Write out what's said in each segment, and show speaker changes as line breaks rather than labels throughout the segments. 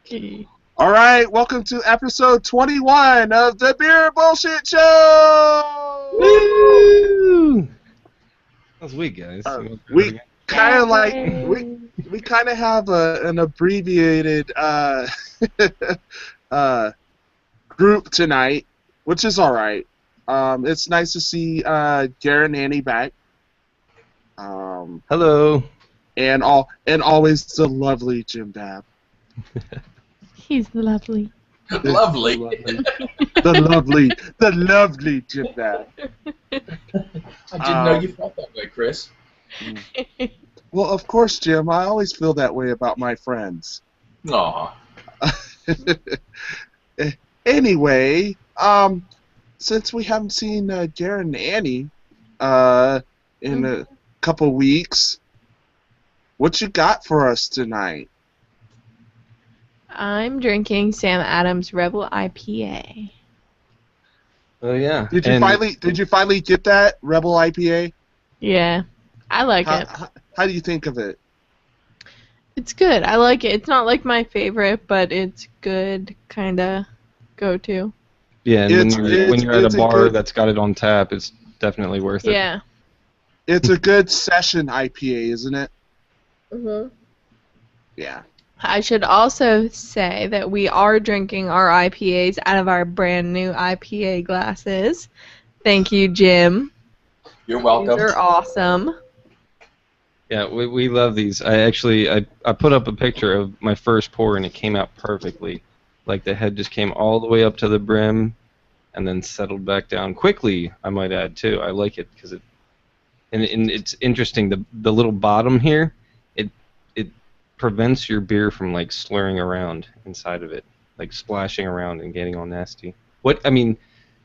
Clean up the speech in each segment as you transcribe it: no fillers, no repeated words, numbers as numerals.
Okay.
All right, welcome to episode 21 of the Beer Bullshit Show.
Woo! That was weak, guys. You want to do that
We
again?
kind of like
Yay.
we kind of have an abbreviated uh, group tonight, which is all right. It's nice to see Garrett and Annie back.
Hello.
And always the lovely Jim Dab.
He's lovely.
Lovely.
The lovely Jim Dab.
I didn't know you felt that way, Chris.
Well, of course, Jim. I always feel that way about my friends.
Aw.
Anyway, since we haven't seen Garrett and Annie in a couple weeks, what you got for us tonight?
I'm drinking Sam Adams Rebel IPA.
Oh yeah.
Did you finally get that Rebel IPA?
Yeah, I like it.
How do you think of it?
It's good. I like it. It's not like my favorite, but it's good, kind of go-to.
Yeah, and when you're at
it's
a bar
good,
that's got it on tap, it's definitely worth it.
Yeah.
it's a good session IPA, isn't it?
Mhm.
Yeah.
I should also say that we are drinking our IPAs out of our brand new IPA glasses. Thank you, Jim.
You're welcome.
These are awesome.
Yeah, we love these. I put up a picture of my first pour and it came out perfectly. Like the head just came all the way up to the brim and then settled back down quickly, I might add too. I like it because it's interesting, the little bottom here, it prevents your beer from like slurring around inside of it, like splashing around and getting all nasty.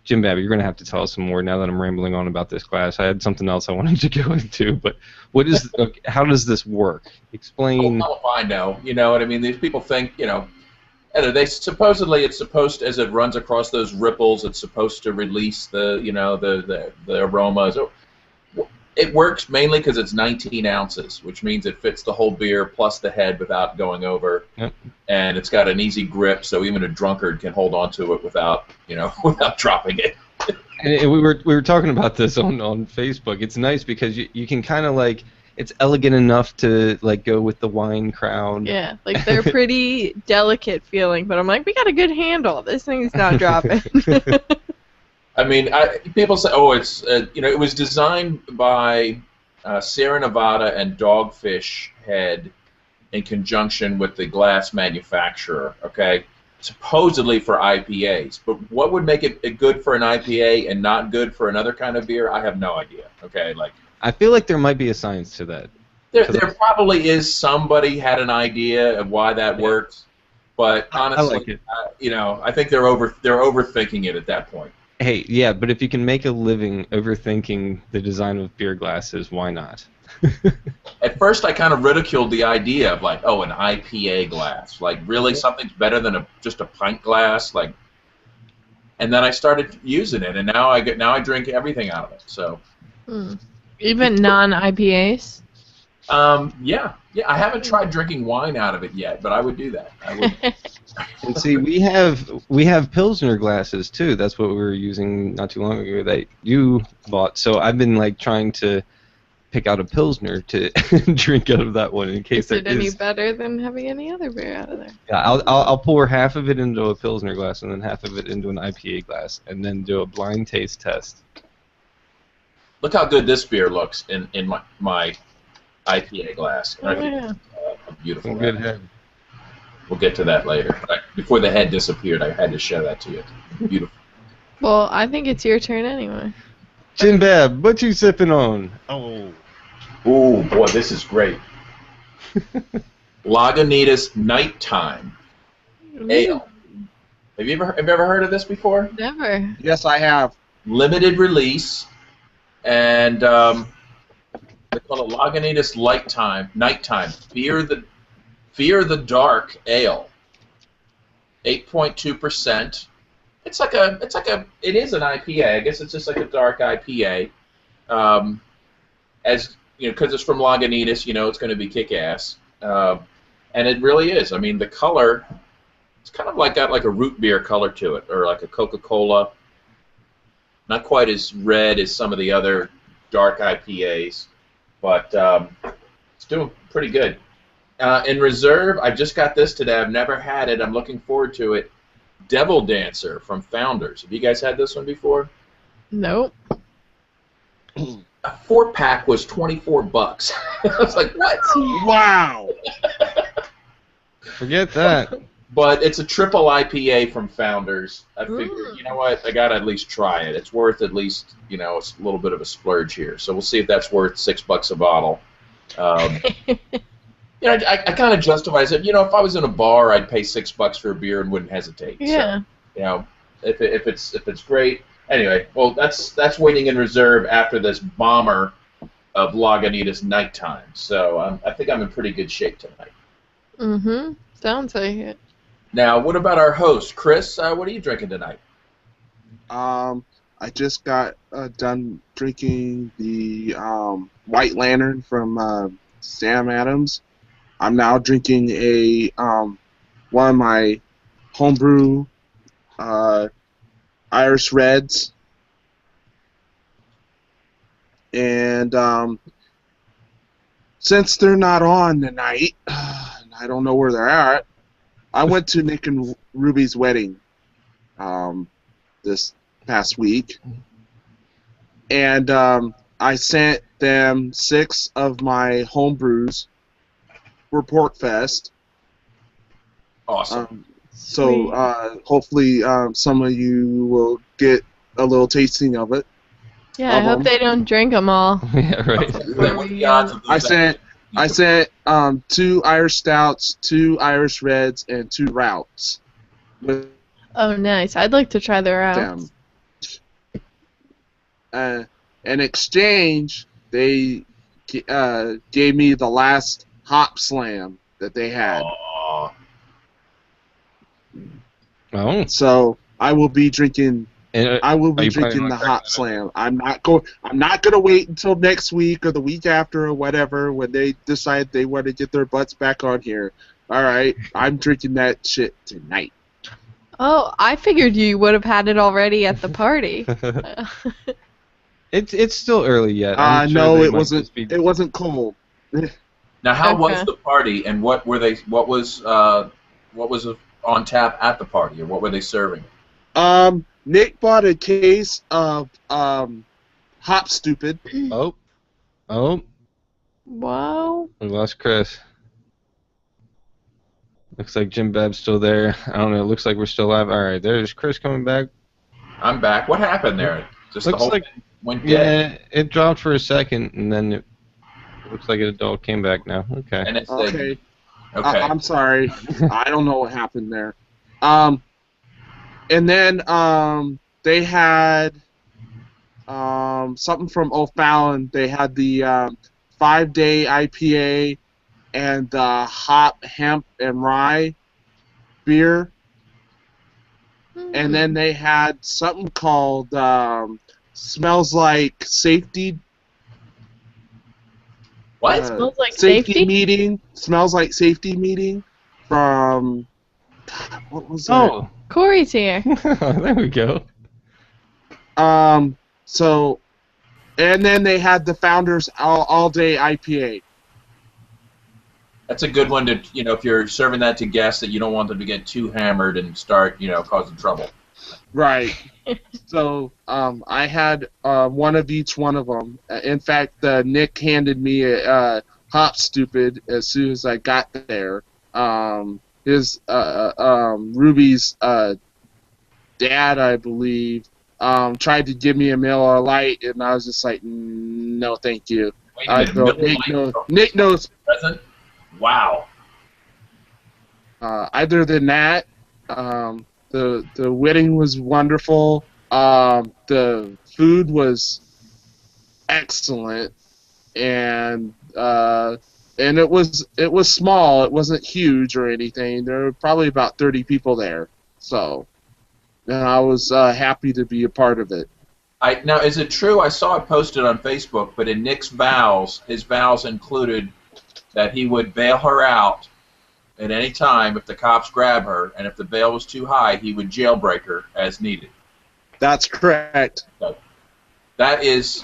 Jim Babby, you're going to have to tell us some more now that I'm rambling on about this glass. I had something else I wanted to go into, but how does this work? Explain.
Oh, I know. You know what I mean? These people think, they supposedly it's supposed, as it runs across those ripples, it's supposed to release the aromas. It works mainly because it's 19 ounces, which means it fits the whole beer plus the head without going over.
Yep.
And it's got an easy grip, so even a drunkard can hold on to it without dropping it.
And we were talking about this on Facebook. It's nice because you can kind of like, it's elegant enough to like go with the wine crown.
Yeah, like they're pretty delicate feeling, but I'm like, we got a good handle. This thing's not dropping.
I mean, people say, it's it was designed by Sierra Nevada and Dogfish Head in conjunction with the glass manufacturer. Okay, supposedly for IPAs, but what would make it good for an IPA and not good for another kind of beer? I have no idea. Okay, like
I feel like there might be a science to that.
There probably is. Somebody had an idea of why that works, but honestly,
I like it.
I think they're overthinking it at that point.
Hey, yeah, but if you can make a living overthinking the design of beer glasses, why not?
At first, I kind of ridiculed the idea of like, an IPA glass, like really something's better than just a pint glass, like. And then I started using it, and now I drink everything out of it. So.
Even non-IPAs?
Yeah. I haven't tried drinking wine out of it yet, but I would do that. I would.
And see, we have Pilsner glasses too. That's what we were using not too long ago that you bought. So I've been like trying to pick out a Pilsner to drink out of that one in case
Is it any better than having any other beer out of there?
Yeah, I'll pour half of it into a Pilsner glass and then half of it into an IPA glass and then do a blind taste test.
Look how good this beer looks in my IPA glass.
Oh, yeah.
A beautiful.
Good head.
We'll get to that later. Before the head disappeared, I had to show that to you. Beautiful.
Well, I think it's your turn anyway.
Jim Bab, what you sipping on? Oh.
Ooh, boy, this is great. Lagunitas Nighttime Ale. Have you ever heard of this before?
Never.
Yes, I have.
Limited release, and they call it Lagunitas Nighttime. Fear the Dark Ale. 8.2%. It is an IPA. I guess it's just like a dark IPA. As you know, because it's from Lagunitas, it's going to be kick-ass. And it really is. I mean, the color It's kind of like got like a root beer color to it, or like a Coca-Cola. Not quite as red as some of the other dark IPAs, but it's doing pretty good. In reserve, I just got this today. I've never had it. I'm looking forward to it. Devil Dancer from Founders. Have you guys had this one before?
Nope.
A 4-pack was $24. I was like, what?
Wow.
Forget that.
But it's a triple IPA from Founders. I figured, you know what? I gotta at least try it. It's worth at least, a little bit of a splurge here. So we'll see if that's worth $6 a bottle. I kind of justify it. If I was in a bar, I'd pay $6 for a beer and wouldn't hesitate.
Yeah.
So, if it's great. Anyway, well, that's waiting in reserve after this bomber of Lagunitas Nighttime. So I think I'm in pretty good shape tonight.
Mm-hmm. Sounds like it.
Now, what about our host, Chris? What are you drinking tonight?
I just got done drinking the White Lantern from Sam Adams. I'm now drinking one of my homebrew Irish Reds, and since they're not on tonight, I don't know where they're at. I went to Nick and Ruby's wedding this past week, and I sent them 6 of my homebrews for Porkfest.
Awesome.
So hopefully some of you will get a little tasting of it.
Yeah, I hope they don't drink them all.
Yeah, right.
What are the odds of those
I sent 2 Irish Stouts, 2 Irish Reds, and 2 Routs with
Oh, nice. I'd like to try their out.
them. In exchange, they gave me the last Hop Slam that they had.
Aw.
Oh.
So I will be drinking.
And,
I will
are
be
you planning
drinking
on
the
cracking
Hop
it up?
Slam. I'm not going to wait until next week or the week after or whatever when they decide they want to get their butts back on here. All right, I'm drinking that shit tonight.
Oh, I figured you would have had it already at the party.
It's still early yet. I'm sure
No,
they
it
might
wasn't.
just be-
It wasn't cold.
Now, how was
Okay.
the party, and what was on tap at the party, or what were they serving?
Nick bought a case of Hop Stupid.
Oh,
Whoa.
we lost Chris. Looks like Jim Bab's still there. I don't know. It looks like we're still live. All right, there's Chris coming back.
I'm back. What happened there? Just the
Looks
whole
like-
thing went dead.
Yeah, it dropped for a second, and then it looks like it all came back now. Okay.
And it's
Okay.
okay.
I'm sorry. I don't know what happened there. And then they had something from O'Fallon. They had the 5-day IPA and the hop, hemp, and rye beer. And then they had something called Smells Like Safety.
What?
Smells like safety?
Meeting. Smells Like Safety meeting from. God, what was that?
Oh,
Corey's here.
there we go.
So, and then they had the Founders all day IPA.
That's a good one to, if you're serving that to guests, that you don't want them to get too hammered and start, causing trouble.
Right. So, I had one of each one of them. In fact, Nick handed me a Hop Stupid as soon as I got there. His Ruby's dad, I believe, tried to give me a Miller Lite, and I was just like, no, thank you.
Wait a minute, Miller Lite
Nick knows.
present? Wow.
Other than that, the wedding was wonderful. The food was excellent, and it was small. It wasn't huge or anything. There were probably about 30 people there, so and I was happy to be a part of it.
Now, is it true? I saw it posted on Facebook, but in Nick's vows, his vows included that he would bail her out at any time if the cops grab her, and if the bail was too high, he would jailbreak her as needed.
That's correct.
So that is,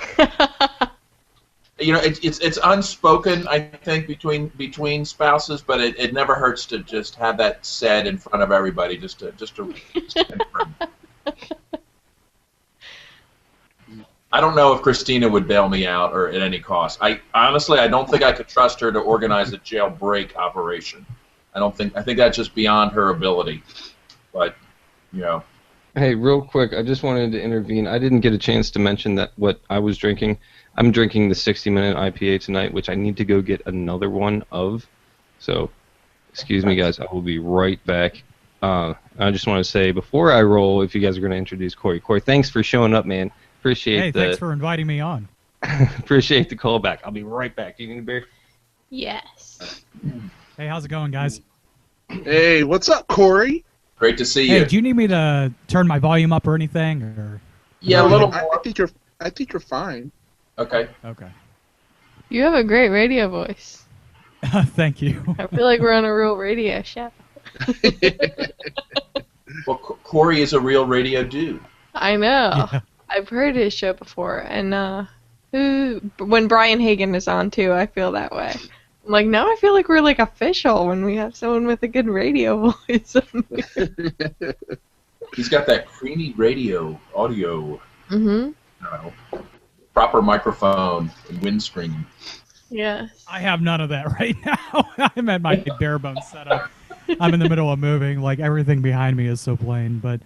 it's unspoken, I think, between spouses, but it never hurts to just have that said in front of everybody, just to confirm. I don't know if Christina would bail me out or at any cost. I don't think I could trust her to organize a jailbreak operation. I think that's just beyond her ability. But,
Hey, real quick, I just wanted to intervene. I didn't get a chance to mention that what I was drinking. I'm drinking the 60-minute IPA tonight, which I need to go get another one of. So, excuse me, guys. I will be right back. I just want to say, before I roll, if you guys are going to introduce Corey. Corey, thanks for showing up, man.
Thanks for inviting me on.
Appreciate the call back. I'll be right back. You need a beer?
Yes.
Hey, how's it going, guys?
Hey, what's up, Corey?
Great to see
Hey,
you.
do you need me to turn my volume up or anything? Or
Yeah, a little
I
more.
think you're fine.
Okay.
Okay.
You have a great radio voice.
Thank you.
I feel like we're on a real radio show.
Well, Corey is a real radio dude.
I know.
Yeah.
I've heard his show before, and when Brian Hagen is on too, I feel that way. I'm like, now I feel like we're like official when we have someone with a good radio voice.
He's got that creamy radio audio.
Mhm.
Proper microphone and windscreen.
Yes.
I have none of that right now. I'm at my bare bones setup. I'm in the middle of moving. Like, everything behind me is so plain. But,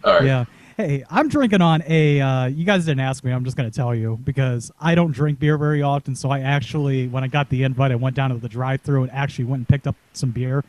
All right.
yeah. Hey, I'm drinking on a, you guys didn't ask me, I'm just going to tell you, because I don't drink beer very often, so I actually, when I got the invite, I went down to the drive-thru and actually went and picked up some beer.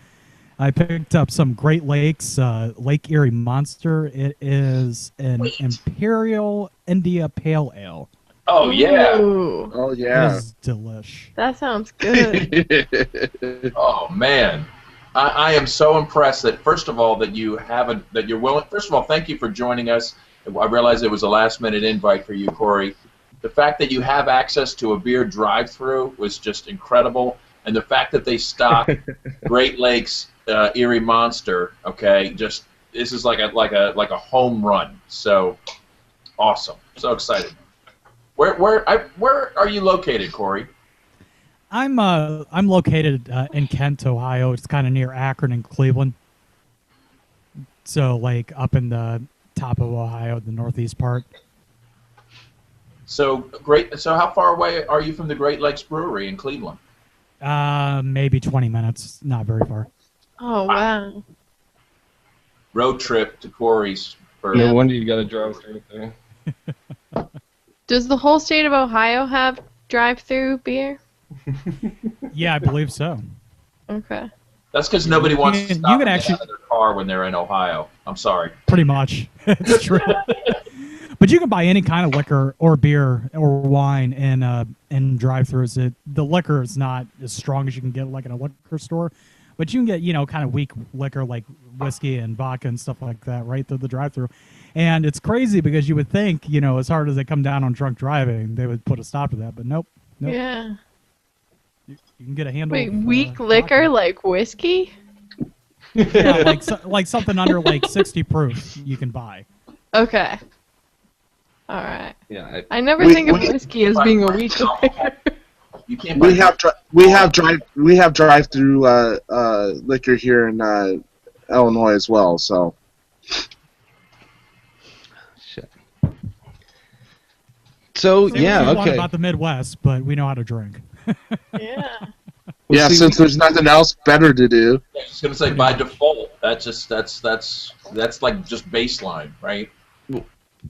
I picked up some Great Lakes Lake Erie Monster. It is an Imperial India Pale Ale.
Oh, yeah.
Ooh,
Oh
It
yeah.
is delish.
that sounds good.
Oh, man. I am so impressed that, first of all, that you're willing. First of all, thank you for joining us. I realize it was a last-minute invite for you, Corey. The fact that you have access to a beer drive-through was just incredible, and the fact that they stock Great Lakes Erie Monster, okay, just this is like a home run. So awesome, so excited. Where are you located, Corey?
I'm located in Kent, Ohio. It's kind of near Akron and Cleveland. So, like, up in the top of Ohio, the northeast part.
So great. So how far away are you from the Great Lakes Brewery in Cleveland?
Maybe 20 minutes. Not very far.
Oh, wow.
Road trip to Corey's.
No wonder you got to drive through there.
Does the whole state of Ohio have drive-through beer?
Yeah, I believe so.
Okay.
That's because nobody wants to
You
stop
can
and get
actually-
out of their car when they're in Ohio. I'm sorry.
Pretty much. It's true. But you can buy any kind of liquor or beer or wine in drive-thrus. The liquor is not as strong as you can get like in a liquor store, but you can get, kind of weak liquor like whiskey and vodka and stuff like that right through the drive-thru. And it's crazy because you would think, as hard as they come down on drunk driving, they would put a stop to that, but nope.
Yeah.
You can get a handle.
Wait,
of,
weak liquor
vodka.
like whiskey?
Yeah, like something under like 60 proof you can buy.
Okay. All right.
Yeah,
I never
We-
think of
we-
whiskey as being a weak liquor.
You can't buy
We have drive-through liquor here in Illinois as well. So
shit. So
Say
yeah,
what you want
okay.
about the Midwest, but we know how to drink.
Yeah.
yeah,
see,
since there's nothing else better to do.
I was going to say by default. That's like just baseline, right?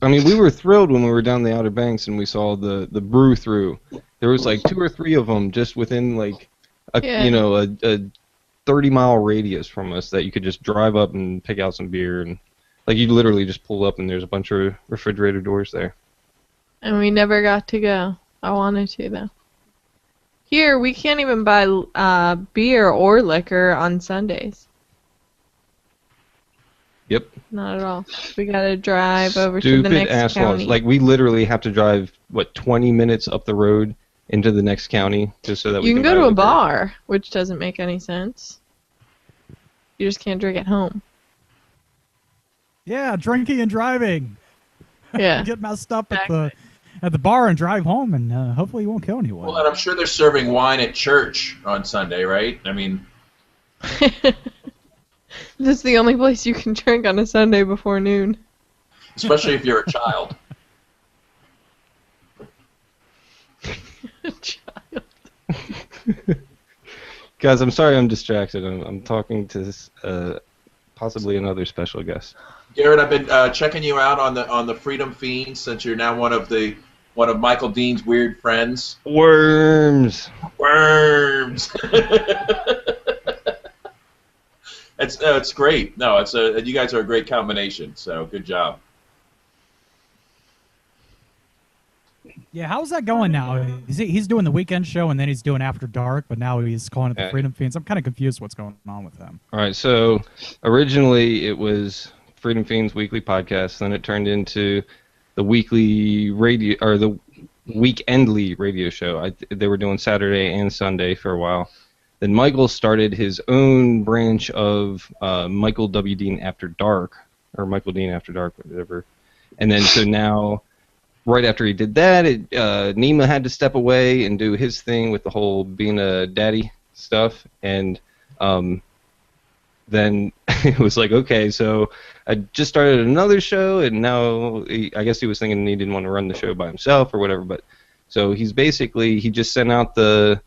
I mean, we were thrilled when we were down the Outer Banks and we saw the brew through. There was like 2 or 3 of them just within like a
Yeah.
a 30-mile radius from us that you could just drive up and pick out some beer, and like you literally just pull up and there's a bunch of refrigerator doors there.
And we never got to go. I wanted to, though. Here, we can't even buy beer or liquor on Sundays.
Yep.
Not at all. We gotta drive over to the
Stupid
next
ass
county.
laws. Like we literally have to drive 20 minutes up the road into the next county just so that we
you can
buy
go to a
liquor.
bar, which doesn't make any sense. You just can't drink at home.
Yeah, drinking and driving.
Yeah.
Get messed up
Exactly.
at the bar and drive home, and hopefully you won't kill anyone.
Well, and I'm sure they're serving wine at church on Sunday, right? I mean,
That's the only place you can drink on a Sunday before noon.
especially if you're a child.
Child.
Guys, I'm sorry I'm distracted. I'm talking to possibly another special guest.
Garrett, I've been checking you out on the Freedom Fiends since you're now one of Michael Dean's weird friends.
Worms.
Worms. It's great. No, you guys are a great combination. So good job.
Yeah, how's that going now? He's doing the weekend show, and then he's doing After Dark, but now he's calling it the Freedom Fiends. I'm kind of confused what's going on with him.
All right, so originally it was Freedom Fiends weekly podcast, then it turned into the weekly radio or the weekendly radio show. They were doing Saturday and Sunday for a while. Then Michael started his own branch of Michael W. Dean After Dark, or Michael Dean After Dark, whatever. And then so now, right after he did that, Nima had to step away and do his thing with the whole being a daddy stuff. And then it was like, okay, so I just started another show, and now I guess he was thinking he didn't want to run the show by himself or whatever. But so he just sent out the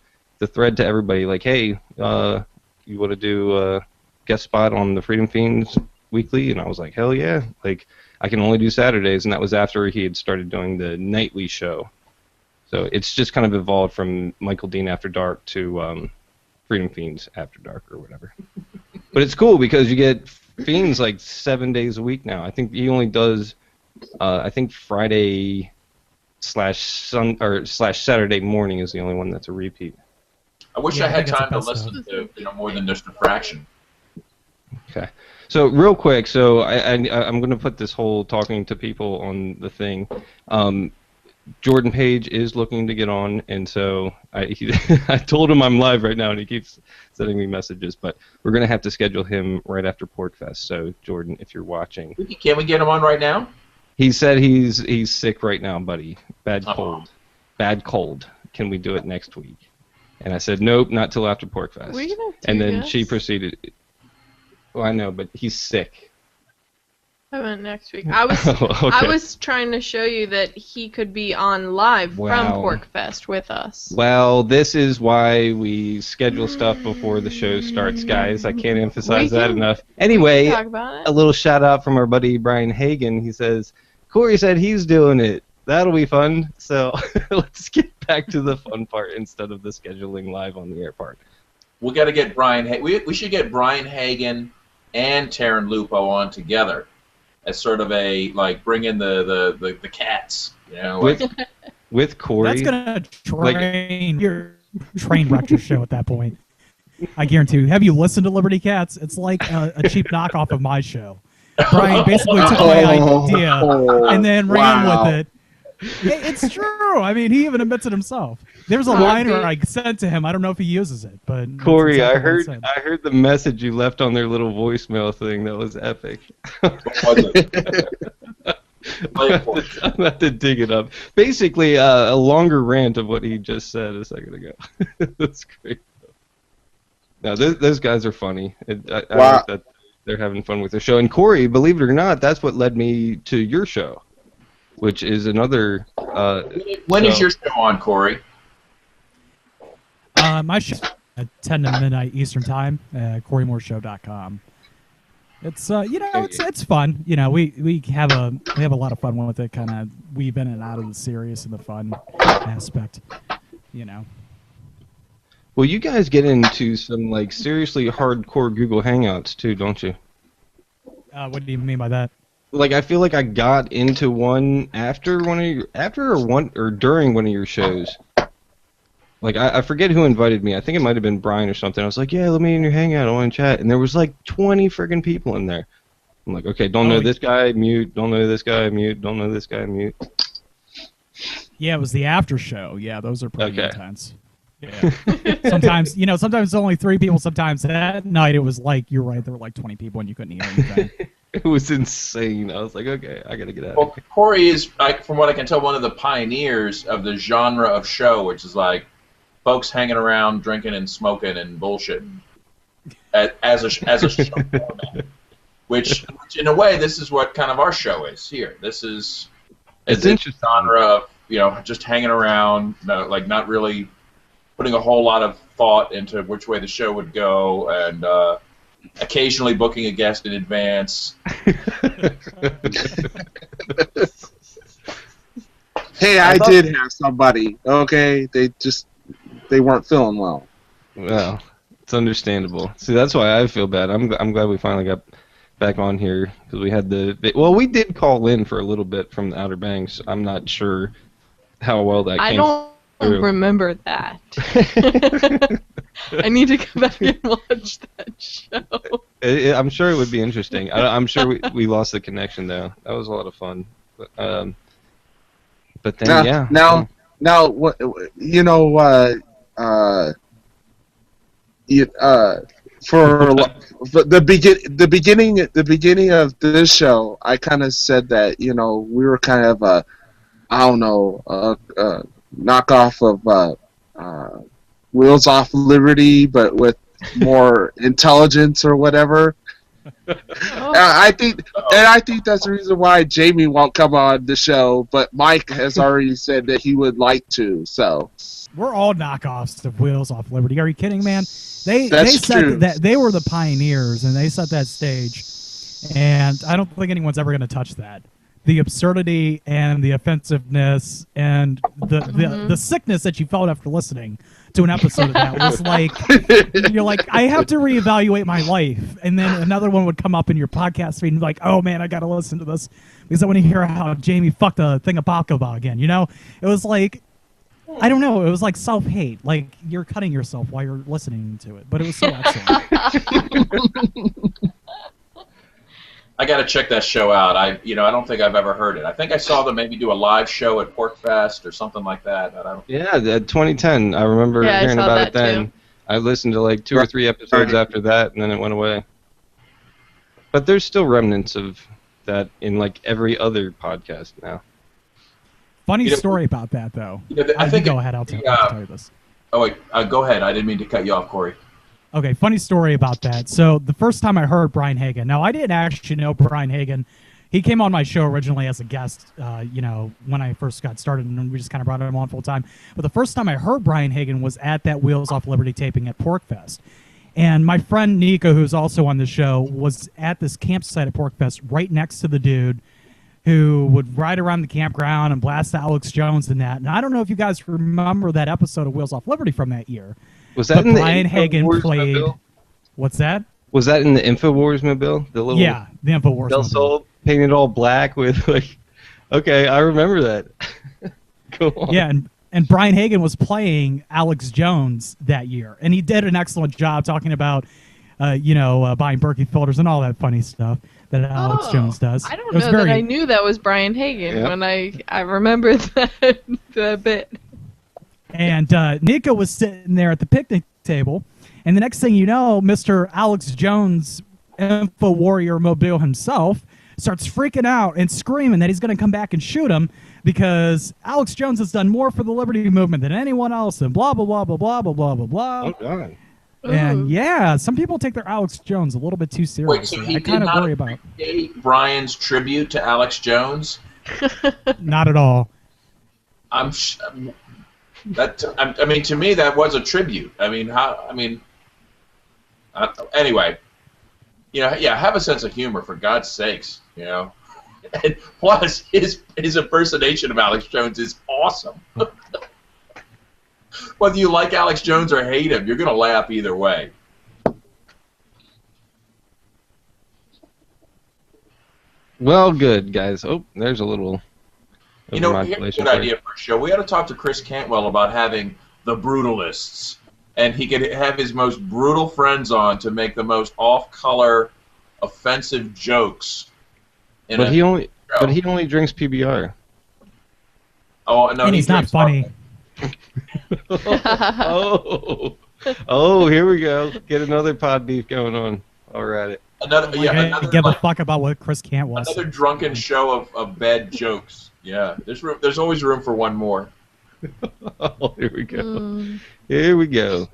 thread to everybody like, hey, you want to do a guest spot on the Freedom Fiends weekly? And I was like, hell yeah, like I can only do Saturdays, and that was after he had started doing the nightly show. So it's just kind of evolved from Michael Dean After Dark to Freedom Fiends After Dark or whatever. But it's cool because you get Fiends like 7 days a week now. I think he only does I think Friday slash Saturday morning is the only one that's a repeat.
I wish I had time to listen to more than just a fraction.
Okay. So real quick, so I'm going to put this whole talking to people on the thing. Jordan Page is looking to get on, and so I told him I'm live right now, and he keeps sending me messages. But we're going to have to schedule him right after Porkfest. So Jordan, if you're watching,
Can we get him on right now?
he said he's sick right now, buddy. Bad cold. Bad cold. Can we do it next week? And I said nope, not till after Porkfest.
We can have
And then
guests.
she proceeded. Well, I know, but he's sick.
I went next week. I was
Okay.
I was trying to show you that he could be on live
Wow.
from Porkfest with us.
Well, this is why we schedule stuff before the show starts, guys. I can't emphasize that enough. Anyway,
Talk about
a
it.
little shout out from our buddy Brian Hagan. He says, Corey said he's doing it. That'll be fun. So let's get back to the fun part instead of the scheduling live on the air part.
We got to get Brian. We should get Brian Hagan and Taryn Lupo on together as sort of a bring in the cats, you know.
With Corey.
That's gonna train wreck your show at that point. I guarantee you. Have you listened to Liberty Cats? It's like a cheap knockoff of my show. Brian basically took my idea and then ran with it. It's true. I mean, he even admits it himself. There's a liner I sent to him. I don't know if he uses it, but that's
Corey,
exactly
I
what said.
heard the message you left on their little voicemail thing. That was epic.
What was it? Play it for us.
I'm about to dig it up. Basically, a longer rant of what he just said a second ago. That's great. No, those guys are funny. I like that they're having fun with their show. And Corey, believe it or not, that's what led me to your show, which is another.
When is your show on, Corey?
My show at 10 to midnight Eastern Time, CoreyMooreShow.com. It's it's fun. You know, we have a lot of fun with it. Kind of weave in and out of the serious and the fun aspect. You know.
Well, you guys get into some seriously hardcore Google Hangouts too, don't you?
What do you mean by that?
I feel like I got into one during one of your shows. I forget who invited me. I think it might have been Brian or something. I was like, yeah, let me in your hangout. I want to chat. And there was 20 friggin' people in there. I'm like, okay, don't know this guy, mute. Don't know this guy, mute. Don't know this guy, mute.
Yeah, it was the after show. Yeah, those are pretty intense. Yeah. Sometimes, sometimes only 3 people. Sometimes that night it was like, you're right, there were like 20 people and you couldn't hear anything.
It was insane. I was like, okay, I gotta get out of
Well,
here.
Corey is, from what I can tell, one of the pioneers of the genre of show, which is like folks hanging around, drinking and smoking and bullshitting as a show format. Which, in a way, this is what kind of our show is here. This is
It's
a
interesting.
genre of just hanging around, like not really putting a whole lot of thought into which way the show would go, and occasionally booking a guest in advance.
Hey, I did have somebody. Okay, they weren't feeling well.
Well, it's understandable. See, that's why I feel bad. I'm glad we finally got back on here because we had we did call in for a little bit from the Outer Banks. I'm not sure how well that came
I don't
through.
remember that. I need to go back and watch that show.
I'm sure it would be interesting. I'm sure we lost the connection though. That was a lot of fun. But then yeah.
Now, what for the beginning of this show, I kind of said that we were kind of a knockoff of Wheels Off Liberty, but with more intelligence or whatever. I think that's the reason why Jamie won't come on the show, but Mike has already said that he would like to. So
we're all knockoffs of Wheels Off Liberty. Are you kidding, man? They
That's
set
true.
that they were the pioneers and they set that stage, and I don't think anyone's ever going to touch that. The absurdity and the offensiveness and the sickness that you felt after listening to an episode of that was like, you're like, I have to reevaluate my life. And then another one would come up in your podcast feed and be like, oh man, I got to listen to this because I want to hear how Jamie fucked a thing of baklava again. It was like, I don't know. It was like self-hate. Like you're cutting yourself while you're listening to it. But it was so excellent.
I got to check that show out. I don't think I've ever heard it. I think I saw them maybe do a live show at Porkfest or something like that.
Yeah, 2010. I remember
Yeah, I
hearing
saw
about
that
it then.
too.
I listened to like 2 or 3 episodes after that, and then it went away. But there's still remnants of that in like every other podcast now.
Funny story about that, though.
I think
go ahead. I'll tell you this.
Oh, wait. Go ahead. I didn't mean to cut you off, Corey.
Okay, funny story about that. So the first time I heard Brian Hagan, now I didn't actually know Brian Hagan. He came on my show originally as a guest, when I first got started, and we just kind of brought him on full time. But the first time I heard Brian Hagan was at that Wheels Off Liberty taping at Porkfest. And my friend Nico, who's also on the show, was at this campsite at Porkfest right next to the dude who would ride around the campground and blast Alex Jones and that. And I don't know if you guys remember that episode of Wheels Off Liberty from that year.
Was that in
Brian
the
Hagan
InfoWars
played.
mobile?
What's that?
Was that in the InfoWars mobile? The little
Yeah, the InfoWars.
Del
mobile.
Sol painted all black with like. Okay, I remember that. Go on.
Yeah, and Brian Hagan was playing Alex Jones that year, and he did an excellent job talking about, buying Berkey filters and all that funny stuff that Alex Jones does.
I don't know that I knew that was Brian Hagan when I remembered that bit.
And Nico was sitting there at the picnic table, and the next thing you know, Mr. Alex Jones, Info Warrior Mobile himself, starts freaking out and screaming that he's going to come back and shoot him because Alex Jones has done more for the Liberty Movement than anyone else, and blah, blah, blah, blah, blah, blah, blah, blah, blah.
Oh, God.
And yeah, some people take their Alex Jones a little bit too seriously.
Wait, so he
I kind of worry about
Brian's tribute to Alex Jones?
Not at all.
To me, that was a tribute. Anyway, have a sense of humor for God's sakes, And plus, his impersonation of Alex Jones is awesome. Whether you like Alex Jones or hate him, you're gonna laugh either way.
Well, good guys. Oh, there's a little.
Here's a good idea for a show. We ought to talk to Chris Cantwell about having the Brutalists, and he could have his most brutal friends on to make the most off-color, offensive jokes.
But he only drinks PBR.
Oh no,
and he's not funny.
Oh, here we go. Get another pod beef going on. All right.
Another,
Like,
yeah,
I
another
give a
like,
fuck about what Chris Cantwell
another
said.
drunken show of bad jokes. Yeah, there's always room for one more.
Oh, here we go.
Mm.
Here we go.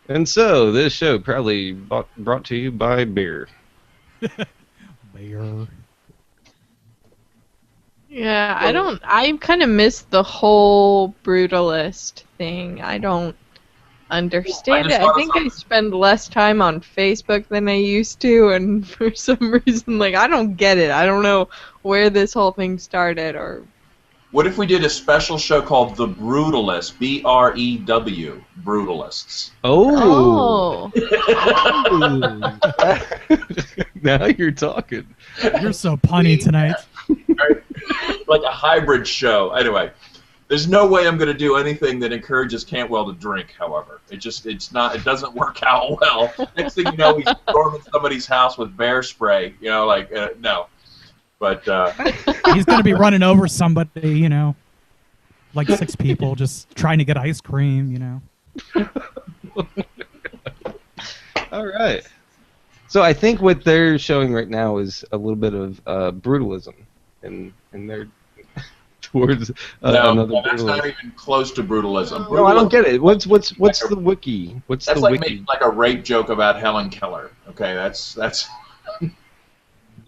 And so, this show proudly brought to you by beer.
Beer.
Yeah, I kind of missed the whole brutalist thing. I don't understand
I just
it. I
thought
think
of
I spend less time on Facebook than I used to, and for some reason, like, I don't get it. I don't know where this whole thing started, or...
What if we did a special show called The Brutalists? BREW, Brutalists.
Oh.
Oh.
Now you're talking.
You're so punny tonight.
Like a hybrid show. Anyway, there's no way I'm going to do anything that encourages Cantwell to drink. However, it doesn't work out well. Next thing you know, he's storming somebody's house with bear spray. You know, like no. But
He's going to be running over somebody, you know, like 6 people just trying to get ice cream, you know.
All right. So I think what they're showing right now is a little bit of brutalism in their towards another
no, that's not
brutalist.
even close to brutalism.
No, I don't get it. What's
Like
the wiki? What's
That's
the
like
wiki?
making like a rape joke about Helen Keller. Okay, that's.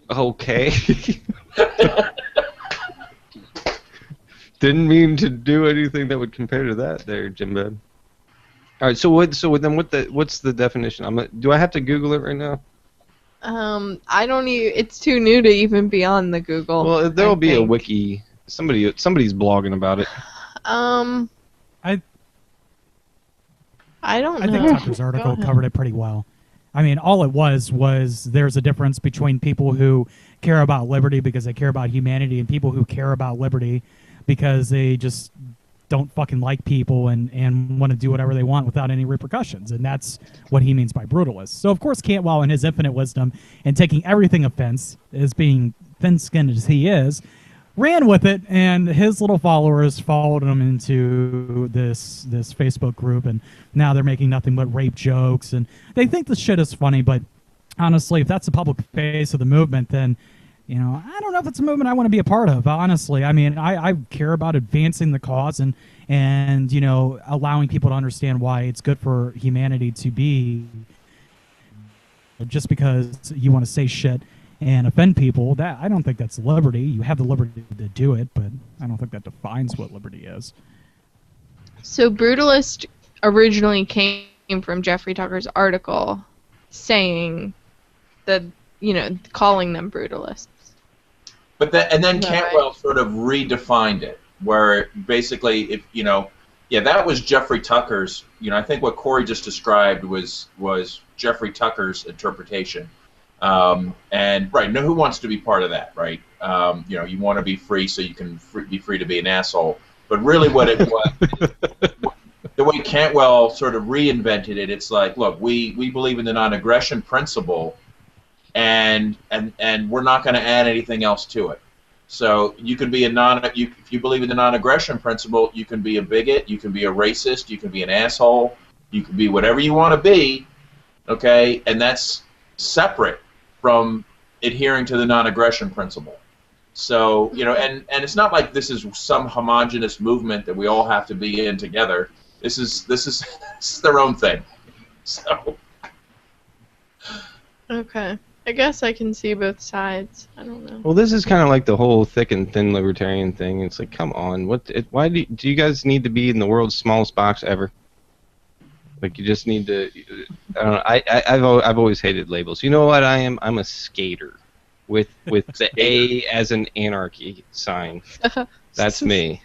Okay. Didn't mean to do anything that would compare to that there, Jimbo. All right, so what's the definition? Do I have to Google it right now?
I don't even... It's too new to even be on the Google.
Well, there'll
I
be a
think.
wiki. Somebody's blogging about it.
I don't know.
I think Tucker's article covered it pretty well. I mean, all it was there's a difference between people who care about liberty because they care about humanity and people who care about liberty because they just don't fucking like people and want to do whatever they want without any repercussions. And that's what he means by brutalist. So, of course, Cantwell, in his infinite wisdom and taking everything offense as being thin-skinned as he is, ran with it, and his little followers followed him into this Facebook group, and now they're making nothing but rape jokes, and they think the shit is funny, but honestly, if that's the public face of the movement, then, you know, I don't know if it's a movement I want to be a part of, honestly. I mean, I care about advancing the cause and, you know, allowing people to understand why it's good for humanity to be, just because you want to say shit and offend people, that I don't think that's liberty. You have the liberty to do it, but I don't think that defines what liberty is.
So brutalist originally came from Jeffrey Tucker's article saying that, you know, calling them brutalists.
But and then
Is that
Cantwell
right?
sort of redefined it, where basically, if you know, yeah, that was Jeffrey Tucker's. You know, I think what Corey just described was Jeffrey Tucker's interpretation. And right, no, who wants to be part of that, right? You know, you want to be free so you can be free to be an asshole. But really, what it was, the way Cantwell sort of reinvented it, it's like, look, we believe in the non-aggression principle, and we're not going to add anything else to it. So you can be if you believe in the non-aggression principle, you can be a bigot, you can be a racist, you can be an asshole, you can be whatever you want to be, okay? And that's separate from adhering to the non-aggression principle. So, you know, and it's not like this is some homogenous movement that we all have to be in together. This is their own thing. So.
Okay. I guess I can see both sides. I don't know.
Well, this is kind of like the whole thick and thin libertarian thing. It's like, come on, why do you guys need to be in the world's smallest box ever? Like, you just need to. I don't know. I've always hated labels. You know what I am? I'm a skater, with the A as an anarchy sign. That's me.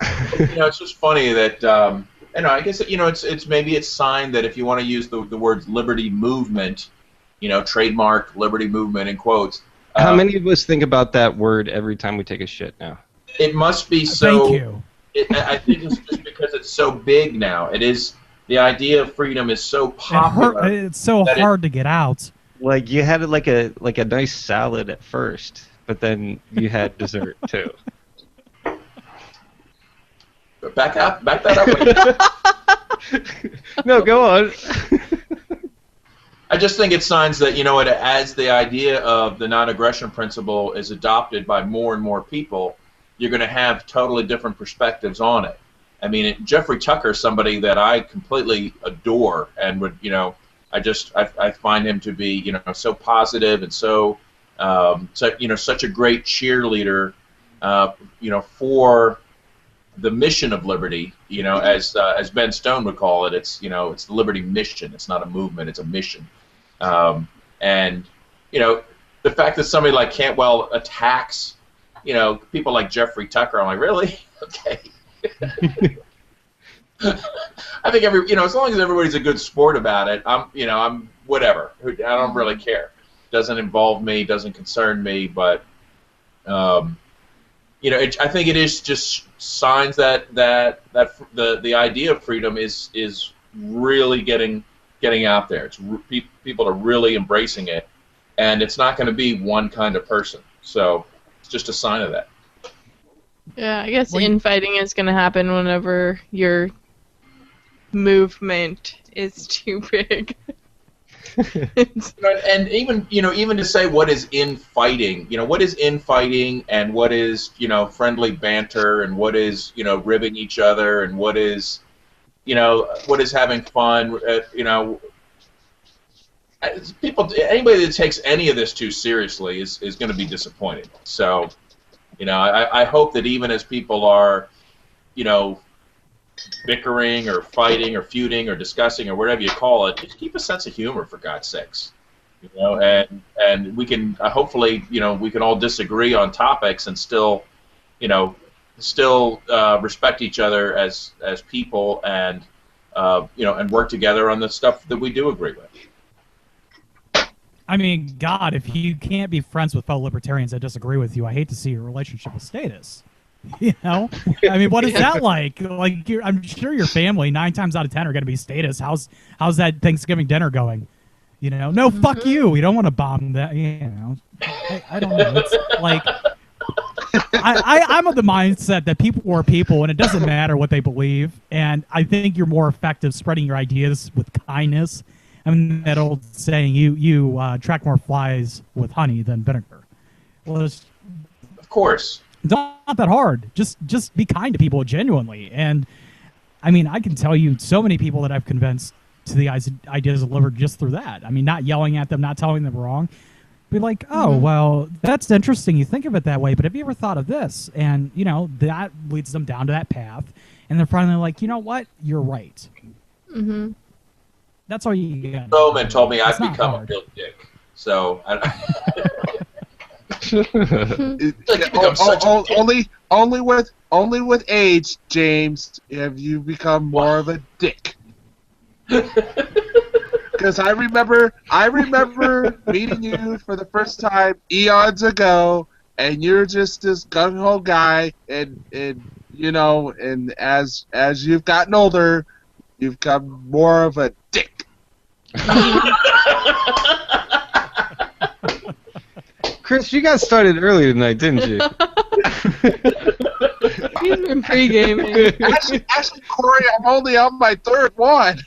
You know, it's just funny that you know. I guess you know it's maybe it's signed that if you want to use the words liberty movement, you know, trademark liberty movement in quotes.
How many of us think about that word every time we take a shit now?
It must be so.
Thank you.
I think it's just because it's so big now. It is the idea of freedom is so popular.
It's so hard to get out.
Like, you had like a nice salad at first, but then you had dessert too.
Back that up.
No, go on.
I just think it signs that, as the idea of the non-aggression principle is adopted by more and more people, you're going to have totally different perspectives on it. I mean, Jeffrey Tucker is somebody that I completely adore, and would, I find him to be, so positive and so such a great cheerleader, for the mission of liberty, as Ben Stone would call it. It's it's the liberty mission. It's not a movement. It's a mission. And the fact that somebody like Cantwell attacks people like Jeffrey Tucker, I'm like, really? Okay. I think as long as everybody's a good sport about it, I'm whatever. I don't really care. Doesn't involve me. Doesn't concern me. But I think it is just signs that the idea of freedom is really getting out there. People are really embracing it, and it's not going to be one kind of person. So it's just a sign of that.
Yeah, I guess infighting is going to happen whenever your movement is too big.
And even to say what is infighting, what is infighting, and what is friendly banter, and what is ribbing each other, and what is having fun. Anybody that takes any of this too seriously is going to be disappointed. So, I hope that even as people are, bickering or fighting or feuding or discussing or whatever you call it, just keep a sense of humor, for God's sakes. And we can hopefully we can all disagree on topics and still respect each other as people, and and work together on the stuff that we do agree with.
I mean, God, if you can't be friends with fellow libertarians that disagree with you, I hate to see your relationship with status. I mean, what is that like? Like, I'm sure your family 9 times out of 10 are going to be status. How's that Thanksgiving dinner going? No, fuck you. We don't want to bomb that. I don't know. It's like I'm of the mindset that people are people, and it doesn't matter what they believe. And I think you're more effective spreading your ideas with kindness. I mean, that old saying, you attract more flies with honey than vinegar. Well,
of course.
It's not that hard. Just be kind to people genuinely. And I mean, I can tell you so many people that I've convinced to the ideas of liberty just through that. I mean, not yelling at them, not telling them wrong. Be like, oh, well, that's interesting. You think of it that way, but have you ever thought of this? And, that leads them down to that path. And they're finally like, you know what? You're right.
Mm-hmm.
That's all you get.
Bowman told me I've become a real dick. So
only with age, James, have you become more of a dick. Because I remember meeting you for the first time eons ago, and you're just this gung ho guy, and as you've gotten older, you've become more of a dick.
Chris, you got started early tonight, didn't you?
He's been pre-gaming.
Actually, Corey, I'm only on my 3rd one.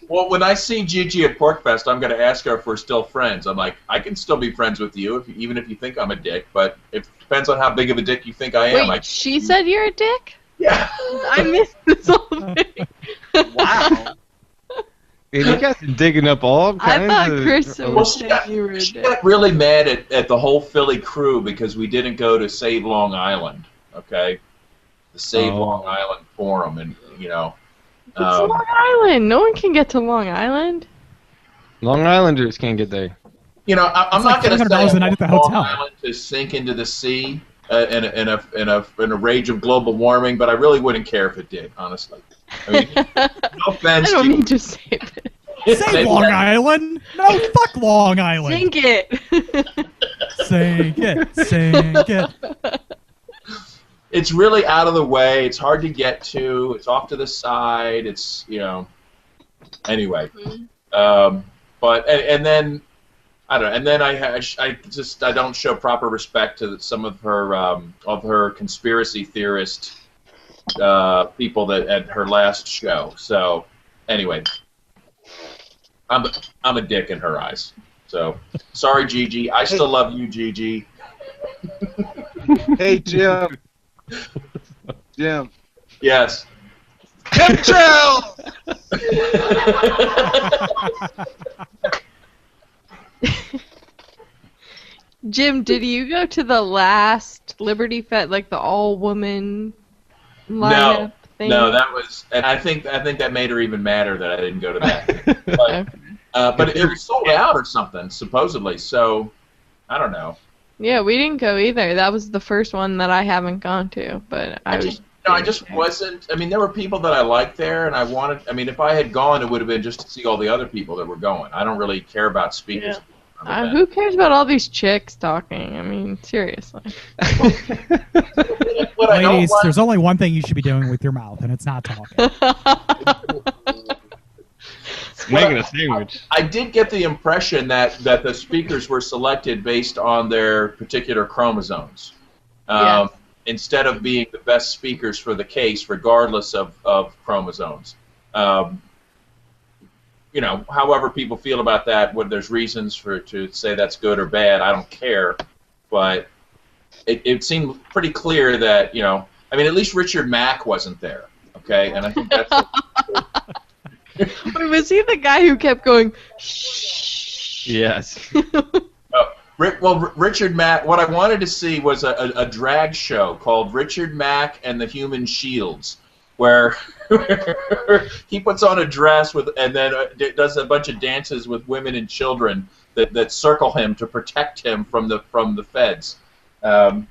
Well, when I see Gigi at Porkfest, I'm going to ask her if we're still friends. I'm like, I can still be friends with you, even if you think I'm a dick, but it depends on how big of a dick you think I am.
Wait, she said you're a dick?
Yeah.
I missed this whole thing.
Wow.
And you guys are digging up all kinds
I thought
of...
Chris
Well,
was saying you were a
she
dick.
got really mad at the whole Philly crew because we didn't go to Save Long Island, okay? The Save Long Island Forum, and,
It's Long Island. No one can get to Long Island.
Long Islanders can't get there.
I'm not going to
$500 a night at the
Long
hotel.
Island to sink into the sea in a rage of global warming, but I really wouldn't care if it did, honestly. I mean, no offense.
I don't mean to save it.
Save Long Island? No, fuck Long Island.
Sink it.
Sink it. Sink it.
It's really out of the way. It's hard to get to. It's off to the side. It's Anyway, but and then I don't know. And then I don't show proper respect to some of her conspiracy theorist people that at her last show. So anyway, I'm a dick in her eyes. So sorry, Gigi. I still love you, Gigi.
Hey, Jim. Jim.
Yes.
Chemtrail!
Jim, did you go to the last Liberty Fest, like the all-woman lineup thing?
No, that was, and I think that made her even madder that I didn't go to that. But it was sold out or something, supposedly. So I don't know.
Yeah, we didn't go either. That was the first one that I haven't gone to, but
I just wasn't. I mean, there were people that I liked there, and I wanted. I mean, if I had gone, it would have been just to see all the other people that were going. I don't really care about speakers.
Yeah. Who cares about all these chicks talking? I mean, seriously.
Ladies, there's only one thing you should be doing with your mouth, and it's not talking.
Making a sandwich.
I did get the impression that the speakers were selected based on their particular chromosomes,
Yes.
instead of being the best speakers for the case, regardless of chromosomes. You know, however people feel about that, whether there's reasons to say that's good or bad, I don't care. But it seemed pretty clear that, you know, I mean, at least Richard Mack wasn't there, okay? And I think that's...
Wait, was he the guy who kept going, shh?
Yes.
Richard Mack, what I wanted to see was a drag show called Richard Mack and the Human Shields, where he puts on a dress and then does a bunch of dances with women and children that circle him to protect him from the feds.
You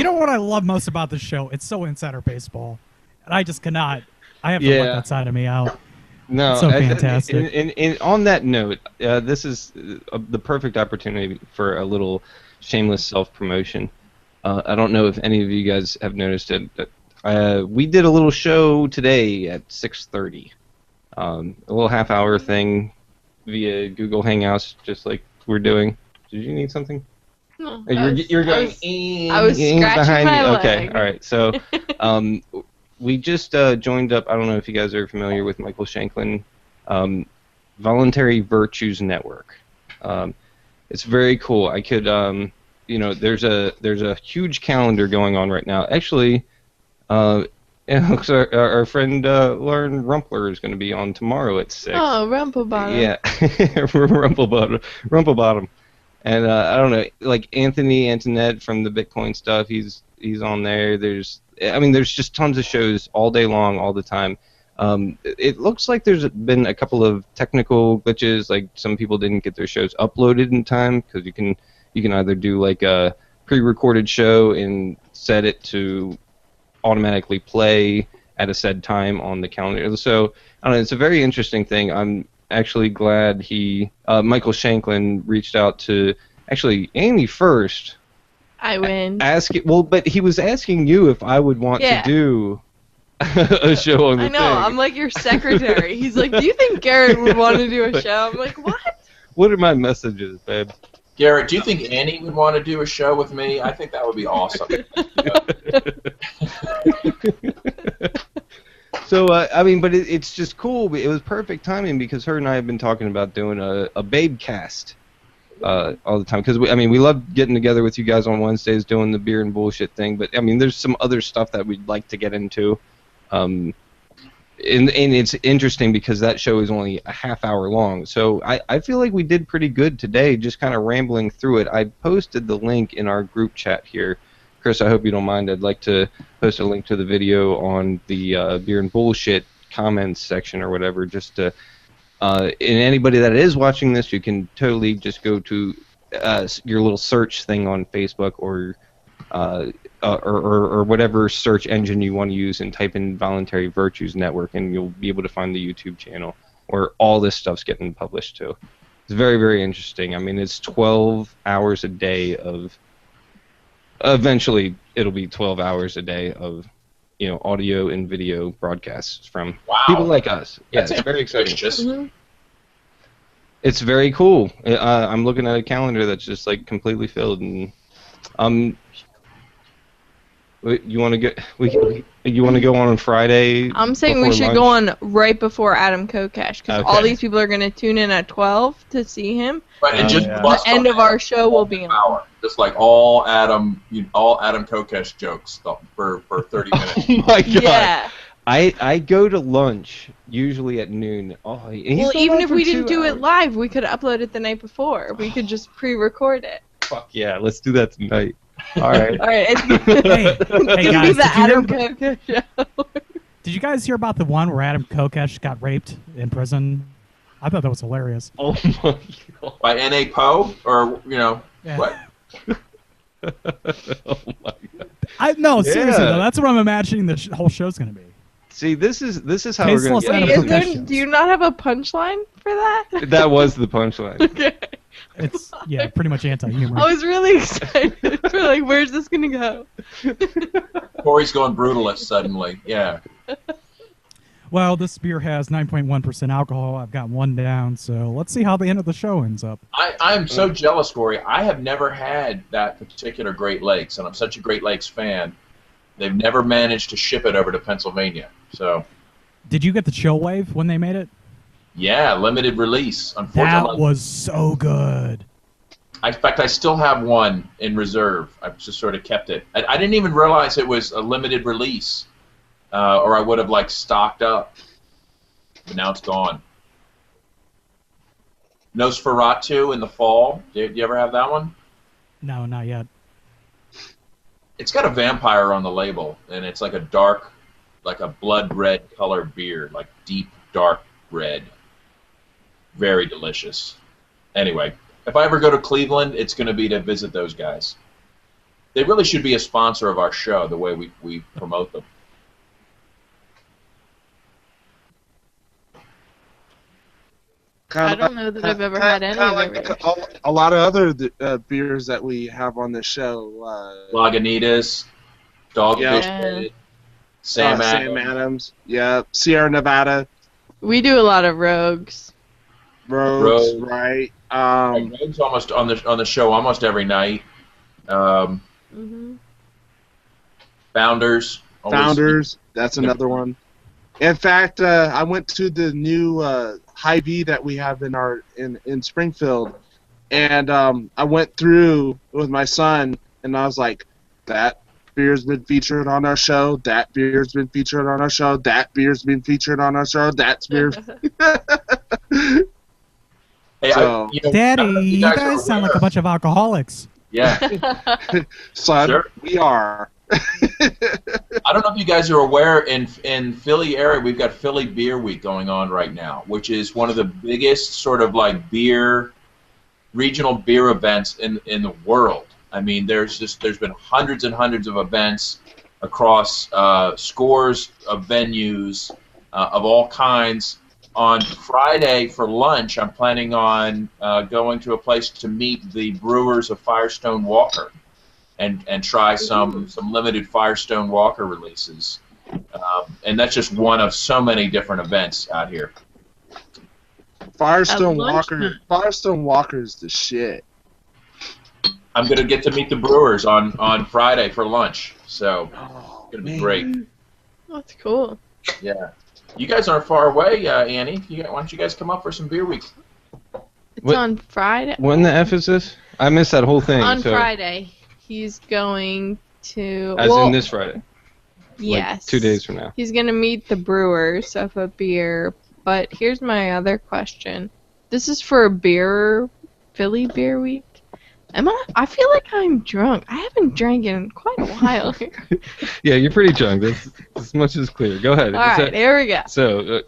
know what I love most about this show? It's so insider baseball, and I just cannot. I have to let that side of me out.
No,
it's so fantastic.
And on that note, this is the perfect opportunity for a little shameless self-promotion. I don't know if any of you guys have noticed it, but we did a little show today at 6:30. A little half-hour thing via Google Hangouts, just like we're doing. Did you need something?
No,
You're going.
I was scratching
behind
my
me.
leg.
Okay, all right. So, we just joined up. I don't know if you guys are familiar with Michael Shanklin, Voluntary Virtues Network. It's very cool. I could, you know, there's a huge calendar going on right now. Actually, it looks like our friend Lauren Rumpler is going to be on tomorrow at 6.
Oh, Rumplebottom.
Yeah, Rumplebottom. And I don't know, like Antoinette from the Bitcoin stuff. He's on there. There's just tons of shows all day long, all the time. It looks like there's been a couple of technical glitches, like some people didn't get their shows uploaded in time, because you can either do like a pre-recorded show and set it to automatically play at a said time on the calendar. So I don't know, it's a very interesting thing. I'm actually glad Michael Shanklin reached out to Annie first.
I win.
But he was asking you if I would want to do a show on the thing.
I know. I'm like your secretary. He's like, do you think Garrett would want to do a show? I'm like, what?
What are my messages, babe?
Garrett, do you think Annie would want to do a show with me? I think that would be awesome.
So, I mean, but it's just cool. It was perfect timing because her and I have been talking about doing a Babe cast all the time. Because, we love getting together with you guys on Wednesdays doing the beer and bullshit thing. But, I mean, there's some other stuff that we'd like to get into. And it's interesting because that show is only a half hour long. So I feel like we did pretty good today, just kind of rambling through it. I posted the link in our group chat here. Chris, I hope you don't mind. I'd like to post a link to the video on the beer and bullshit comments section or whatever. Just to, and anybody that is watching this, you can totally just go to your little search thing on Facebook or whatever search engine you want to use and type in Voluntary Virtues Network, and you'll be able to find the YouTube channel where all this stuff's getting published to. It's very, very interesting. I mean, it's 12 hours a day of. Eventually, it'll be 12 hours a day of, audio and video broadcasts from people like us. Yeah, it's very exciting.
Mm-hmm.
It's very cool. I'm looking at a calendar that's just like completely filled, and You want to go? You want to go on Friday?
I'm saying we
before
should
lunch?
go on right before Adam Kokesh, because all
Okay.
these people are going to tune in at 12 to see him.
Right, and
Oh,
just
yeah.
The
bust
end
on
of our
Adam
show will be on.
hour. Just like all Adam Kokesh jokes for 30 minutes.
Oh my god!
Yeah.
I go to lunch usually at noon. Oh, and he's
Well,
going
even
on
if
for
we
2
didn't do it
hours.
live, we could upload it the night before. We could just pre-record it.
Fuck yeah, let's do that tonight. All right.
All right. It's
Hey,
it's
hey
gonna be
guys,
the
did you, hear,
Adam Kokesh show.
did you guys hear about the one where Adam Kokesh got raped in prison? I thought that was hilarious.
Oh my god.
By N.A. Poe, or
Yeah.
what?
Oh my god.
No, seriously
Yeah.
though, that's what I'm imagining the whole show's gonna be.
See, this is how we're gonna
Tasteless
get
Adam
Wait,
into
is there,
Kokesh shows.
do you not have a punchline for that?
it. That was the punchline.
Okay.
It's pretty much anti-humor.
I was really excited for like, where's this gonna go?
Corey's going brutalist suddenly. Yeah.
Well, this beer has 9.1% alcohol. I've got one down, so let's see how the end of the show ends up.
I'm so jealous, Corey. I have never had that particular Great Lakes, and I'm such a Great Lakes fan. They've never managed to ship it over to Pennsylvania. So,
Did you get the chill wave when they made it?
yeah, limited release.
That
Unfortunately,
was so good.
in fact, I still have one in reserve. I've just sort of kept it. I didn't even realize it was a limited release, or I would have like stocked up. But now it's gone. Nosferatu in the fall. Did you ever have that one?
No, not yet.
It's got a vampire on the label, and it's like a dark, like a blood red colored beer, like deep dark red. Very delicious. Anyway, if I ever go to Cleveland, it's going to be to visit those guys. They really should be a sponsor of our show, the way we promote them.
I don't know that I've ever had any of
like
it.
a lot of other beers that we have on the show.
Lagunitas, Dogfish
Yeah.
Head, Sam Adams.
Adams. Yeah, Sierra Nevada.
We do a lot of rogues.
Rogues,
Rogue.
right?
Rogue's almost on the show almost every night.
Hmm.
Founders. always-
Founders. That's another one. In fact, I went to the new Hy-Vee that we have in Springfield, and I went through with my son, and I was like, that beer's been featured on our show. That beer's been featured on our show. That beer's been featured on our show. That's beer.
Hey,
So-
you know, I
Daddy,
don't know if
you
are
guys sound like
aware.
a bunch of alcoholics.
Yeah.
Son,
Sure.
we are.
I don't know if you guys are aware, in Philly area, we've got Philly Beer Week going on right now, which is one of the biggest sort of like regional beer events in the world. I mean, there's been hundreds and hundreds of events across scores of venues of all kinds. On Friday for lunch, I'm planning on going to a place to meet the brewers of Firestone Walker. And try some limited Firestone Walker releases, and that's just one of so many different events out here.
Firestone
lunch
Walker.
time.
Firestone Walker's the shit.
I'm gonna get to meet the brewers on Friday for lunch, so
Oh,
it's gonna be
man.
great.
That's cool.
Yeah, you guys aren't far away, Annie. Why don't you guys come up for some beer week?
It's
What-
on Friday.
When the F is this? I missed that whole thing.
On
so,
Friday, he's going to.
As
well,
in this Friday.
yes.
Like 2 days from now.
He's gonna meet the brewers of a beer. But here's my other question. This is for Philly Beer Week. I feel like I'm drunk. I haven't drank in quite a while here.
Yeah, you're pretty drunk. That's as much as clear. Go ahead.
All right, here we go.
So,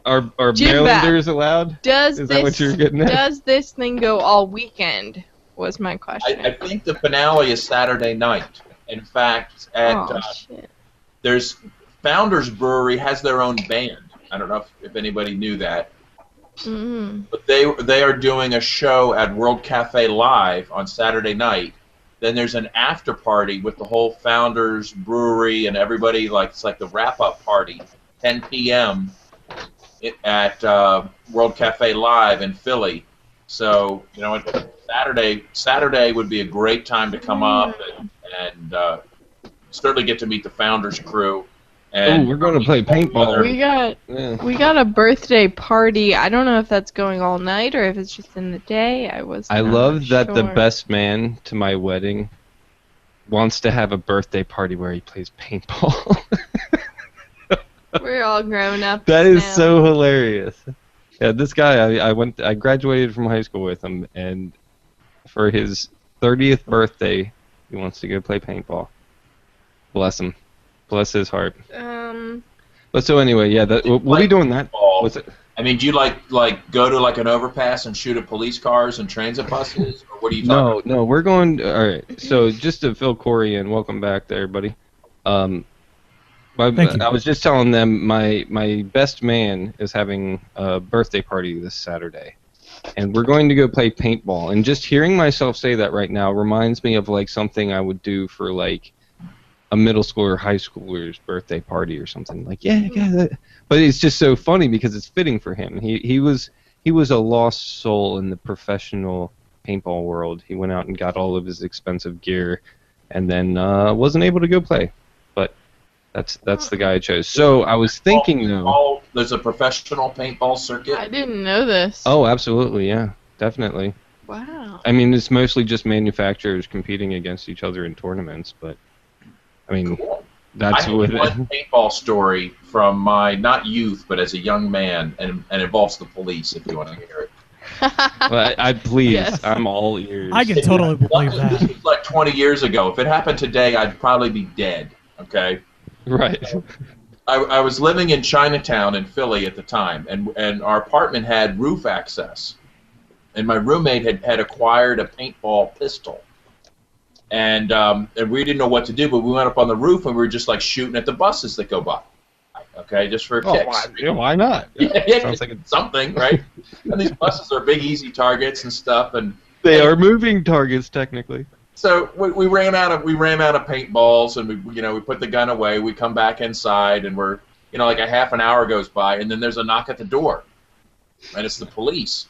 are
Jim Bab.
Marylanders allowed?
Does
Is that what you're getting at?
Does this thing go all weekend? Was my question.
I think the finale is Saturday night. In fact, at
Oh shit.
there's Founders Brewery has their own band. I don't know if anybody knew that.
Mm-hmm.
But they are doing a show at World Cafe Live on Saturday night. Then there's an after party with the whole Founders Brewery and everybody. Like it's like the wrap up party, 10 p.m. At World Cafe Live in Philly. So you know, Saturday would be a great time to come up and certainly get to meet the Founders crew.
Oh,
And
we're going to play paintball.
We got a birthday party. I don't know if that's going all night or if it's just in the day.
I love that the
sure.
best man to my wedding wants to have a birthday party where he plays paintball.
We're all grown up.
That is
now.
so hilarious. Yeah, this guy, I graduated from high school with him, and for his 30th birthday, he wants to go play paintball. Bless him. Bless his heart. But so anyway, yeah, we'll be doing that. What's it?
I mean, do you like go to like an overpass and shoot at police cars and transit buses, or what are you talking about?
No, we're going. All right, so just to fill Corey in, welcome back to everybody.
Thank you.
I was just telling them my best man is having a birthday party this Saturday, and we're going to go play paintball. And just hearing myself say that right now reminds me of like something I would do for like a middle schooler or high schooler's birthday party or something. Like, yeah, that. But it's just so funny because it's fitting for him. He was a lost soul in the professional paintball world. He went out and got all of his expensive gear, and then wasn't able to go play. But that's the guy I chose. So I was thinking though.
There's a professional paintball circuit.
I didn't know this.
Oh, absolutely, yeah, definitely.
Wow.
I mean, it's mostly just manufacturers competing against each other in tournaments, but I mean,
Cool.
that's
I
what.
have one paintball story from my not youth, but as a young man, and involves the police. If you want to hear it.
Well, I please,
Yes.
I'm all ears.
I can totally believe
This
that.
was like 20 years ago. If it happened today, I'd probably be dead. Okay.
Right.
I was living in Chinatown in Philly at the time, and our apartment had roof access, and my roommate had acquired a paintball pistol, and we didn't know what to do, but we went up on the roof and we were just like shooting at the buses that go by, okay, just for kicks.
Why not?
Yeah,
Sounds like
something, right? And these buses are big, easy targets and stuff, and
they are moving targets technically.
so we ran out of paintballs, and we put the gun away. We come back inside, and we're like a half an hour goes by, and then there's a knock at the door, and it's the police.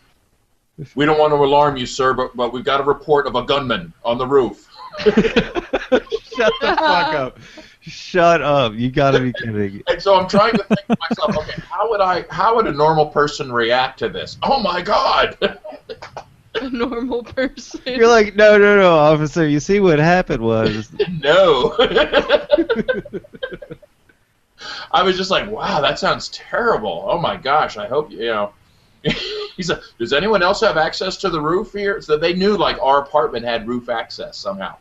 We don't want to alarm you, sir, but we've got a report of a gunman on the roof.
Shut the fuck up! Shut up! You gotta be kidding.
And so I'm trying to think to myself, okay, how would a normal person react to this? Oh my God!
A normal person.
You're like, no, officer. You see what happened was.
No. I was just like, wow, that sounds terrible. Oh my gosh, I hope He said, does anyone else have access to the roof here? So they knew like our apartment had roof access somehow.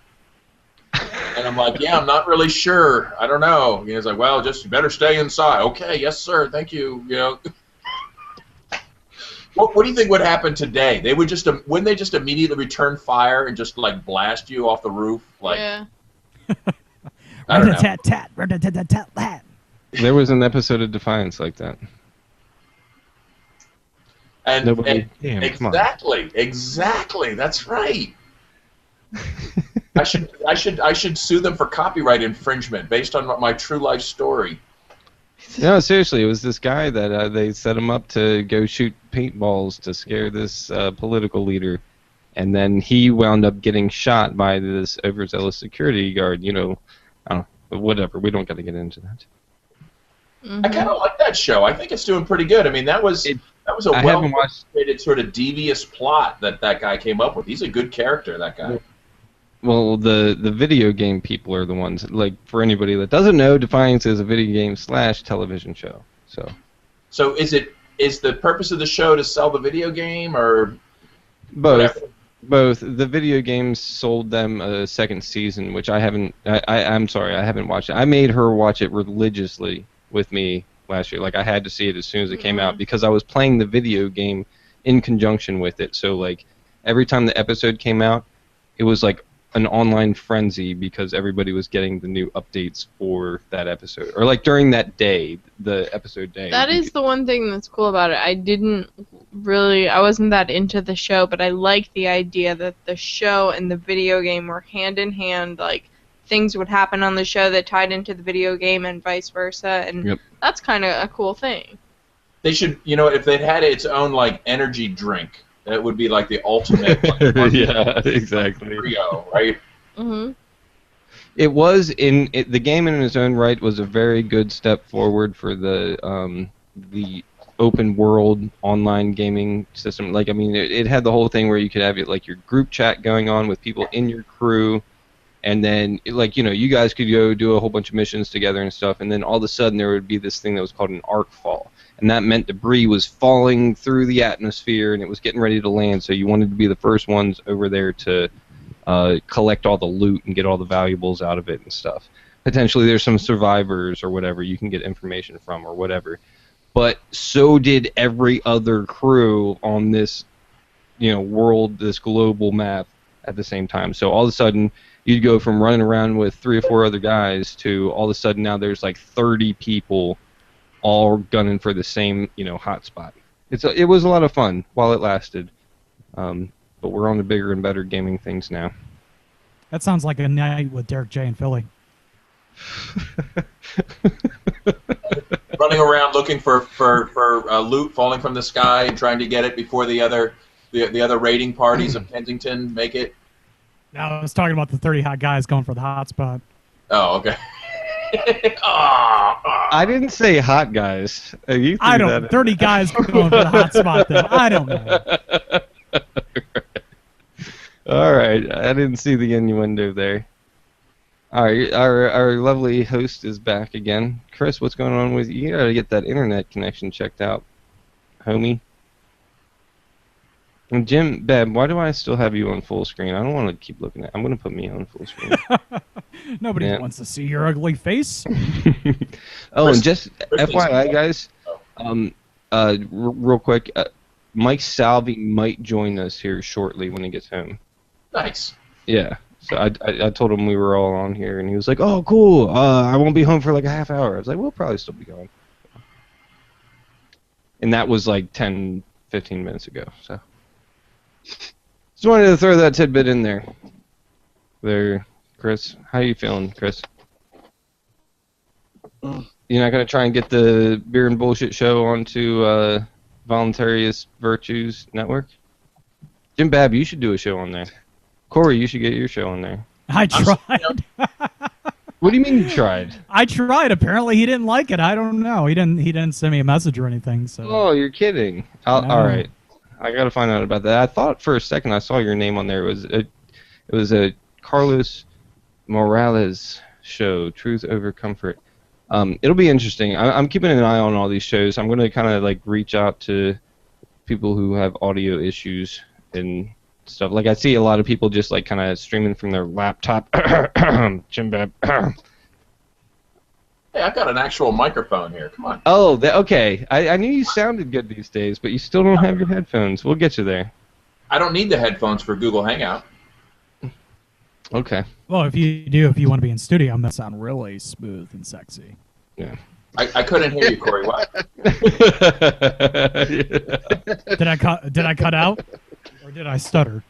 And I'm like, yeah, I'm not really sure. I don't know. He's like, well, just you better stay inside. Okay, yes, sir. Thank you. What do you think would happen today? They would wouldn't they just immediately return fire and just like blast you off the roof? Like,
Yeah.
I don't know.
Rat-a-tat-tat, rat-a-tat-tat-tat.
There was an episode of Defiance like that.
And
Damn, come on.
exactly. That's right. I should sue them for copyright infringement based on my true life story.
No, seriously, it was this guy that they set him up to go shoot paintballs to scare this political leader, and then he wound up getting shot by this overzealous security guard. I don't know, but whatever. We don't got to get into that.
I kind of like that show. I think it's doing pretty good. I mean, that was a well-created sort of devious plot that guy came up with. He's a good character, that guy.
Well, the video game people are the ones. Like, for anybody that doesn't know, Defiance is a video game / television show. So is the purpose of the show to sell the video game, or both?
whatever?
Both. The video games sold them a second season, which I haven't. I'm sorry, I haven't watched it. I made her watch it religiously with me last year. Like, I had to see it as soon as it came out because I was playing the video game in conjunction with it. So like every time the episode came out, it was like an online frenzy because everybody was getting the new updates for that episode, or like during that day, the episode day.
That is the one thing that's cool about it. I wasn't that into the show, but I like the idea that the show and the video game were hand in hand. Like, things would happen on the show that tied into the video game and vice versa, and that's kind of a cool thing.
They should, if they'd had its own like energy drink, that would be like the ultimate. Like,
yeah, exactly.
Rio, right?
Mm-hmm.
It was the game in its own right was a very good step forward for the open world online gaming system. Like, I mean, it had the whole thing where you could have like your group chat going on with people in your crew, and then like you guys could go do a whole bunch of missions together and stuff, and then all of a sudden there would be this thing that was called an arc fall, and that meant debris was falling through the atmosphere and it was getting ready to land. So you wanted to be the first ones over there to collect all the loot and get all the valuables out of it and stuff. Potentially there's some survivors or whatever you can get information from or whatever. But so did every other crew on this, world, this global map at the same time. So all of a sudden you'd go from running around with 3 or 4 other guys to all of a sudden now there's like 30 people all gunning for the same, hot spot. It was a lot of fun while it lasted. But we're on to bigger and better gaming things now.
That sounds like a night with Derek J. in Philly.
Running around looking for loot falling from the sky and trying to get it before the other raiding parties of Kensington make it.
No, I was talking about the 30 hot guys going for the hot spot.
Oh, okay.
I didn't say hot guys.
I don't. 30 guys going for the hot spot, though. I don't know.
All right, I didn't see the innuendo there. All right, our lovely host is back again. Chris, what's going on with you? You gotta get that internet connection checked out, homie. And Jim, Beb, why do I still have you on full screen? I don't want to keep looking at. I'm gonna put me on full screen.
Nobody wants to see your ugly face.
Oh, and just FYI, guys, real quick, Mike Salvi might join us here shortly when he gets home.
Nice.
Yeah. So I told him we were all on here, and he was like, "Oh, cool. I won't be home for like a half hour." I was like, "We'll probably still be going." And that was like 10, 15 minutes ago. So just wanted to throw that tidbit in there. There, Chris. How you feeling, Chris? You're not gonna try and get the Beer and Bullshit show onto Voluntarious Virtues Network? Jim Babb, you should do a show on there. Corey, you should get your show on there.
I tried.
What do you mean you tried?
I tried. Apparently, he didn't like it. I don't know. He didn't send me a message or anything. So.
Oh, you're kidding. All right. I gotta find out about that. I thought for a second I saw your name on there. It was a Carlos Morales show, Truth Over Comfort. It'll be interesting. I'm keeping an eye on all these shows. I'm gonna kind of like reach out to people who have audio issues and stuff. Like I see a lot of people just like kind of streaming from their laptop. Jim Bab.
Hey, I've got an actual microphone here. Come on.
Oh, okay. I knew you sounded good these days, but you still don't have your headphones. We'll get you there.
I don't need the headphones for Google Hangout.
Okay.
Well, if you want to be in studio, I'm gonna sound really smooth and sexy.
Yeah.
I couldn't hear you, Corey. What?
Did I cut out, or did I stutter?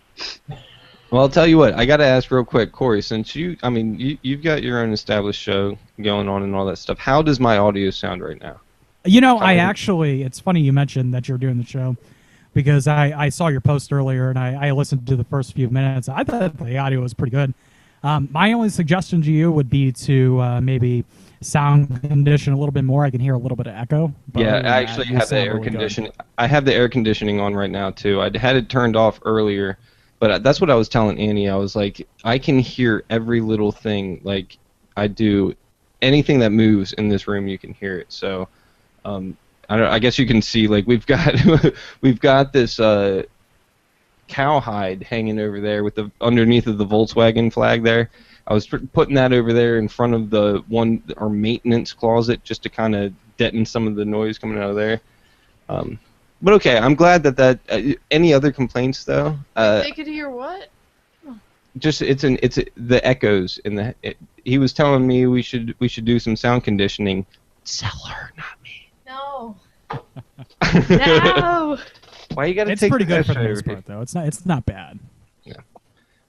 Well, I'll tell you what. I got to ask real quick, Corey. Since you've got your own established show going on and all that stuff. How does my audio sound right now?
It's funny you mentioned that you're doing the show, because I saw your post earlier and I listened to the first few minutes. I thought the audio was pretty good. My only suggestion to you would be to maybe sound condition a little bit more. I can hear a little bit of echo.
Yeah, I actually have the air conditioning. I have the air conditioning on right now too. I had it turned off earlier, but that's what I was telling Annie. I was like, I can hear every little thing. Like I do, anything that moves in this room, you can hear it. So, I guess you can see like we've got this cowhide hanging over there with the underneath of the Volkswagen flag there. I was putting that over there in front of our maintenance closet just to kind of deaden some of the noise coming out of there. But okay, I'm glad that any other complaints though?
They could hear what?
Just it's the echoes in the. He was telling me we should do some sound conditioning. Seller, not me.
No. No.
Why you gotta
It's
take
pretty
the
good for the
pressure?
most part, though. It's not bad.
Yeah.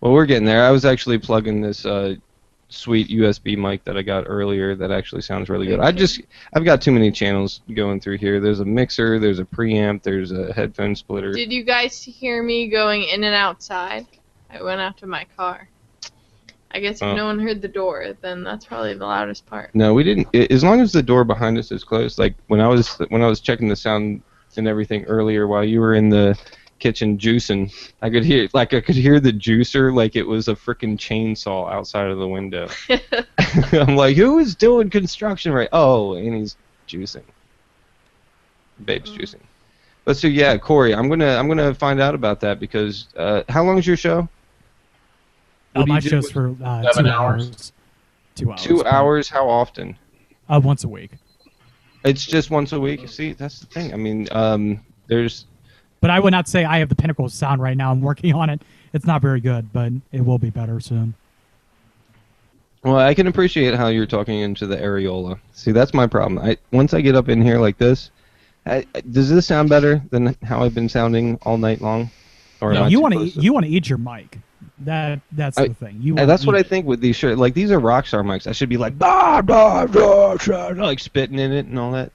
Well, we're getting there. I was actually plugging this sweet USB mic that I got earlier that actually sounds really good. I've got too many channels going through here. There's a mixer, there's a preamp, there's a headphone splitter.
Did you guys hear me going in and outside? I went out to my car. I guess if
Oh.
no one heard the door, then that's probably the loudest part.
No, we didn't. As long as the door behind us is closed, like when I was checking the sound and everything earlier while you were in the kitchen juicing, I could hear the juicer like it was a freaking chainsaw outside of the window. I'm like, who is doing construction right? Oh, and he's juicing. Babe's juicing. But so yeah, Corey, I'm gonna find out about that because how long is your show? What do you
My
do
show's
with-
for
7
2
hours.
hours. 2 hours.
2 hours? How often?
Once a week.
It's just once a week. See, that's the thing. I mean, there's.
But I would not say I have the pinnacle of sound right now. I'm working on it. It's not very good, but it will be better soon.
Well, I can appreciate how you're talking into the areola. See, that's my problem. Once I get up in here like this, does this sound better than how I've been sounding all night long? Or am I
You
too
want
close
to eat your mic. That's the thing.
That's what I think with these shirts. Like, these are Rockstar mics. I should be like, bah, bah, bah, bah, like spitting in it and all that.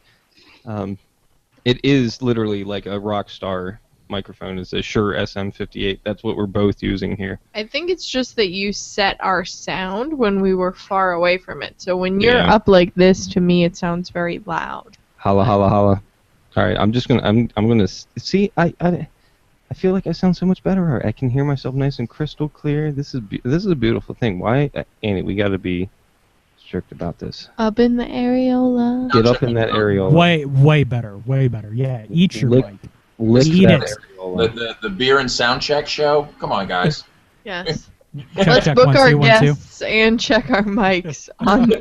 It is literally like a Rockstar microphone. It's a Shure SM58. That's what we're both using here.
I think it's just that you set our sound when we were far away from it. So when you're
Yeah.
up like this, to me, it sounds very loud.
Holla, holla, holla. All right, I'm gonna see. I feel like I sound so much better. I can hear myself nice and crystal clear. This is a beautiful thing. Why, Annie? We got to be strict about this.
Up in the areola.
Get up in that areola.
way better. Yeah, eat your
Lick-
mic.
Lick
Eat
that
it.
areola.
The beer and sound check show. Come on, guys.
Yes.
Check,
Let's
check,
book
1,
our
2, 1, 2.
guests and check our mics on.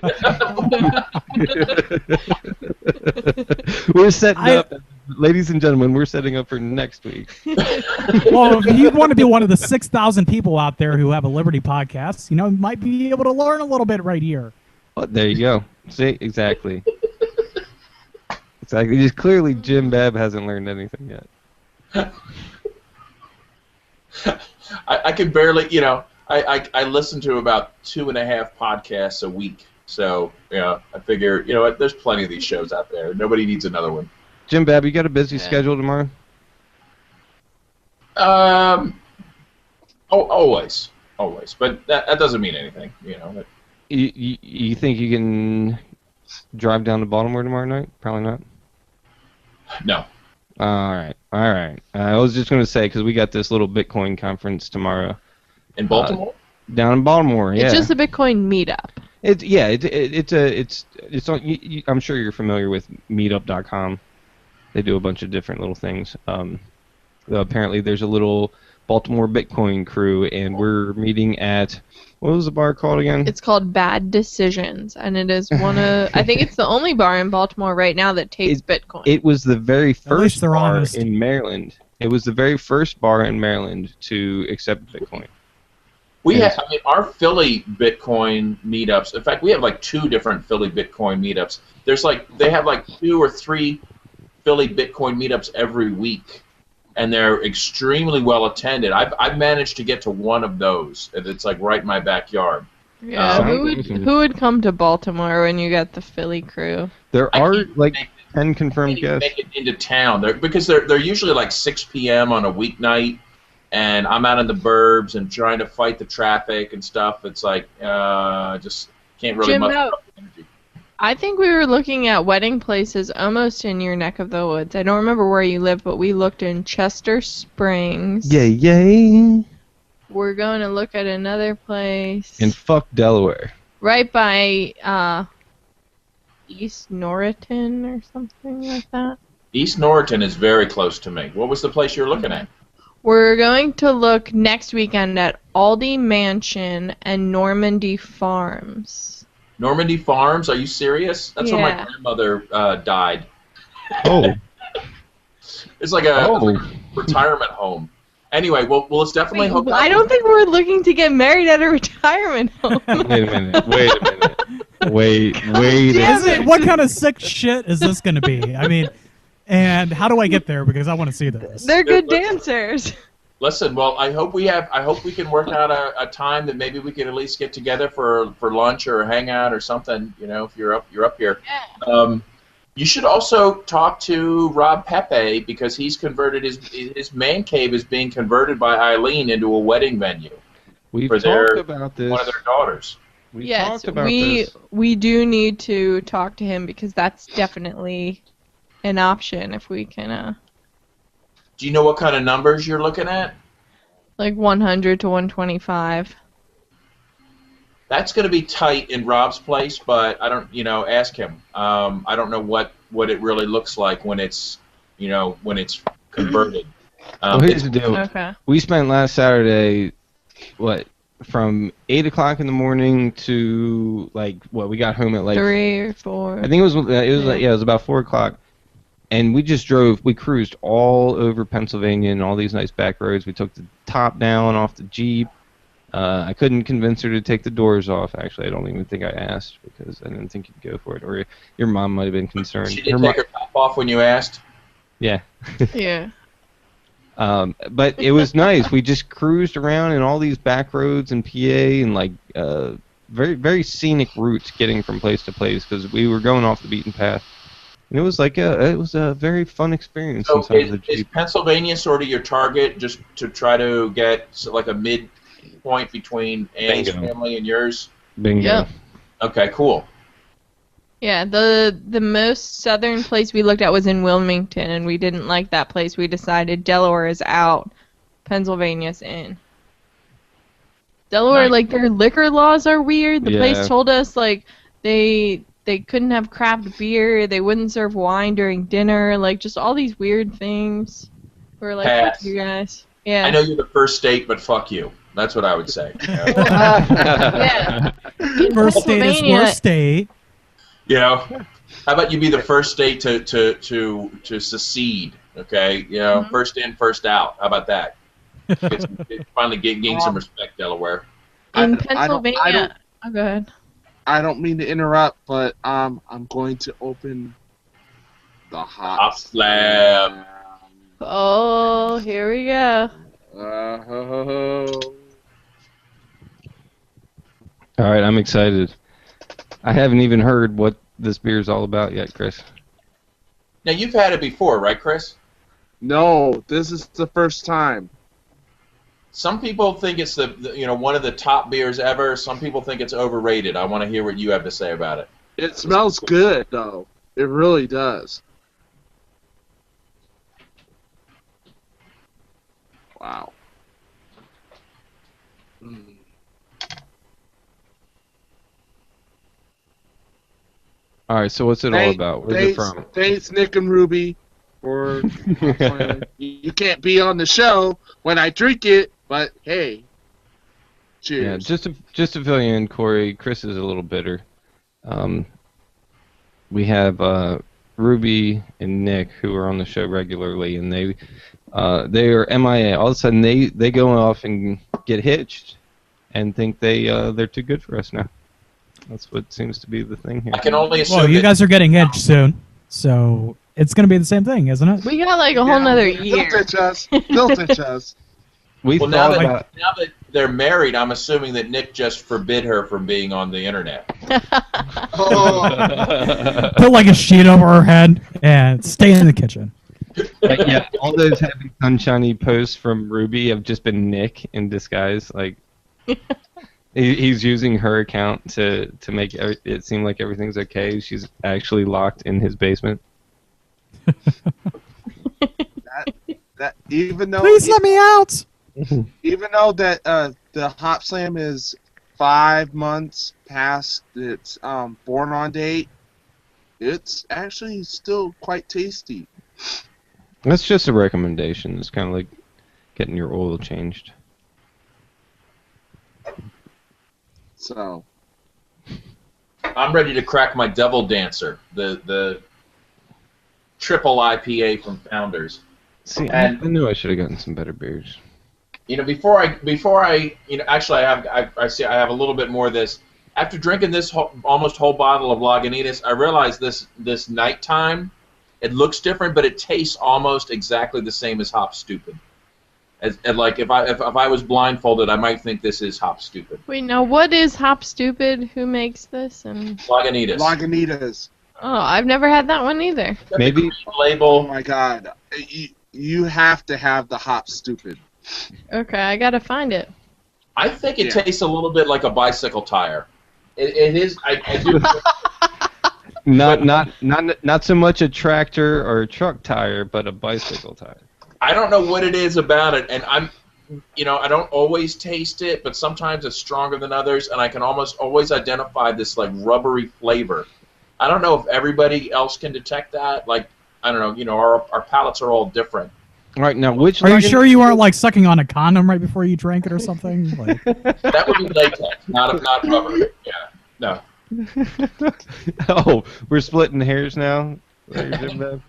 We're setting up, ladies and gentlemen. We're setting up for next week.
Well, if you want to be one of the 6,000 people out there who have a Liberty podcast, you might be able to learn a little bit right here.
Well, there you go. See, exactly. Exactly. Just clearly, Jim Babb hasn't learned anything yet.
I can barely, I listen to about 2.5 podcasts a week. So, I figure, what, there's plenty of these shows out there. Nobody needs another one.
Jim Babb, you got a busy
Yeah.
schedule tomorrow?
Always. But that doesn't mean anything,
You think you can drive down to Baltimore tomorrow night? Probably not.
No.
All right. I was just going to say, because we got this little Bitcoin conference tomorrow.
In Baltimore?
Down in Baltimore, yeah.
It's just a Bitcoin meetup.
It's on. I'm sure you're familiar with Meetup.com. They do a bunch of different little things. Apparently, there's a little Baltimore Bitcoin crew, and we're meeting at, what was the bar called again?
It's called Bad Decisions, and it is one of. I think it's the only bar in Baltimore right now that takes Bitcoin.
It was the very
least
first
they're
bar
honest.
in Maryland. It was the very first bar in Maryland to accept Bitcoin.
Our Philly Bitcoin meetups. In fact, we have like 2 different Philly Bitcoin meetups. They have like 2 or 3 Philly Bitcoin meetups every week, and they're extremely well attended. I've managed to get to one of those, and it's like right in my backyard.
Yeah, who would come to Baltimore when you got the Philly crew?
There
I
are
can't
like
make-
10 confirmed
Can't even
guests.
make it into town because they're usually like 6 p.m. on a weeknight, and I'm out in the burbs and trying to fight the traffic and stuff. It's like just can't really
Jim,
muster
no.
up the energy.
I think we were looking at wedding places almost in your neck of the woods. I don't remember where you live, but we looked in Chester Springs.
Yay.
We're going to look at another place
And fuck Delaware.
right by East Norriton or something like that.
East Norriton is very close to me. What was the place you were looking at?
We're going to look next weekend at Aldi Mansion and Normandy Farms.
Normandy Farms? Are you serious? That's where my
Yeah.
grandmother died.
Oh.
It's like a retirement home. Anyway, well, let's definitely hook up.
I don't think we're looking to get married at a retirement home.
Wait a minute. Wait a
Is it,
minute.
what kind of sick shit is this going to be? I mean, and how do I get there? Because I want to see this.
They're good dancers.
Listen, well, I hope we can work out a time that maybe we can at least get together for lunch or a hangout or something. If you're up here.
Yeah.
You should also talk to Rob Pepe because he's converted his man cave is being converted by Eileen into a wedding venue.
We've
for
talked about this.
one of their daughters.
We
Yes,
talked about
we
this.
we do need to talk to him because that's definitely an option if we can
Do you know what kind of numbers you're looking at?
like 100 to 125.
That's going to be tight in Rob's place, but I don't, ask him. I don't know what it really looks like when it's, when it's converted.
Well, here's the deal.
Okay.
We spent last Saturday, from 8 o'clock in the morning to we got home at
3 or 4.
I think it was it was about 4 o'clock, and we just we cruised all over Pennsylvania and all these nice back roads. We took the top down off the Jeep. I couldn't convince her to take the doors off. Actually, I don't even think I asked because I didn't think you'd go for it, or your mom might have been concerned.
She did take her top off when you asked?
Yeah.
Yeah.
But it was nice. We just cruised around in all these back roads in PA and very, very scenic routes getting from place to place because we were going off the beaten path. And it was a very fun experience
So
inside the
is
Jeep.
Pennsylvania sort of your target, just to try to get a midpoint between Annie's
Bingo.
family and yours?
Bingo.
Yep.
Okay, cool.
Yeah, the most southern place we looked at was in Wilmington, and we didn't like that place. We decided Delaware is out, Pennsylvania's in. Delaware,
Nice.
their liquor laws are weird. The
Yeah.
place told us they couldn't have craft beer, they wouldn't serve wine during dinner, just all these weird things. We're like, fuck
Pass.
you guys. Yeah.
I know you're the first state, but fuck you. That's what I would say.
Yeah. In
First state is
Pennsylvania-
worst state.
How about you be the first state to secede? Okay, first in, first out. How about that? Finally gain some respect, Delaware.
In
I don't-
Pennsylvania. Oh, go ahead.
I don't mean to interrupt, but I'm going to open the hot
Hop slab.
Oh, here we go.
All right, I'm excited. I haven't even heard what this beer's all about yet, Chris.
Now you've had it before, right, Chris?
No, this is the first time.
Some people think it's the one of the top beers ever. Some people think it's overrated. I want to hear what you have to say about it.
It smells good, though. It really does. Wow. Mm.
All right, so what's it all about? Where's it from?
Thanks, Nick and Ruby, for you can't be on the show when I drink it, but hey, cheers.
Yeah, just to fill you in, Corey, Chris is a little bitter. We have Ruby and Nick who are on the show regularly, and they are MIA. All of a sudden, they go off and get hitched, and think they're too good for us now. That's what seems to be the thing here.
I can only assume.
Well, you guys are getting hitched soon, so it's going to be the same thing, isn't it?
We got a whole nother year.
Don't ditch us. Don't ditch us.
We
Well, now
thought
that they're married, I'm assuming that Nick just forbid her from being on the internet.
Oh,
Put a sheet over her head and stay in the kitchen.
But yeah, all those heavy sunshiny posts from Ruby have just been Nick in disguise. He's using her account to make it seem like everything's okay. She's actually locked in his basement.
that even though
Please let me out.
even though that the Hop Slam is 5 months past its born on date, it's actually still quite tasty.
That's just a recommendation. It's kind of like getting your oil changed.
So
I'm ready to crack my Devil Dancer, the triple IPA from Founders.
See,
And-
I knew I should have gotten some better beers.
Before I actually I have a little bit more of this. After drinking this almost whole bottle of Lagunitas, I realized this nighttime, it looks different, but it tastes almost exactly the same as Hop Stupid. And if I was blindfolded, I might think this is Hop Stupid.
Wait, now what is Hop Stupid? Who makes this? And
Lagunitas.
Lagunitas.
oh, I've never had that one either.
Maybe
Oh
Label.
my God, you have to have the Hop Stupid.
Okay, I gotta find it.
I think it
Yeah.
tastes a little bit like a bicycle tire. It is. I do.
Not so much a tractor or a truck tire, but a bicycle tire.
I don't know what it is about it, and I don't always taste it, but sometimes it's stronger than others, and I can almost always identify this like rubbery flavor. I don't know if everybody else can detect that. Like, I don't know. Our palates are all different.
All right, now which?
Are you
nugget-
sure you weren't like sucking on a condom right before you drank it or something? Like,
That would be latex, not rubber. Yeah, no.
Oh, we're splitting hairs now. Is that what you're saying, Bev?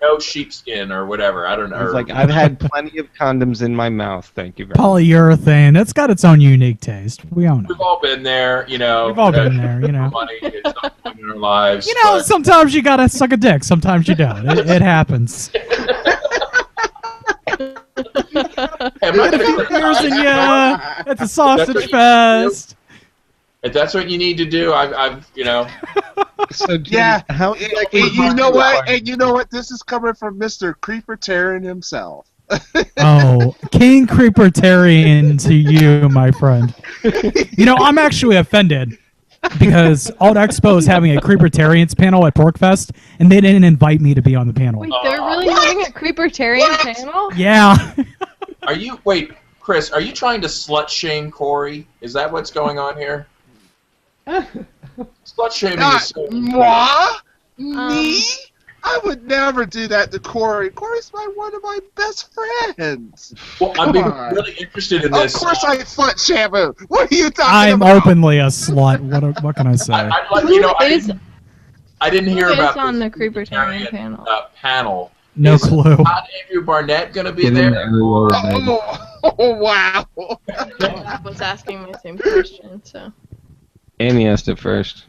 No sheepskin or whatever. I don't know.
It's like I've had plenty of condoms in my mouth. Thank you very much.
polyurethane. It's got its own unique taste. We all know.
We've all been there,
We've all been there,
Money is something in our lives. but-
Sometimes you gotta suck a dick. Sometimes you don't. It happens.
Hey, I'm not gonna
Here's in
criticize-
ya at the sausage
That's what
fest.
If that's what you need to do, I've
So, Jim,
Yeah.
how?
And you know what? And you know what? This is coming from Mr. Creeper Terran himself.
Oh, King Creepertarian to you, my friend. I'm actually offended because Alt Expo is having a Creepertarians panel at PorkFest, and they didn't invite me to be on the panel.
Wait, they're really having a Creepertarian panel?
Yeah.
wait, Chris, are you trying to slut shame Corey? Is that what's going on here? Slut shaming is so
Moi? Me? I would never do that to Corey. Corey's one of my best friends.
Well, I'm being
Come on.
really interested in
Of
this.
course I slut shampoo. What are you talking
I'm
about?
openly a slut. What can I say?
I'd like,
Who
I
is-
didn't hear
Who is
about
on
this
the Creepertarian panel?
panel.
No
Is
clue.
Todd Andrew Barnett going to be
Get in
there?
the areola bag.
Oh, wow.
I was asking my same question, so.
Annie asked it first.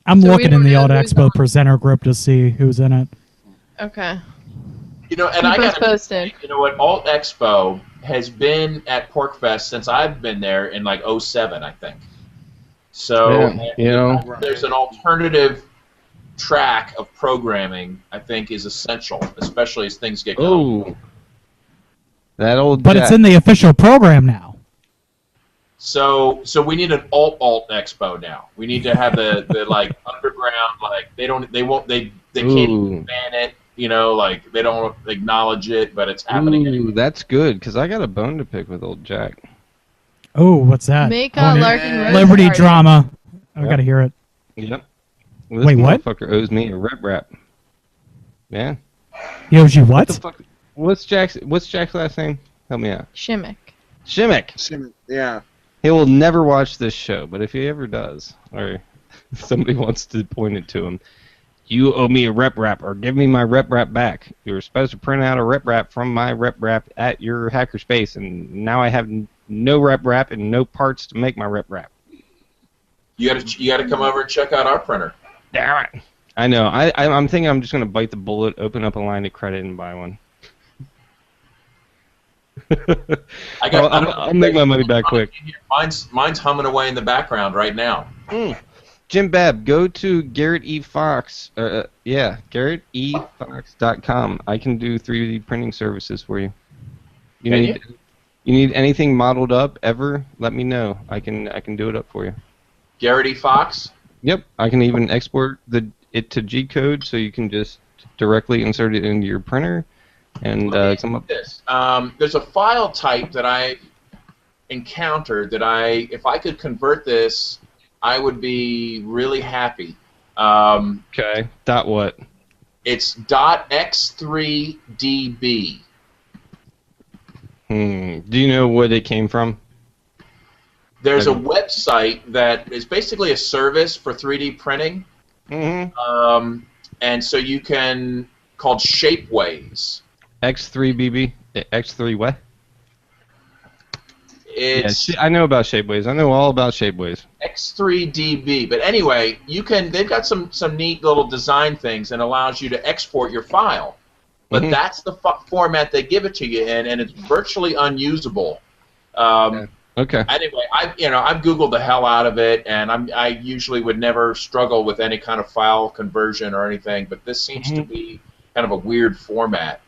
I'm
So we
looking in
don't
the
know
Alt
who's
Expo
on.
presenter group to see who's in it.
Okay.
And I
Keep us
got to
posted.
you know what? Alt Expo has been at PorkFest since I've been there in like 07, I think. So
Yeah,
there's an alternative track of programming I think is essential, especially as things get going.
Oh, that old.
But
Jack.
it's in the official program now.
So we need an alt Expo now. We need to have the like underground, like they can't
Ooh.
even ban it, like they don't acknowledge it, but it's happening anyway.
Ooh, that's good because I got a bone to pick with old Jack.
Oh, what's that?
Make
I wanna-
Larkin Rose
Liberty
party.
drama. I
Yep.
gotta hear it.
Yep. Well, this
Wait, what?
motherfucker owes me a rep. Yeah.
Yoji,
What the
what?
fuck? What's Jack's last name? Help me out.
Shimmick.
Shimmick.
Yeah.
He will never watch this show, but if he ever does, or somebody wants to point it to him, you owe me a rep or give me my rep back. You were supposed to print out a rep from my rep at your hackerspace, and now I have no rep and no parts to make my rep.
You gotta come over and check out our printer.
Damn it. I know. I'm thinking I'm just gonna bite the bullet, open up a line of credit, and buy one. I'll make my money back quick.
Mine's humming away in the background right now.
Jim Babb, go to Garrett E. Fox. GarrettEFox.com. I can do 3D printing services for you. You need anything modeled up ever? Let me know. I can do it up for you.
Garrett E. Fox.
Yep. I can even export it to G code, so you can just directly insert it into your printer and come up.
This. There's a file type that I encountered that if I could convert this, I would be really happy.
Okay. Dot what?
It's .x3db.
Do you know what it came from?
There's a website that is basically a service for 3D printing, and so you can called Shapeways.
X3BB? X3 what?
It's
I know about Shapeways. I know all about Shapeways.
X3db. But anyway, they've got some neat little design things and allows you to export your file. But that's the format they give it to you in, and it's virtually unusable.
Okay.
Anyway, I've Googled the hell out of it, and I usually would never struggle with any kind of file conversion or anything, but this seems to be kind of a weird format.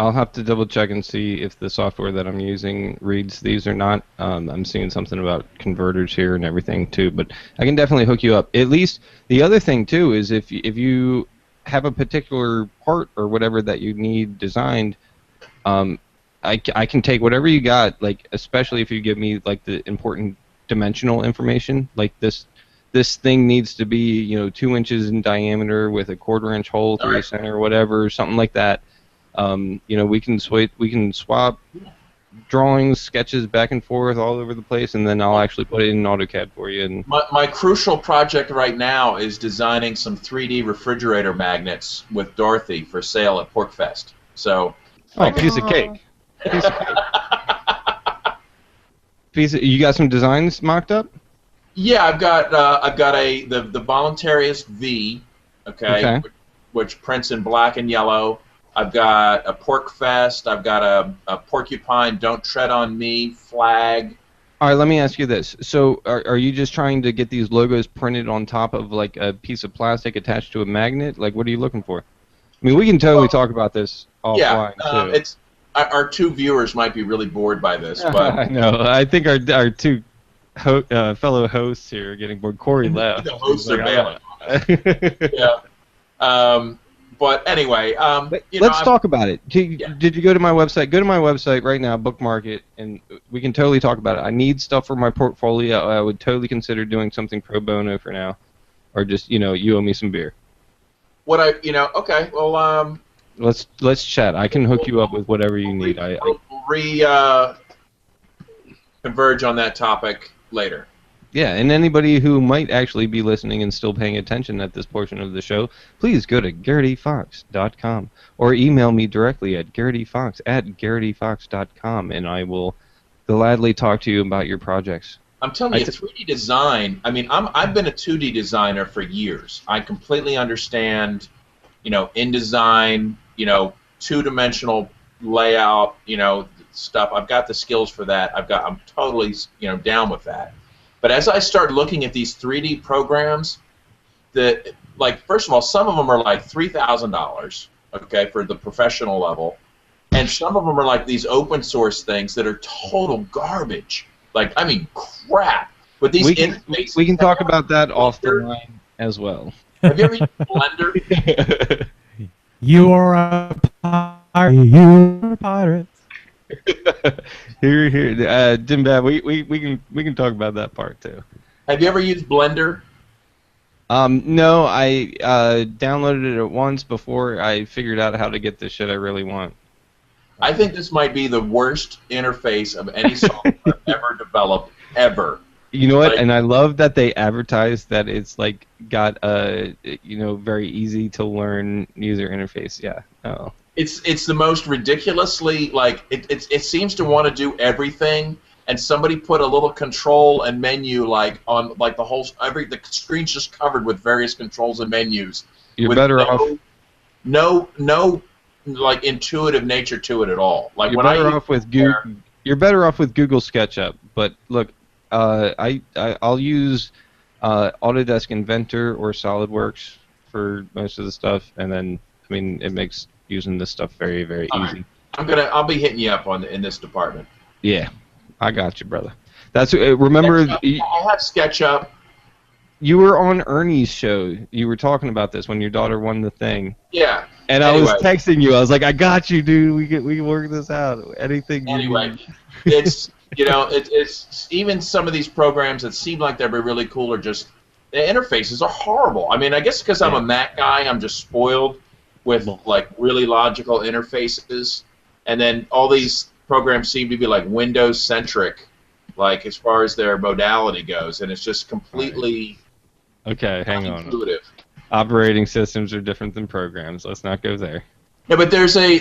I'll have to double check and see if the software that I'm using reads these or not. I'm seeing something about converters here and everything too, but I can definitely hook you up. At least the other thing too is if you have a particular part or whatever that you need designed, I can take whatever you got, like especially if you give me like the important dimensional information, like this thing needs to be 2 inches in diameter with a 1/4 inch hole through the center, or whatever, something like that. We can swap drawings, sketches back and forth all over the place, and then I'll actually put it in AutoCAD for you. And
my crucial project right now is designing some 3D refrigerator magnets with Dorothy for sale at PorkFest. So,
piece of cake. You got some designs mocked up?
Yeah, I've got the Voluntarist V, okay. Which prints in black and yellow. I've got a PorkFest. I've got a Porcupine Don't Tread on Me flag.
All right, let me ask you this. So are you just trying to get these logos printed on top of like a piece of plastic attached to a magnet? Like, what are you looking for? I mean, we can totally talk about this offline too.
It's our 2 viewers might be really bored by this, but
I know. I think our 2 fellow hosts here are getting bored. Corey left.
The hosts are bailing. Yeah. But anyway,
let's talk about it. Did you go to my website? Go to my website right now, bookmark it, and we can totally talk about it. I need stuff for my portfolio. I would totally consider doing something pro bono for now, or just you owe me some beer.
Okay, well,
let's chat. I can hook you up with whatever you need.
We'll converge on that topic later.
Yeah, and anybody who might actually be listening and still paying attention at this portion of the show, please go to GarrettEFox.com or email me directly at GarrettEFox@GarrettEFox.com, and I will gladly talk to you about your projects.
I'm telling you, 3D design, I mean, I've been a 2D designer for years. I completely understand, InDesign, 2-dimensional layout, stuff. I've got the skills for that. I'm totally, down with that. But as I start looking at these 3D programs, first of all, some of them are like $3,000, okay, for the professional level, and some of them are like these open source things that are total garbage. Like, I mean, crap. With these
we can talk about that off the line as well.
Have you ever used Blender?
You are a pirate. You are a pirate.
Here, Dimbab, we can talk about that part too.
Have you ever used Blender?
No, I downloaded it once before I figured out how to get the shit I really want.
I think this might be the worst interface of any software ever developed, ever.
You know what? And I love that they advertise that it's like got a very easy to learn user interface. Yeah. Oh.
It's the most ridiculously it seems to want to do everything, and somebody put a little control and menu on the screen's just covered with various controls and menus.
You're better off.
No intuitive nature to it at all. Like
you're better off with Google. You're better off with Google SketchUp. But look, I'll use Autodesk Inventor or SolidWorks for most of the stuff, and then it makes using this stuff very, very easy.
I'll be hitting you up in this department.
Yeah, I got you, brother. That's remember.
I have SketchUp.
You were on Ernie's show. You were talking about this when your daughter won the thing.
Yeah.
And I was texting you. I was like, "I got you, dude. We can work this out. Anything."
Anyway, it's it's even some of these programs that seem like they'd be really cool are just the interfaces are horrible. I mean, I guess because I'm a Mac guy, I'm just spoiled with really logical interfaces, and then all these programs seem to be like Windows centric, as far as their modality goes, and it's just completely
intuitive. Operating systems are different than programs. Let's not go there.
Yeah, but there's a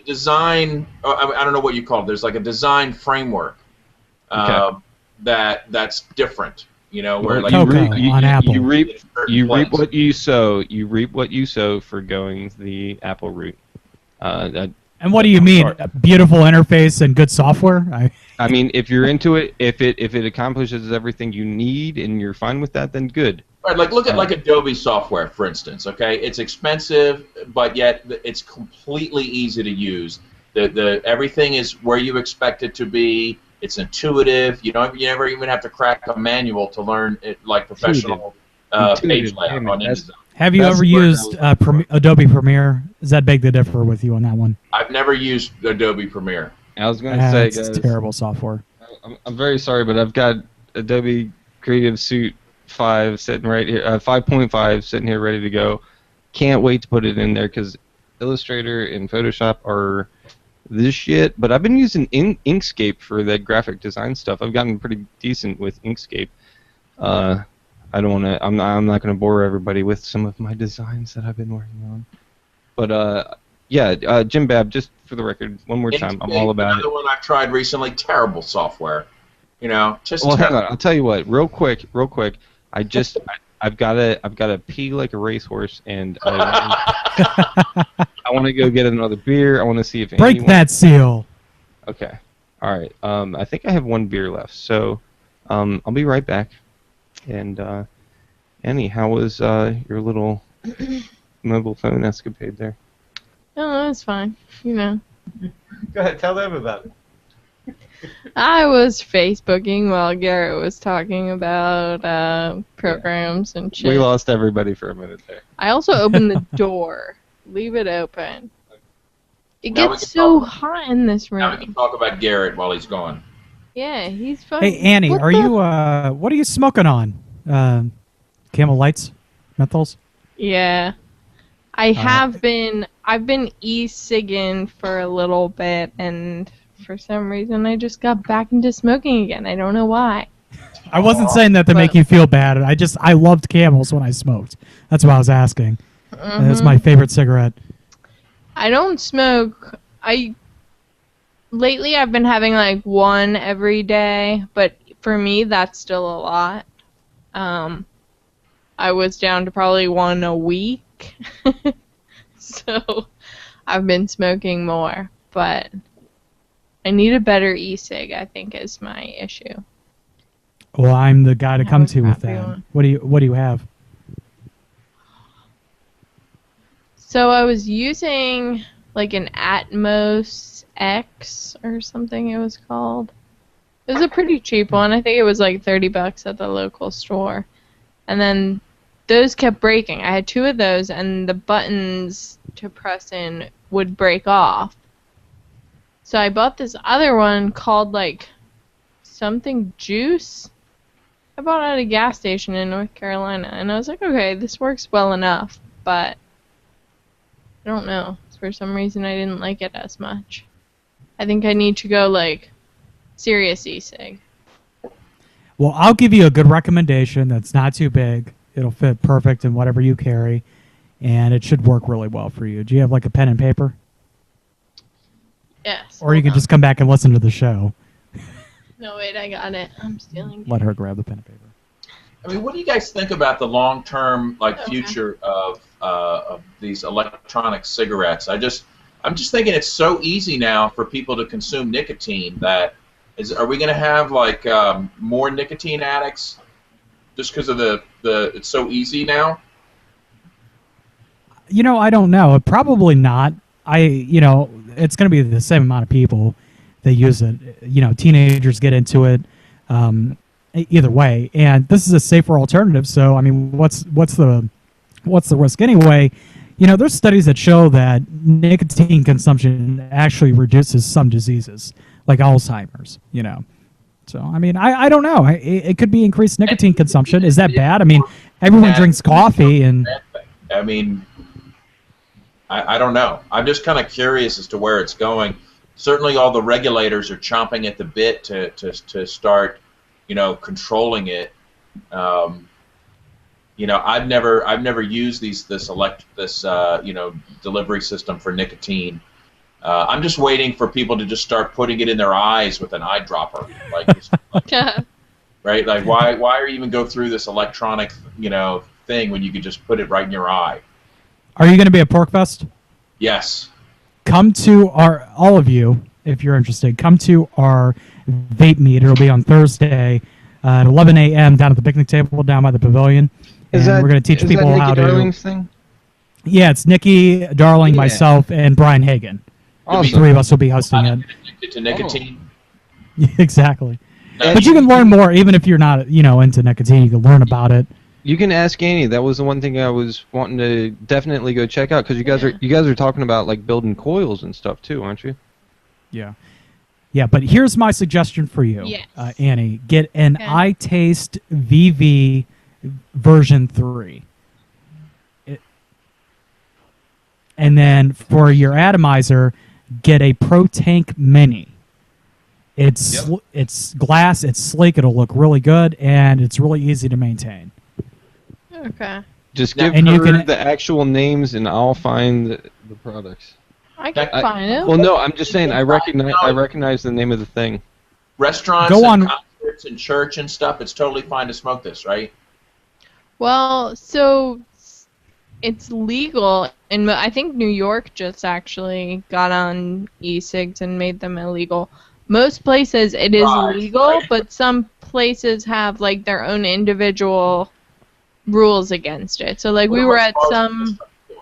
design. I don't know what you call it. There's like a design framework that's different. Where
you reap what you sow. You reap what you sow for going the Apple route.
And what do you mean? A beautiful interface and good software?
I mean, if you're into it, if it accomplishes everything you need and you're fine with that, then good.
Right, like look at like Adobe software, for instance. Okay, it's expensive, but yet it's completely easy to use. The everything is where you expect it to be. It's intuitive. You never even have to crack a manual to learn it like professional page
Intuitive,
layout
damn it,
on
that's-
InDesign.
Have you
That's
ever
the word I
used
was looking for.
Adobe Premiere? Does that beg to differ with you on that one?
I've never used Adobe Premiere.
I was going to say,
It's
guys,
terrible software.
I'm very sorry, but I've got Adobe Creative Suite 5 sitting right here, 5.5 sitting here ready to go. Can't wait to put it in there because Illustrator and Photoshop are this shit. But I've been using Inkscape for that graphic design stuff. I've gotten pretty decent with Inkscape. I don't want to. I'm not going to bore everybody with some of my designs that I've been working on. But yeah, Jim Bab, just for the record, one more time, I'm all about it.
Another one I've tried recently. Terrible software. Just
Well, hang
terrible.
on. I'll tell you what. Real quick. I've got to pee like a racehorse, and I want to go get another beer. I want to see if
Break
anyone...
that seal.
Okay. All right. I think I have one beer left, so I'll be right back. And Annie, how was your little mobile phone escapade there?
Oh, it's fine.
Go ahead. Tell them about it.
I was Facebooking while Garrett was talking about programs and shit.
We lost everybody for a minute there.
I also opened the door. Leave it open. It
Now we
gets
can
so
talk-
hot in this
Now we
room.
can talk about Garrett while he's gone.
Yeah, he's fucking.
Hey Annie,
What
are
the-
you what are you smoking on? Camel Lights, menthols?
Yeah. I've been e-cigging for a little bit, and for some reason I just got back into smoking again. I don't know why.
I wasn't saying that to
But-
make you feel bad. I loved Camels when I smoked. That's why I was asking. It's my favorite cigarette.
I don't smoke. Lately I've been having like one every day, but for me that's still a lot. I was down to probably one a week. So I've been smoking more, but I need a better e-cig, I think is my issue.
Well, I'm the guy to
That
come
was
to with
happy
that.
one.
What do you have?
So I was using like an Atmos X or something it was called. It was a pretty cheap one. I think it was like $30 at the local store. And then those kept breaking. I had two of those and the buttons to press in would break off. So I bought this other one called like something juice. I bought it at a gas station in North Carolina and I was like, okay, this works well enough, but I don't know. For some reason, I didn't like it as much. I think I need to go, like, serious e-cig.
Well, I'll give you a good recommendation that's not too big. It'll fit perfect in whatever you carry, and it should work really well for you. Do you have like a pen and paper?
Yes.
Or you can just come back and listen to the show.
No, wait, I got it. I'm stealing it.
Let her grab the pen and paper.
I mean, what do you guys think about the long-term
Okay.
future of these electronic cigarettes? I'm just thinking it's so easy now for people to consume nicotine that are we going to have like more nicotine addicts just because of the it's so easy now?
I don't know. Probably not. It's going to be the same amount of people that use it. Teenagers get into it. Either way, and this is a safer alternative. So, I mean, what's the risk anyway? There's studies that show that nicotine consumption actually reduces some diseases, like Alzheimer's. So, I mean, I don't know. It could be increased nicotine consumption. Is that bad? I mean, everyone drinks coffee, and
I mean, I don't know. I'm just kind of curious as to where it's going. Certainly, all the regulators are chomping at the bit to start, controlling it. I've never used this delivery system for nicotine. I'm just waiting for people to just start putting it in their eyes with an eyedropper, right? Like why are you even go through this electronic thing when you could just put it right in your eye?
are you going to be at Porkfest?
Yes.
Come to all of you, if you're interested, come to our vape meet. It'll be on Thursday at 11 a.m. down at the picnic table down by the pavilion. and we're going to teach
is
people
that
how
Nikki
to.
Darling's thing?
Yeah, it's Nikki Darling,
Yeah.
myself, and Brian Hagan. The
Awesome.
three of us will be hosting it.
Addicted to nicotine.
Exactly.
Now,
But you can learn more, even if you're not, into nicotine. You can learn about it.
You can ask Annie. That was the one thing I was wanting to definitely go check out because you guys are talking about like building coils and stuff too, aren't you?
Yeah. Yeah, but here's my suggestion for you,
Yes.
Annie. Get an
Okay.
iTaste VV version 3. And then for your atomizer, get a Pro Tank Mini. It's glass, it's sleek, it'll look really good, and it's really easy to maintain.
Okay.
Just
Now-
give
And you
her
can-
the actual names, and I'll find the products.
I can
I-
find it.
Well, no, I'm just saying I recognize the name of the thing.
Restaurants
Go
and
on.
concerts and church and stuff, it's totally fine to smoke this, right?
Well, so it's legal, and I think New York just actually got on e-cigs and made them illegal. Most places it is
Right,
legal,
right.
but some places have like their own individual rules against it. So like
What
we were
about
at
bars and
some
stuff doing?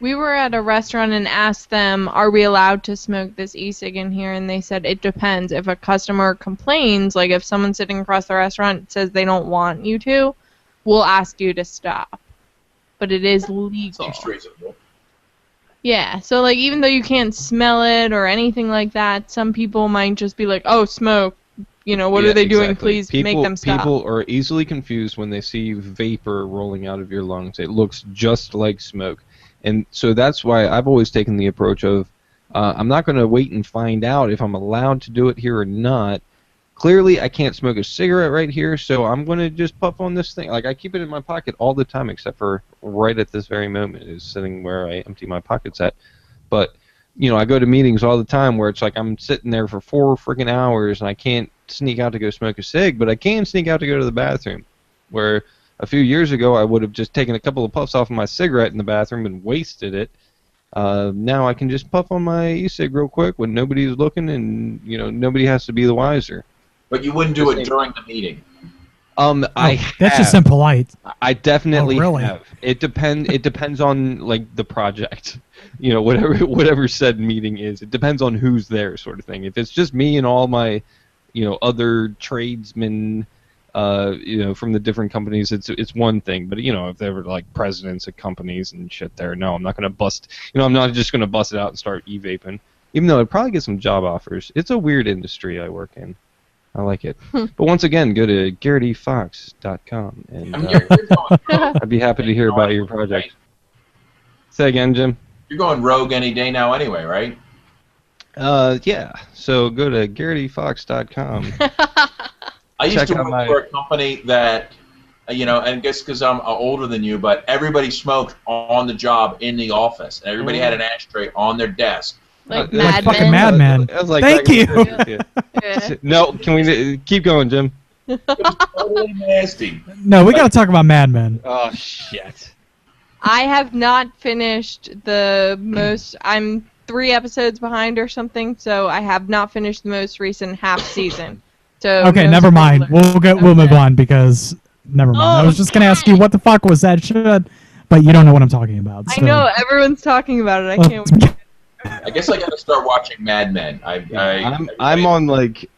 we were at a restaurant and asked them, are we allowed to smoke this e-cig in here? And they said it depends. If a customer complains, like if someone sitting across the restaurant says they don't want you to, we'll ask you to stop. But it is legal.
Seems reasonable.
Yeah, so like even though you can't smell it or anything like that, some people might just be like, oh, smoke. What
Yeah,
are they doing?
exactly.
Please make them stop.
People are easily confused when they see vapor rolling out of your lungs. It looks just like smoke. And so that's why I've always taken the approach of I'm not going to wait and find out if I'm allowed to do it here or not. Clearly, I can't smoke a cigarette right here, so I'm going to just puff on this thing. Like, I keep it in my pocket all the time, except for right at this very moment is sitting where I empty my pockets at. But, I go to meetings all the time where it's like I'm sitting there for 4 freaking hours, and I can't sneak out to go smoke a cig, but I can sneak out to go to the bathroom. Where a few years ago, I would have just taken a couple of puffs off of my cigarette in the bathroom and wasted it. Now I can just puff on my e-cig real quick when nobody's looking, and, nobody has to be the wiser.
But you wouldn't do it during the meeting.
That's just impolite.
I definitely
Oh, really?
have. It depends on like the project, whatever said meeting is. It depends on who's there, sort of thing. If it's just me and all my, other tradesmen, from the different companies, it's one thing. But if they were like presidents of companies and shit, there, no, I'm not gonna bust. I'm not just gonna bust it out and start e-vaping. Even though I'd probably get some job offers. It's a weird industry I work in. I like it. But once again, go to GarrettEFox.com, and
I mean, you're going
I'd be happy to hear about your project. Say again, Jim.
You're going rogue any day now anyway, right?
Yeah. So go to GarrettEFox.com.
I used
Check
to
out
work
my-
for a company that, and guess because I'm older than you, but everybody smoked on the job in the office, and everybody had an ashtray on their desk.
Like
Like
Mad
fucking
Men.
Mad Men.
I was like,
Thank
back in
you.
the 50s, yeah.
Yeah.
No, can we keep going, Jim?
It was totally nasty.
No, we got to talk about Mad Men.
Oh shit.
I have not finished the most. I'm 3 episodes behind or something, so I have not finished the most recent half season. So
Okay,
no
never mind.
spoilers.
We'll move
Okay.
on because never mind. I was just gonna ask you
Okay.
what the fuck was that shit, but you don't know what I'm talking about.
I
so-
know everyone's talking about it. I
Well,
can't wait.
I guess I got to start watching Mad Men.
I'm on like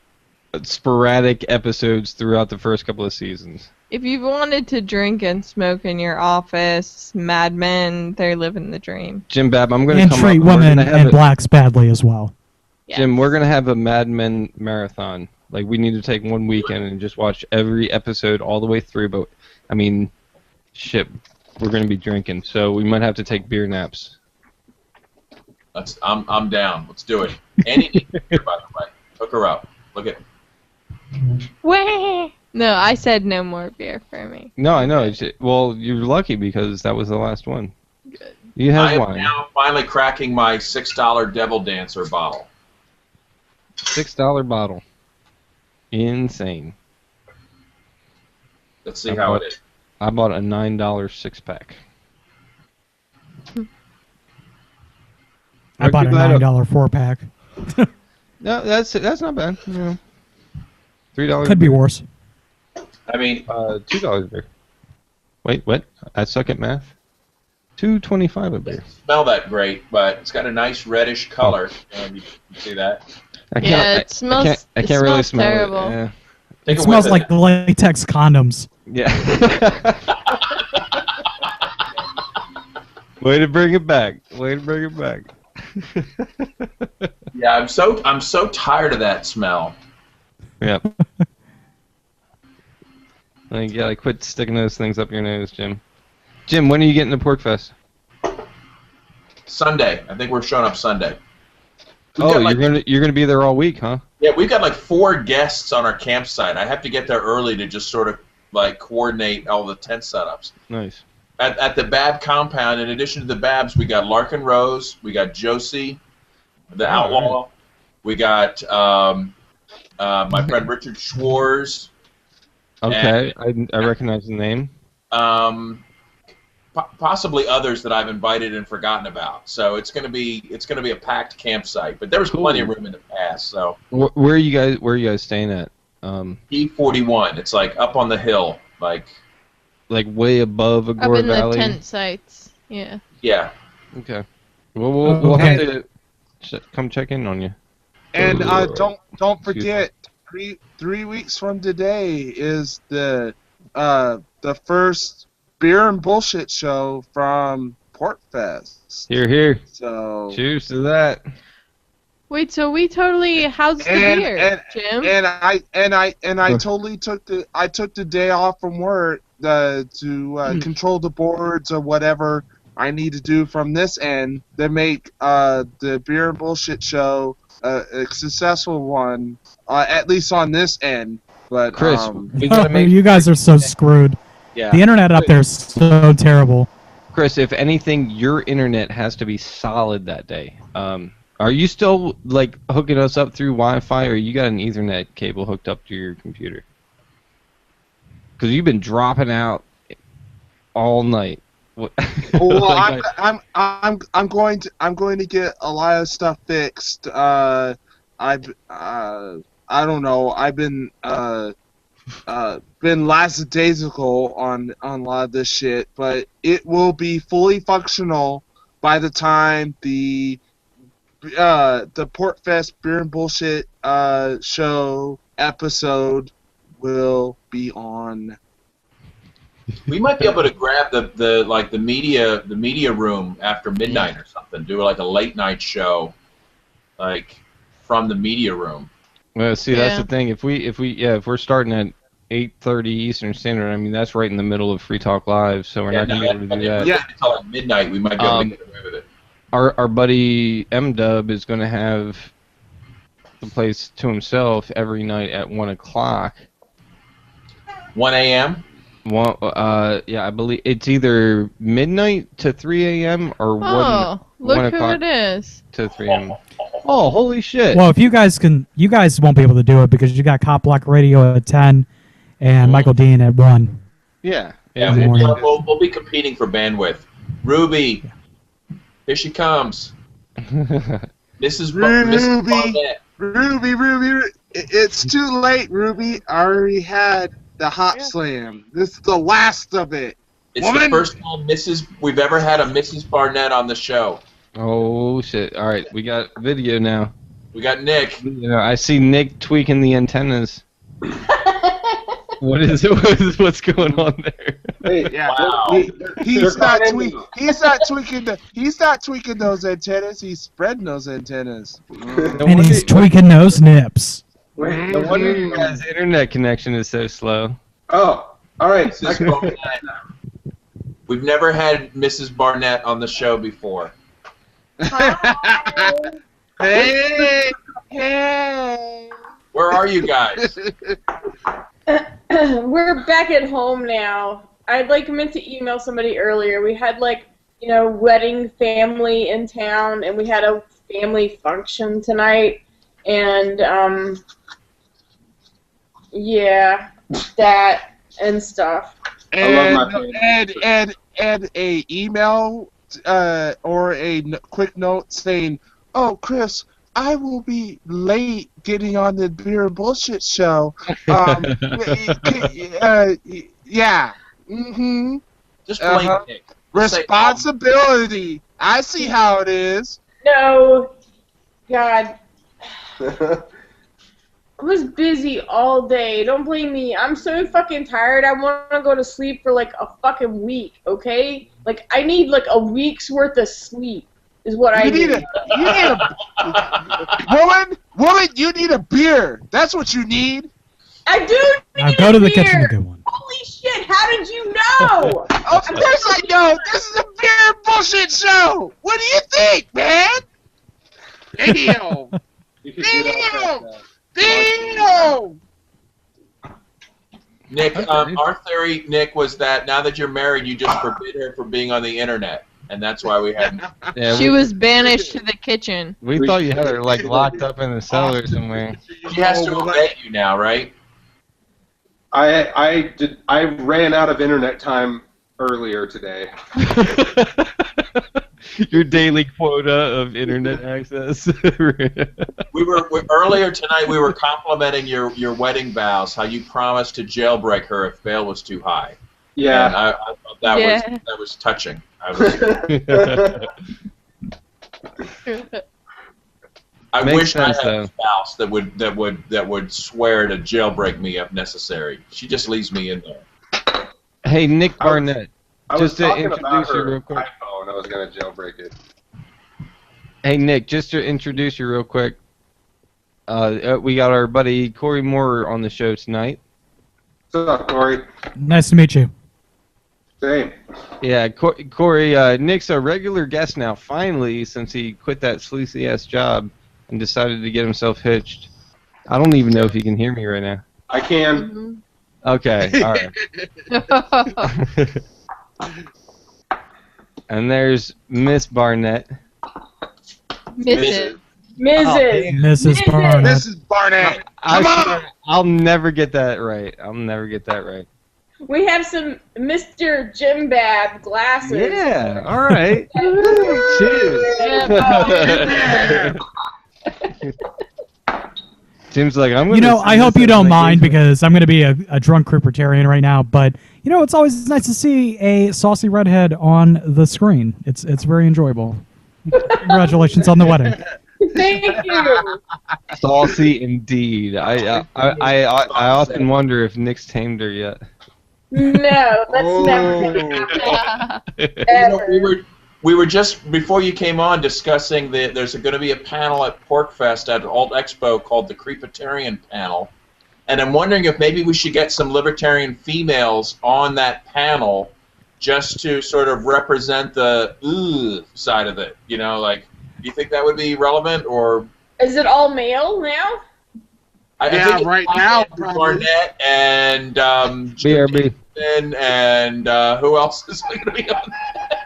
sporadic episodes throughout the first couple of seasons.
If you've wanted to drink and smoke in your office, Mad Men, they're living the dream.
Jim Bab, I'm going to
and
come
treat
up. We're
women
gonna have
and
a-
blacks badly as well.
Yes.
Jim, we're gonna have a Mad Men marathon. Like we need to take one weekend and just watch every episode all the way through. But I mean, shit, we're gonna be drinking, so we might have to take beer naps.
I'm down. Let's do it. Annie needs beer, by the way. Hook her up. Look at.
Wah! No, I said no more beer for me.
No, I know. Well, you're lucky because that was the last one. You
I
have
am
wine.
now finally cracking my $6 Devil Dancer bottle.
$6 bottle. Insane.
Let's see how it is.
I bought a $9 6-pack.
I bought a $9 4-pack.
No, that's not bad. $3
Could be worse.
I mean,
$2 beer. Wait, what? I suck at math. $2.25 a beer.
Doesn't smell that great, but it's got a nice reddish color. You can see that.
I
Yeah,
can't.
it smells.
I
it
can't really
smells
smell
terrible.
it. Yeah.
Take
It
a
smells
whiff
like
of
the latex condoms.
Yeah. Way to bring it back. Way to bring it back.
it. Yeah, I'm so tired of that smell.
Yep. Like, yeah, like quit sticking those things up your nose, Jim. Jim, when are you getting to Pork Fest?
Sunday. I think we're showing up Sunday. We've
Oh,
got, like,
you're gonna be there all week, huh?
Yeah, we've got like 4 guests on our campsite. I have to get there early to just sort of like coordinate all the tent setups.
Nice.
At the Bab compound, in addition to the Babs, we got Larkin Rose, we got Josie, the Outlaw,
right.
we got my friend Richard Schwartz,
Okay, I recognize the name.
Possibly others that I've invited and forgotten about. So it's gonna be a packed campsite, but there was plenty of room in the past. So
Where are you guys staying at?
E41. It's like up on the hill, like
Way above
Up
Agora
in the
Valley.
tent sites. Yeah.
yeah.
Okay. Well, we'll
Okay.
have to come check in on you.
And don't
Excuse
forget, 3 weeks from today is the first beer and bullshit show from Port Fest.
Here, here.
So
Cheers to that.
Wait, so we totally. How's the beer, Jim?
and I totally took the day off from work to control the boards or whatever I need to do from this end to make the beer and bullshit show a successful one, at least on this end. But
Chris, we gotta make.
You guys are so screwed.
Yeah.
The internet up there is so terrible.
Chris, if anything, your internet has to be solid that day. Are you still like hooking us up through Wi-Fi, or you got an Ethernet cable hooked up to your computer? Because you've been dropping out all night.
well,
Like,
I'm going to get a lot of stuff fixed. I don't know. I've been lackadaisical on a lot of this shit, but it will be fully functional by the time the Port Fest Beer and Bullshit show episode will be on.
We might be able to grab the media room after midnight or something. Do like a late night show, like from the media room.
well, see, that's
Yeah.
the thing. If we're starting at 8:30 Eastern Standard, I mean that's right in the middle of Free Talk Live, so we're not gonna be able to do that.
Yeah.
Until like midnight, we might be able to get away with it.
Our buddy M-Dub is going to have the place to himself every night at 1 o'clock.
1 a.m.
Yeah, I believe it's either midnight to 3 a.m. or
Oh,
1
look who
o'clock
it is.
to 3 a.m. Oh, holy shit!
Well, if you guys won't be able to do it because you got Cop Block Radio at 10 and Michael Dean at 1.
Yeah.
Yeah,
Good morning.
we'll be competing for bandwidth. Ruby, here she comes. Mrs. Barnett.
Ruby, it's too late, Ruby. I already had the hot slam. This is the last of it.
It's
Woman!
the first time we've ever had a Mrs. Barnett on the show.
Oh shit! All right, we got video now.
We got Nick.
You know, I see Nick tweaking the antennas. What is it? What's going on there?
Yeah,
Wow.
he's not tweaking those antennas. He's spreading those antennas.
And he's tweaking those nips.
No wonder your guys' internet connection is so slow.
Oh, all right.
Mrs. Barnett. We've never had Mrs. Barnett on the show before.
Hey.
Where are you guys?
We're back at home now. I'd meant to email somebody earlier. We had wedding family in town, and we had a family function tonight, and yeah, that and stuff.
And a email or a quick note saying, "Oh, Chris, I will be late getting on the Beer and Bullshit show." Yeah. Mm-hmm.
Just blame
Uh-huh.
Nick.
Responsibility. I see how it is.
No. God. I was busy all day. Don't blame me. I'm so fucking tired. I want to go to sleep for like a fucking week, okay? Like, I need like a week's worth of sleep is what I
You need
need.
woman, you need a beer. That's what you need.
I do
Now
need
go
a
to the
beer.
kitchen to get one.
Holy shit, how did you know?
Of course I know. This is a beer bullshit show. What do you think, man? Damn. Damn.
Nick,
Okay.
our theory, Nick, was that now that you're married, you just forbid her from being on the internet, and that's why we hadn't.
Yeah,
She was banished to the kitchen.
we thought you had her like locked up in the cellar somewhere.
She has to obey you now, right?
I ran out of internet time earlier today.
Your daily quota of internet access.
Earlier tonight. We were complimenting your wedding vows, how you promised to jailbreak her if bail was too high. And
Yeah.
I thought that was touching. I
Makes
wish
sense,
I had
though.
a spouse that would swear to jailbreak me if necessary. She just leaves me in there.
Hey, Nick Barnett.
I was
Just to
talking about
introduce you
her
real quick.
iPhone. I was gonna jailbreak it.
Hey, Nick, just to introduce you real quick. We got our buddy Corey Moore on the show tonight.
What's up, Corey?
Nice to meet you.
Same.
Yeah, Corey, Nick's a regular guest now, finally, since he quit that sleazy-ass job and decided to get himself hitched. I don't even know if he can hear me right now.
I can.
Okay, all right. And there's Miss Barnett.
Mrs.
Mrs.
Mrs. Barnett.
Mrs. Barnett.
I
Come on.
swear, I'll never get that right. I'll never get that right.
We have some Mr. Jim Bab glasses.
Yeah, all right. Cheers. Seems like I'm gonna.
You know,
send
I
this
hope you
as
don't
an
mind
engagement.
because I'm going to be a drunk Creepertarian right now. But you know, it's always nice to see a saucy redhead on the screen. It's very enjoyable. Congratulations on the wedding.
Thank you.
Saucy indeed. I often wonder if Nick's tamed her yet.
No, that's never gonna happen. Ever.
We were just before you came on discussing there's going to be a panel at PorkFest at Alt Expo called the Creepitarian Panel, and I'm wondering if maybe we should get some libertarian females on that panel just to sort of represent the side of it. You know, like, do you think that would be relevant, or
Is it all male now?
I
Yeah,
think it's
right now,
Andrew
probably.
Barnett and
BRB.
and who else is going to be on that?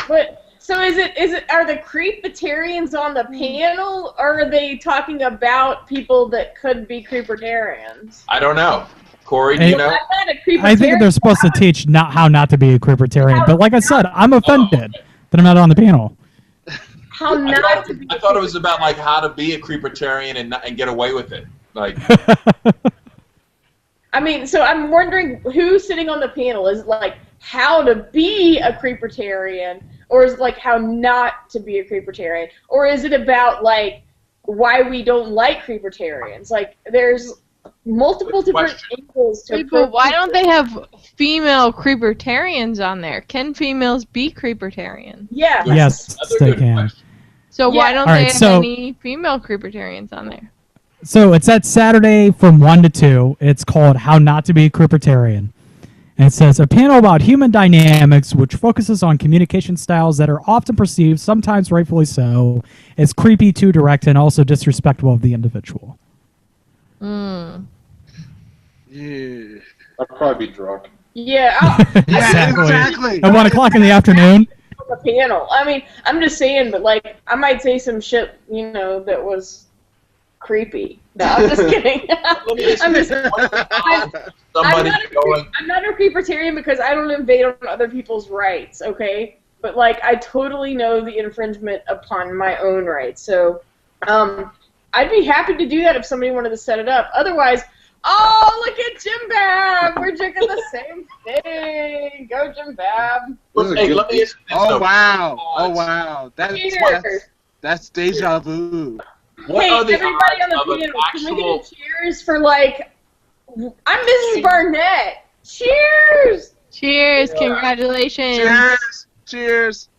But so are the Creepitarians on the panel, or are they talking about people that could be Creepitarians?
I don't know. Corey, do
Hey,
you know?
I'm not a Creepitarian.
I think they're supposed to teach how not to be a Creepertarian. But like I said, I'm offended that I'm not on the panel.
How not to be.
I thought it was about like how to be a creepitarian and get away with it. Like,
I mean, so I'm wondering who's sitting on the panel. Is it like how to be a Creepitarian, or is it like how not to be a Creepitarian, or is it about like why we don't like Creepitarians? Like, there's multiple
Good
different
question.
angles to.
Wait, but why don't they have female creepertarians on there? Can females be creepertarians?
Yeah.
Yes,
Another
they
good
can.
question.
So why
Yeah.
don't
Alright,
they have
so-
any female creepertarians on there?
So it's that Saturday from 1 to 2. It's called How Not to Be a Creepertarian. And it says, a panel about human dynamics which focuses on communication styles that are often perceived, sometimes rightfully so, as creepy, too direct, and also disrespectful of the individual.
Mm.
Yeah.
I'll probably be drunk.
Yeah.
Yeah,
Exactly.
exactly.
At 1 o'clock in the afternoon.
On the panel. I mean, I'm just saying, but like, I might say some shit, you know, that was creepy. No, I'm just kidding. I'm just.
Somebody going.
I'm not a Creepitarian because I don't invade on other people's rights, okay? But like, I totally know the infringement upon my own rights. So, I'd be happy to do that if somebody wanted to set it up. Otherwise, Oh, look at Jim Bab. We're drinking the same thing. Go, Jim Bab.
This is a
Hey,
good
let me ask you this,
Oh
though.
wow! Oh wow!
Cheers.
That's deja vu.
What
Hey,
are the
everybody on
odds
the
of an
panel, can we
actual?
get a cheers for, like, I'm Mrs. Barnett. Cheers!
Cheers!
Yeah.
Congratulations!
Cheers! Cheers!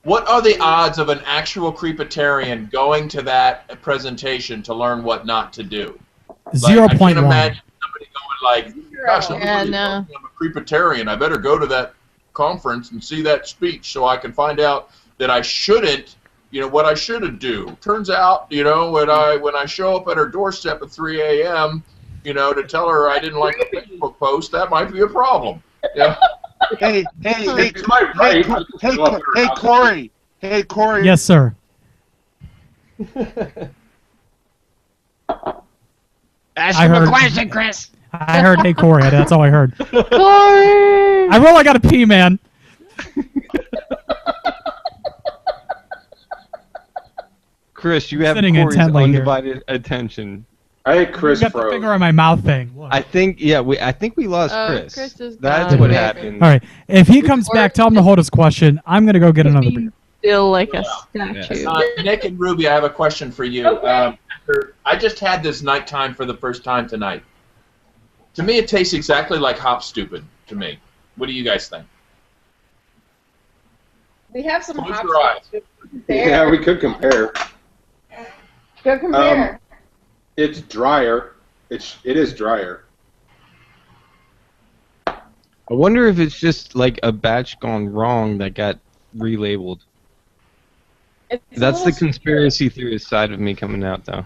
What are the odds of an actual creepitarian going to that presentation to learn what not to do? Like, I can't
0.1.
imagine somebody going like, "Gosh,
Zero.
everybody's
no.
telling me I'm a creepitarian. I better go to that conference and see that speech so I can find out that I shouldn't, what I shouldn't do." Turns out, when I show up at her doorstep at 3 a.m., to tell her I didn't like a Facebook post, that might be a problem. Yeah.
Hey,
It's my right.
Corey! Hey, Corey!
Yes, sir.
Ask
I
him
heard-
a question, Chris.
I heard, hey, Corey. That's all I heard.
Corey!
I really got to pee, man.
Chris, you have
Sitting
Corey's
intently here.
undivided attention.
I think Chris
You got the
froze.
finger on my mouth thing. Look.
I think we lost Chris.
Chris is
That's
gone.
what
Okay.
happened.
All right. If he comes back, tell him to hold his question. I'm going to go get another beer.
Still like a
Yeah.
statue.
Nick and Ruby, I have a question for you.
Okay.
I just had this nighttime for the first time tonight. To me, it tastes exactly like Hop Stupid. To me, what do you guys think?
We have some
Close
hops
your eyes.
to
Yeah,
compare.
we could compare.
Go compare.
It's drier. It is drier.
I wonder if it's just like a batch gone wrong that got relabeled.
It's a
That's the
little
conspiracy theorist side of me coming out, though.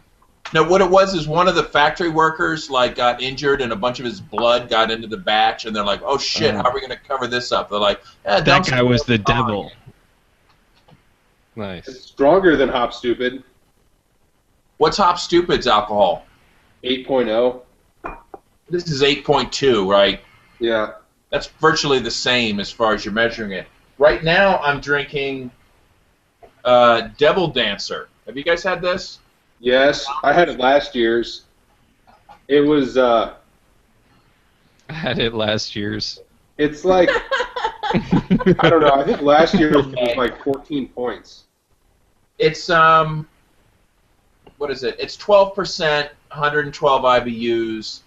No, what it was is one of the factory workers got injured, and a bunch of his blood got into the batch, and they're like, "Oh shit, how are we going to cover this up?" They're like,
That
dump
guy
some
was the
more fine."
devil. Nice.
It's stronger than Hop Stupid.
What's Hop Stupid's alcohol?
8.0.
This is 8.2, right?
Yeah.
That's virtually the same as far as you're measuring it. Right now, I'm drinking Devil Dancer. Have you guys had this?
Yes, I had it last year's. It was.
I had it last year's.
It's like I don't know. I think last year it was like 14 points.
It's what is it? It's 12%, 112 IBUs,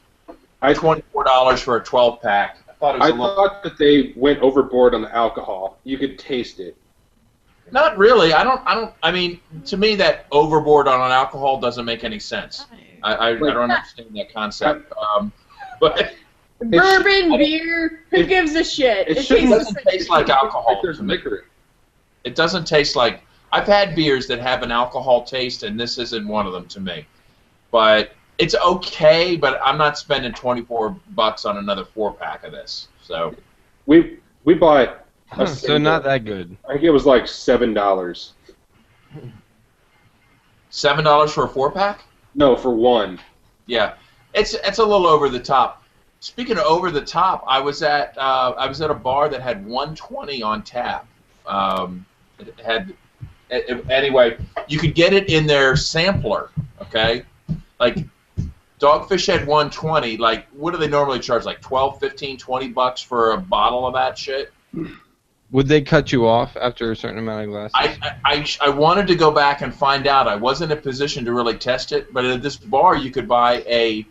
$24 for a 12 pack. I thought it was
I
a little.
thought that they went overboard on the alcohol. You could taste it.
Not really. I mean, to me, that overboard on an alcohol doesn't make any sense. I don't understand that concept. But
Bourbon, beer, who
it-
gives a shit?
it
It
shouldn't
tastes the
doesn't
same.
taste like alcohol.
There's
to me.
liquor.
It doesn't taste like. I've had beers that have an alcohol taste, and this isn't one of them to me. But it's okay. But I'm not spending $24 on another 4-pack of this. So
We bought. A
So
single.
not that good.
I think it was like $7.
$7 for a 4-pack?
No, for one.
Yeah, it's a little over the top. Speaking of over the top, I was at a bar that had 120 on tap. Anyway, you could get it in their sampler. Okay, like Dogfish had 120. Like, what do they normally charge? Like 12, 15, $20 for a bottle of that shit.
Would they cut you off after a certain amount of glasses?
I wanted to go back and find out. I wasn't in a position to really test it, but at this bar you could buy a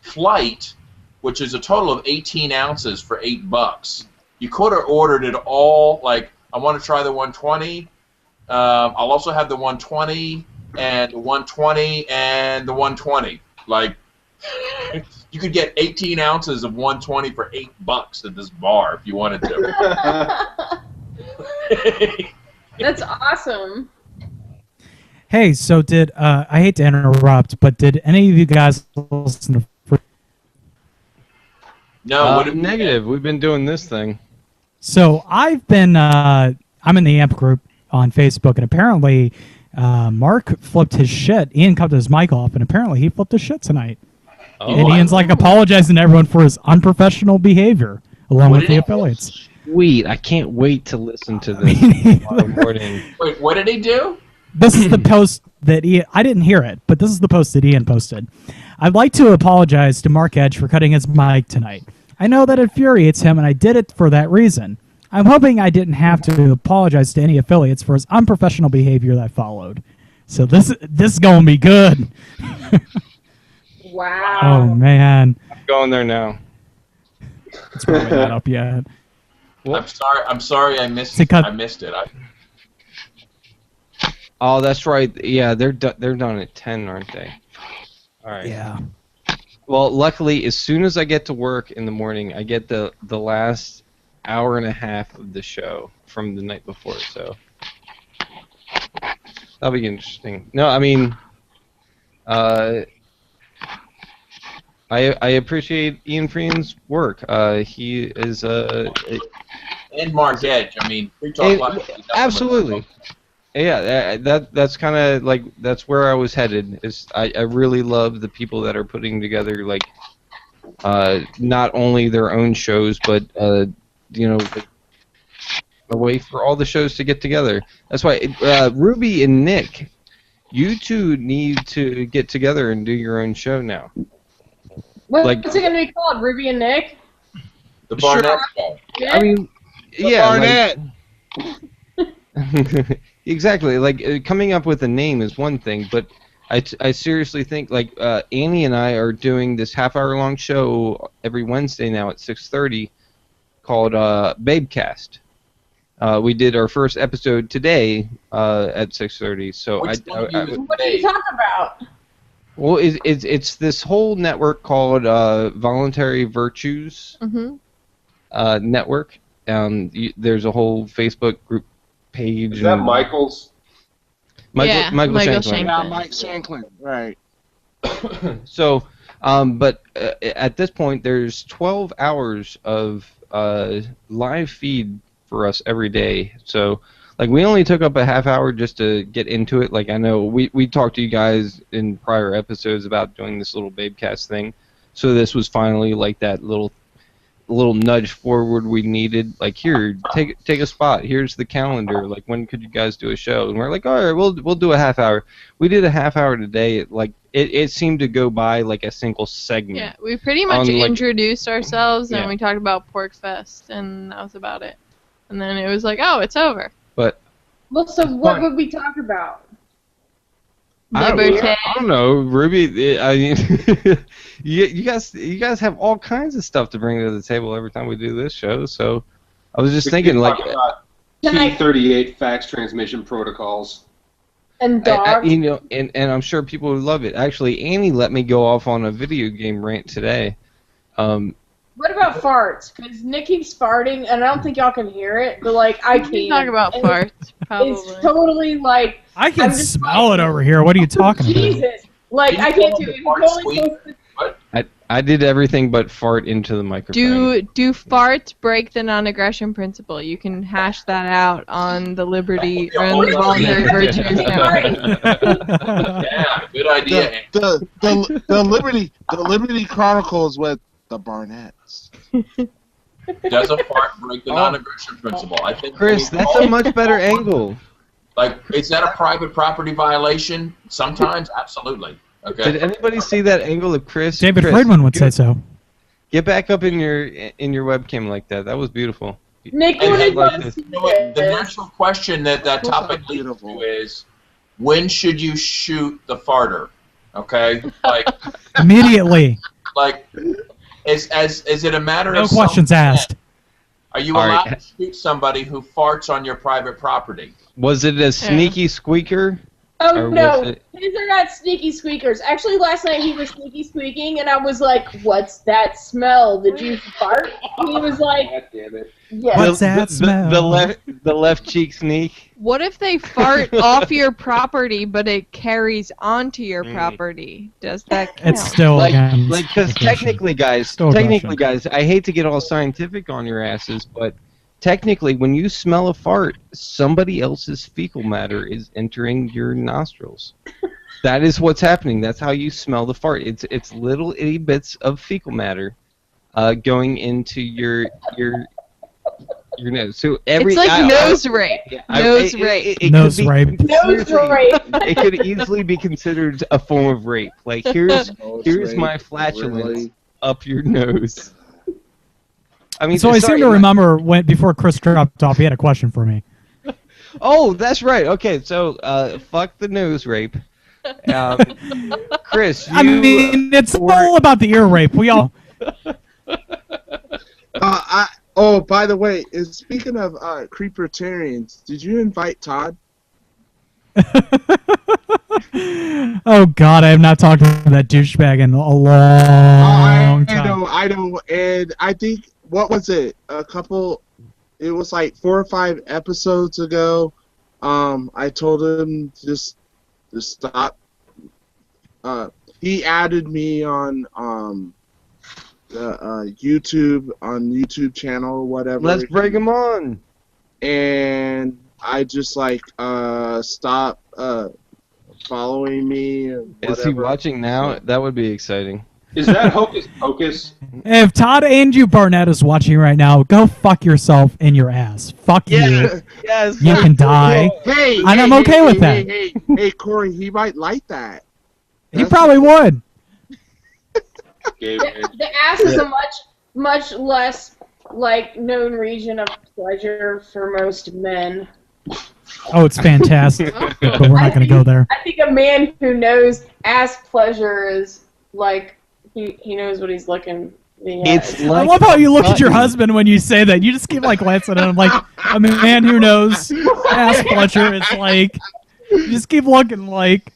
flight, which is a total of 18 ounces for $8. You could have ordered it all. Like, I want to try the 120. I'll also have the 120 and the 120 and the 120. Like, you could get 18 ounces of 120 for $8 at this bar if you wanted to.
That's awesome.
Hey, so did I hate to interrupt, but did any of you guys listen to
No, what
Negative. We've been doing this thing.
So I've been I'm in the AMP group on Facebook, and apparently Mark flipped his shit. Ian cut his mic off, and apparently he flipped his shit tonight. And Ian's like apologizing to everyone for his unprofessional behavior, along
What
with
did
the
he-
affiliates.
Sweet. I can't wait to listen to this tomorrow morning.
Wait, what did he do?
This is the post that Ian, I didn't hear it, but this is the post that Ian posted. I'd like to apologize to Mark Edge for cutting his mic tonight. I know that infuriates him, and I did it for that reason. I'm hoping I didn't have to apologize to any affiliates for his unprofessional behavior that followed. So this is gonna be good.
Wow.
Oh man,
I'm going there now.
it's probably not up yet.
I'm sorry. I missed.
Say cut.
I missed it.
Oh, that's right. Yeah, they're done at 10, aren't they? All right.
Yeah.
Well, luckily, as soon as I get to work in the morning, I get the last hour and a half of the show from the night before, so that'll be interesting. No, I mean, I appreciate Ian Freeman's work. He is
And Mark Edge. I mean, Free Talk Live.
absolutely. Yeah, that's kind of like that's where I was headed. Is I really love the people that are putting together like not only their own shows but you know a way for all the shows to get together. That's why Ruby and Nick, you two need to get together and do your own show now.
What's
like-
it going to be called? Ruby and Nick?
The Barnett Show.
I mean, yeah,
Barnett.
like, exactly. Like coming up with a name is one thing, but I seriously think like Annie and I are doing this half-hour-long show every Wednesday now at 6:30 called Babecast. We did our first episode today at 6:30. So
Which one of you is
What do you
Dave?
talk about?
well, it's this whole network called Voluntary Virtues
Mm-hmm.
Network. There's a whole Facebook group page.
Is that
and
Michael's?
Yeah, Michael
Shanklin.
Yeah, Mike Shanklin. Right.
So, but at this point, there's 12 hours of live feed for us every day. So, like, we only took up a half hour just to get into it. Like, I know we talked to you guys in prior episodes about doing this little Babecast thing. So this was finally like that little nudge forward we needed. Like, here, take a spot. Here's the calendar. Like, when could you guys do a show? And we're like, all right, we'll do a half hour. We did a half hour today. It seemed to go by like a single segment.
Yeah, we pretty much
On, like-
introduced ourselves and
Yeah.
we talked about Pork Fest, and that was about it. And then it was like, oh, it's over.
But
Well, so what would we talk about?
I
Liberté.
don't know, Ruby. I mean, you guys have all kinds of stuff to bring to the table every time we do this show. So I was just thinking, like,
T38 fax transmission protocols.
And dogs?
you know, and I'm sure people would love it. Actually, Annie let me go off on a video game rant today.
What about farts? Because Nick keeps farting, and I don't think y'all can hear it, but, like, I
We
can.
can talk about
And
farts, probably.
It's totally, like,
I can
I'm just
smell
like-
it over here. What are you talking about?
Jesus. Like, I can't do it. It's
Fart
totally
squeak?
supposed to-
I did everything but fart into the microphone.
Do farts break the non-aggression principle? You can hash that out on the Liberty or on the Voluntary Virtues Network.
Yeah, good idea.
The Liberty Chronicles with the Barnetts.
Does a fart break the non-aggression principle? I think.
Chris, that's a much better angle.
Like, is that a private property violation? Sometimes, absolutely. Okay.
Did anybody see that angle of Chris?
David
Chris,
Friedman would say so.
Get back up in your webcam like that. That was beautiful.
Nick,
And-
what
and
did
like
you
this.
see
You know what? The
this?
natural question that topic leads to is, when should you shoot the farter? Okay,
Immediately.
like, is it a matter
No
of
questions
self-defense?
asked.
Are you
All
allowed
right.
to shoot somebody who farts on your private property?
Was it a sneaky squeaker?
Oh,
Or
no.
was it-
His are not sneaky squeakers. Actually, last night he was sneaky squeaking, and I was like, what's that smell? Did you fart? And he was like,
God damn it.
yes.
What's that smell?
The left cheek sneak.
What if they fart off your property, but it carries onto your property? Does that count?
It's still
Like,
again.
because
aggression.
technically, guys,
Still aggression.
I hate to get all scientific on your asses, but technically, when you smell a fart, somebody else's fecal matter is entering your nostrils. That is what's happening. That's how you smell the fart. It's little itty bits of fecal matter going into your your nose. So every
It's like
I-
nose rape. Nose rape.
it
Nose
could be,
rape.
Nose rape.
It could easily be considered a form of rape. Like here's
Rape,
my flatulence
really?
up your nose. I mean,
So I seem
sorry,
to remember when before Chris dropped off, he had a question for me.
Oh, that's right. Okay, so fuck the nose rape. Chris, you,
I mean, it's all about the ear rape. We all.
Oh, by the way, speaking of creepertarians, did you invite Todd?
Oh God, I have not talked to that douchebag in a long time.
I know, and I think what was it? It was like 4 or 5 episodes ago. I told him just to stop. He added me on YouTube channel or whatever.
let's bring him on.
And I just like stop following me. And
Is he watching now? That would be exciting.
Is that Hocus Pocus?
If Todd Andrew Barnett is watching right now, go fuck yourself in your ass. Fuck you.
Yes.
You can die.
Hey,
And I'm okay with that.
Hey, Corey, he might like that.
He probably would.
The ass is a much less like known region of pleasure for most men.
Oh, it's fantastic. But we're not going to go there.
I think a man who knows ass pleasure is like he knows what he's looking.
It's
I
like
love how you look at your
button.
husband when you say that. You just keep like glancing at him like a man who knows ass pleasure is like. You just keep looking like.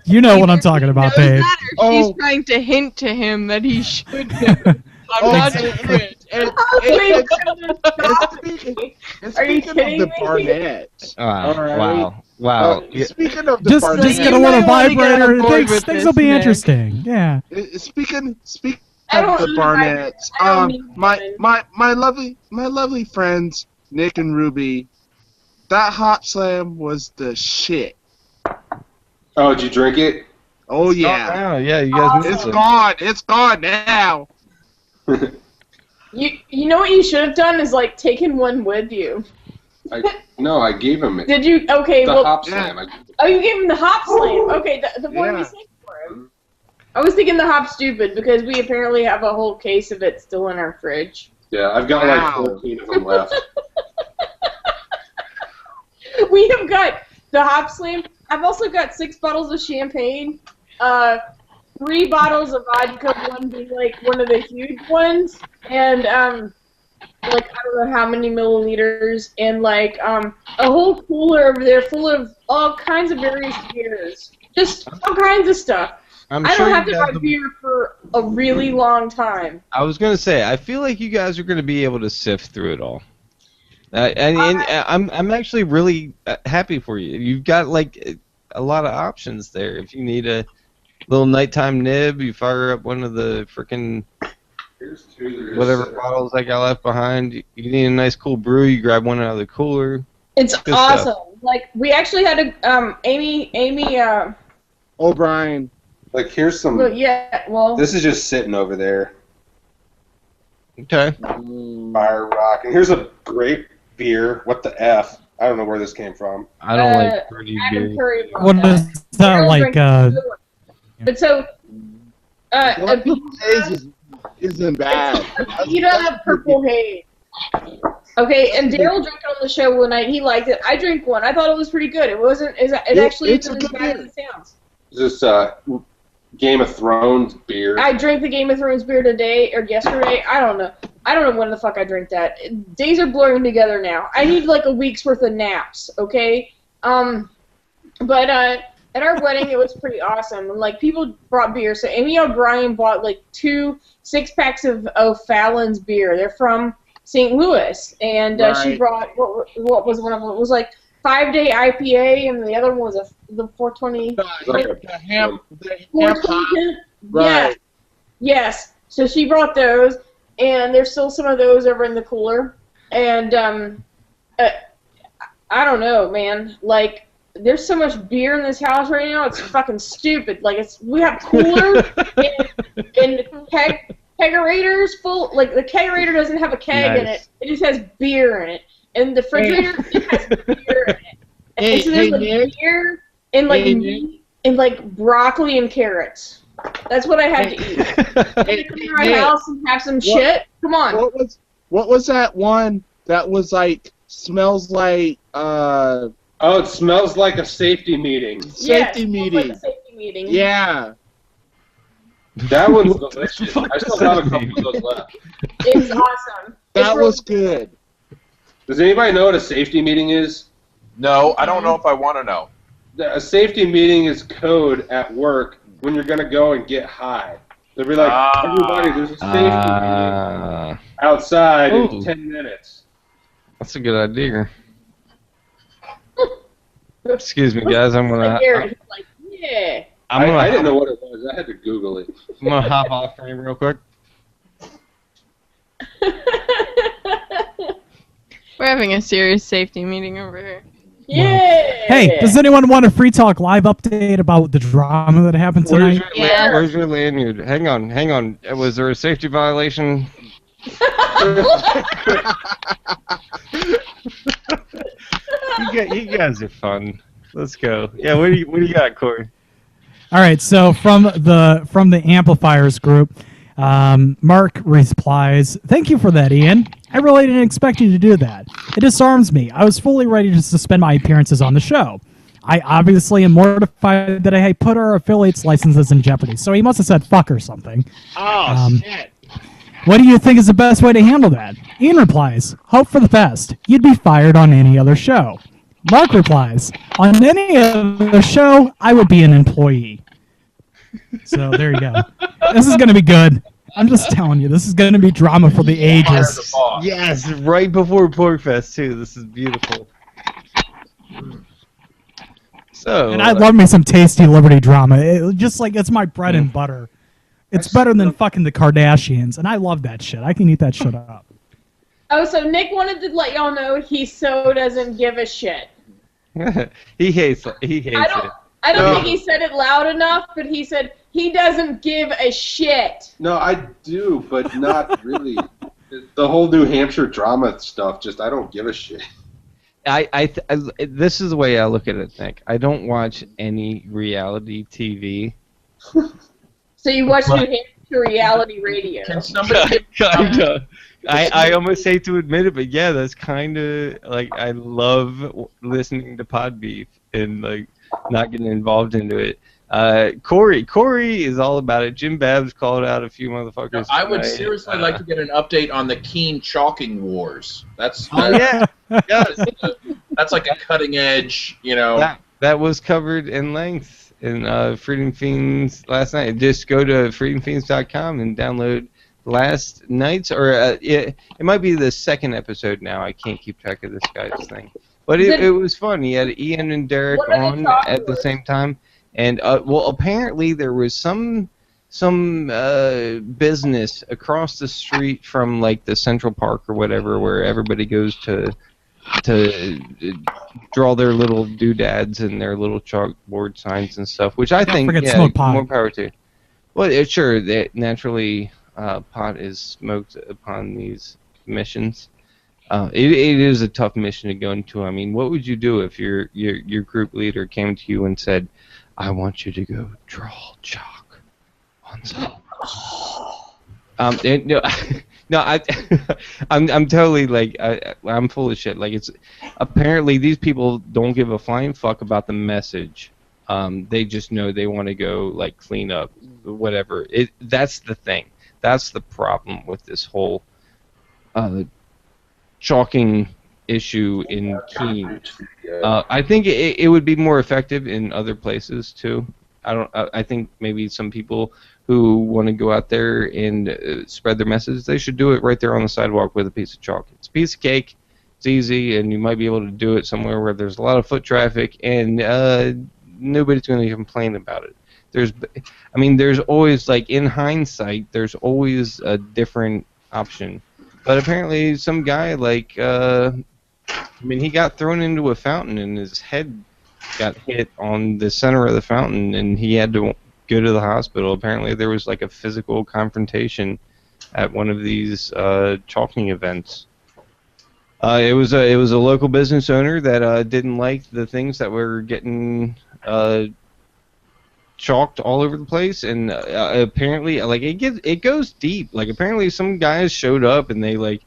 You know what I'm talking about,
Knows
babe.
that, or she's trying to hint to him that he should know. I'm not good.
Are you
Speaking
kidding
of the
me?
Barnett,
Wow.
alright.
Wow. Yeah.
Speaking of the
Just
Barnett,
get a
You
little
might wanna get on
vibrator.
board with
Things
this,
will be
Nick.
interesting. Yeah.
speaking
I don't
of the
need
Barnetts,
I don't need
my lovely friends Nick and Ruby, that hot slam was the shit.
Oh, did you drink it?
Oh yeah,
Oh, yeah, you guys missed
it's
it.
gone. It's gone now.
You know what you should have done is like taken one with you.
No, I gave him it.
Did you? Okay,
The
well,
hop slam.
oh, you gave him the hop slam. Okay, the one we
Yeah.
saved for him. I was thinking the hop stupid because we apparently have a whole case of it still in our fridge.
Yeah, I've got
Wow.
like 14 of them left.
We have got the hop slam. I've also got 6 bottles of champagne, 3 bottles of vodka, one being like one of the huge ones, and like I don't know how many milliliters, and like a whole cooler over there full of all kinds of various beers, just all kinds of stuff.
I'm
I
sure
don't have
you
to
guys
buy beer for a really long time.
I was gonna say, I feel like you guys are gonna be able to sift through it all. And I'm actually really happy for you. You've got like a lot of options there. If you need a little nighttime nib, you fire up one of the frickin'
Here's 2.
whatever bottles I got left behind. You need a nice cool brew, you grab one out of the cooler.
It's
Good
awesome.
stuff.
Like we actually had a Amy
O'Brien.
Like, here's some.
well, yeah, well,
This is just sitting over there.
Okay.
Fire rock. And here's a great beer. What the F? I don't know where this came from.
I don't like fruity
Adam
beer.
Curry. brought
What
that.
is that
Daryl
like?
drinks the good one. But so,
What
a
haze isn't bad.
Vita Purple Haze. Okay, and Daryl drank it on the show one night. He liked it. I drank one. I thought it was pretty good. It wasn't. It actually
it's
isn't
a
as
good
bad
beer.
as it sounds.
This Game of Thrones beer.
I drank the Game of Thrones beer today or yesterday. I don't know. I don't know when the fuck I drank that. Days are blurring together now. I need like a week's worth of naps. Okay. But at our wedding it was pretty awesome. And like people brought beer. So Amy O'Brien bought like 2 6-packs of O'Fallon's beer. They're from St. Louis, and she
Right.
brought what was one of them? It was like 5-day IPA, and the other one was the 420.
Like a-
The ham hop.
420.
Right.
Yeah. Yes. So she brought those, and there's still some of those over in the cooler. And I don't know, man. Like, there's so much beer in this house right now. It's fucking stupid. Like, we have coolers and kegerator's full. Like the kegerator doesn't have a keg in it; it just has beer in it. And the refrigerator it has beer in it. And so there's like beer and like meat and like broccoli and carrots. That's what I had to eat. And to come to our house and have some shit. Come on.
What was that one that was like smells like
Oh, it smells like a safety meeting.
safety meeting.
Like a safety meeting.
Yeah.
That one's delicious. I still have a couple of those left.
It's awesome.
That was good.
Does anybody know what a safety meeting is?
No, I don't know if I want to know.
A safety meeting is code at work when you're going to go and get high. They'll be like, everybody, there's a safety meeting outside in 10 minutes.
That's a good idea. Excuse me, guys. I'm gonna.
Like, yeah.
I didn't know what it was. I had to Google it.
I'm gonna hop off frame real quick.
We're having a serious safety meeting over here.
Yeah.
Hey, does anyone want a Free Talk Live update about the drama that happened tonight?
Where's your lanyard? Hang on. Was there a safety violation? You guys are fun. Let's go. Yeah, what do you got, Corey?
All right, so from the Amplifiers group, Mark replies, "Thank you for that, Ian. I really didn't expect you to do that. It disarms me. I was fully ready to suspend my appearances on the show. I obviously am mortified that I put our affiliates' licenses in jeopardy." So he must have said fuck or something.
Oh, shit.
What do you think is the best way to handle that? Ian replies, "Hope for the best. You'd be fired on any other show." Mark replies, "On any other show, I would be an employee." So there you go. This is going to be good. I'm just telling you, this is going to be drama for the ages.
Yes, right before Porkfest too. This is beautiful. So,
And I love me some tasty Liberty drama. It's my bread and butter. It's better than fucking the Kardashians, and I love that shit. I can eat that shit up.
Oh, so Nick wanted to let y'all know he so doesn't give a shit.
he hates it.
I don't think he said it loud enough, but he said he doesn't give a shit.
No, I do, but not really. The whole New Hampshire drama stuff, I don't give a shit.
This is the way I look at it, Nick. I don't watch any reality TV.
So you watch New Hampshire reality radio.
Can somebody
Kinda. I almost hate to admit it, but yeah, that's kind of like I love listening to Pod Beef and like not getting involved into it. Corey is all about it. Jim Babs called out a few motherfuckers.
I would seriously like to get an update on the Keen chalking wars. That's
yeah.
that's like a cutting edge, you know.
That was covered in length in Freedom Fiends last night. Just go to freedomfiends.com and download last night's, or it might be the second episode now. I can't keep track of this guy's thing. But it was fun. He had Ian and Derek on at the same time. And, well, apparently there was some business across the street from, like, the Central Park or whatever where everybody goes to draw their little doodads and their little chalkboard signs and stuff, which I think,
smoke pot.
More power to. Well, sure, naturally pot is smoked upon these missions. It is a tough mission to go into. I mean, what would you do if your group leader came to you and said, "I want you to go draw chalk on some." I'm totally like I'm full of shit. Like it's apparently these people don't give a flying fuck about the message. They just know they want to go like clean up whatever. That's the thing. That's the problem with this whole chalking issue in Keene. I think it would be more effective in other places too. I think maybe some people who want to go out there and spread their message, they should do it right there on the sidewalk with a piece of chalk. It's a piece of cake. It's easy, and you might be able to do it somewhere where there's a lot of foot traffic, and nobody's going to complain about it. There's always, like, in hindsight, there's always a different option. But apparently some guy, like, he got thrown into a fountain, and his head got hit on the center of the fountain, and he had to go to the hospital. Apparently there was, like, a physical confrontation at one of these chalking events. It was a local business owner that didn't like the things that were getting chalked all over the place, and apparently, like it goes deep. Like apparently, some guys showed up and they like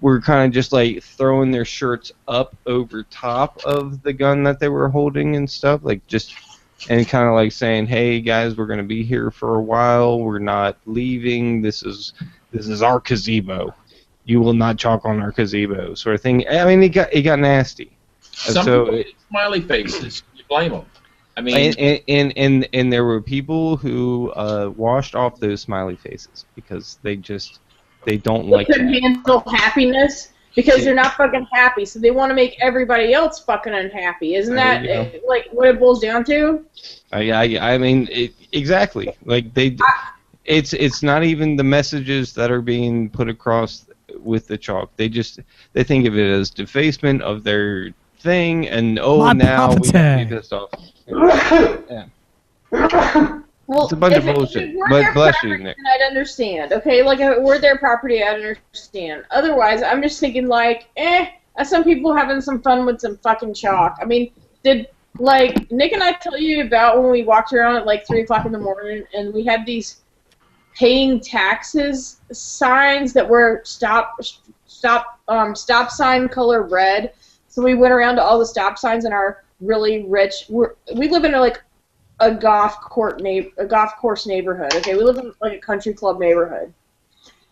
were kind of just like throwing their shirts up over top of the gun that they were holding and stuff, like just and kind of like saying, "Hey guys, we're gonna be here for a while. We're not leaving. This is our gazebo. You will not chalk on our gazebo," sort of thing. I mean, it got nasty.
Some
So
people smiley faces. You blame them. I mean,
and there were people who washed off those smiley faces because they don't like
couldn't
that.
handle happiness because they're not fucking happy, so they want to make everybody else fucking unhappy. Isn't that like what it boils down to?
I mean, exactly. Like it's not even the messages that are being put across with the chalk. They think of it as defacement of their thing, and now we have to be pissed off. Yeah.
Well,
It's a bunch of
if
bullshit.
it were
But
their
bless you,
property,
Nick.
then I'd understand. Okay, like if it were their property, I'd understand. Otherwise, I'm just thinking like, some people having some fun with some fucking chalk. I mean, did like Nick and I tell you about when we walked around at like 3 o'clock in the morning and we had these paying taxes signs that were stop sign color red. So we went around to all the stop signs in our really rich. We live in a golf course neighborhood. Okay, we live in like a country club neighborhood,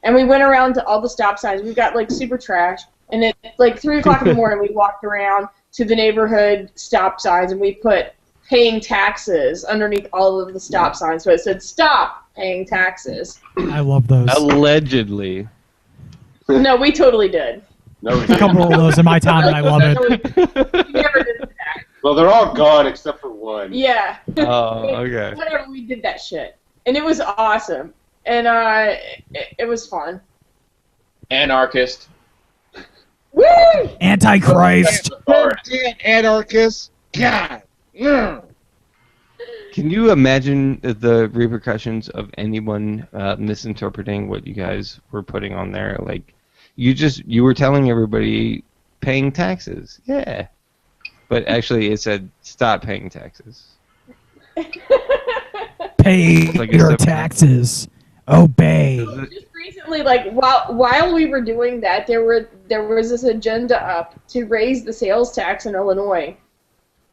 and we went around to all the stop signs. We got like super trash, and at like 3 o'clock in the morning, we walked around to the neighborhood stop signs, and we put paying taxes underneath all of the stop signs, so it said stop paying taxes.
I love those.
Allegedly.
No, we totally did.
No,
A couple of those in my town, and I love it.
We never did that.
well, they're all gone except for one.
Yeah.
Oh, okay.
Whatever, we did that shit, and it was awesome, and it was fun.
anarchist.
Woo!
Antichrist.
Anarchist. God.
Can you imagine the repercussions of anyone misinterpreting what you guys were putting on there? Like, you were telling everybody paying taxes, yeah, but actually it said stop paying taxes.
Pay
Like
your
it's a-
taxes. Obey.
Just recently, like while we were doing that, there was this agenda up to raise the sales tax in Illinois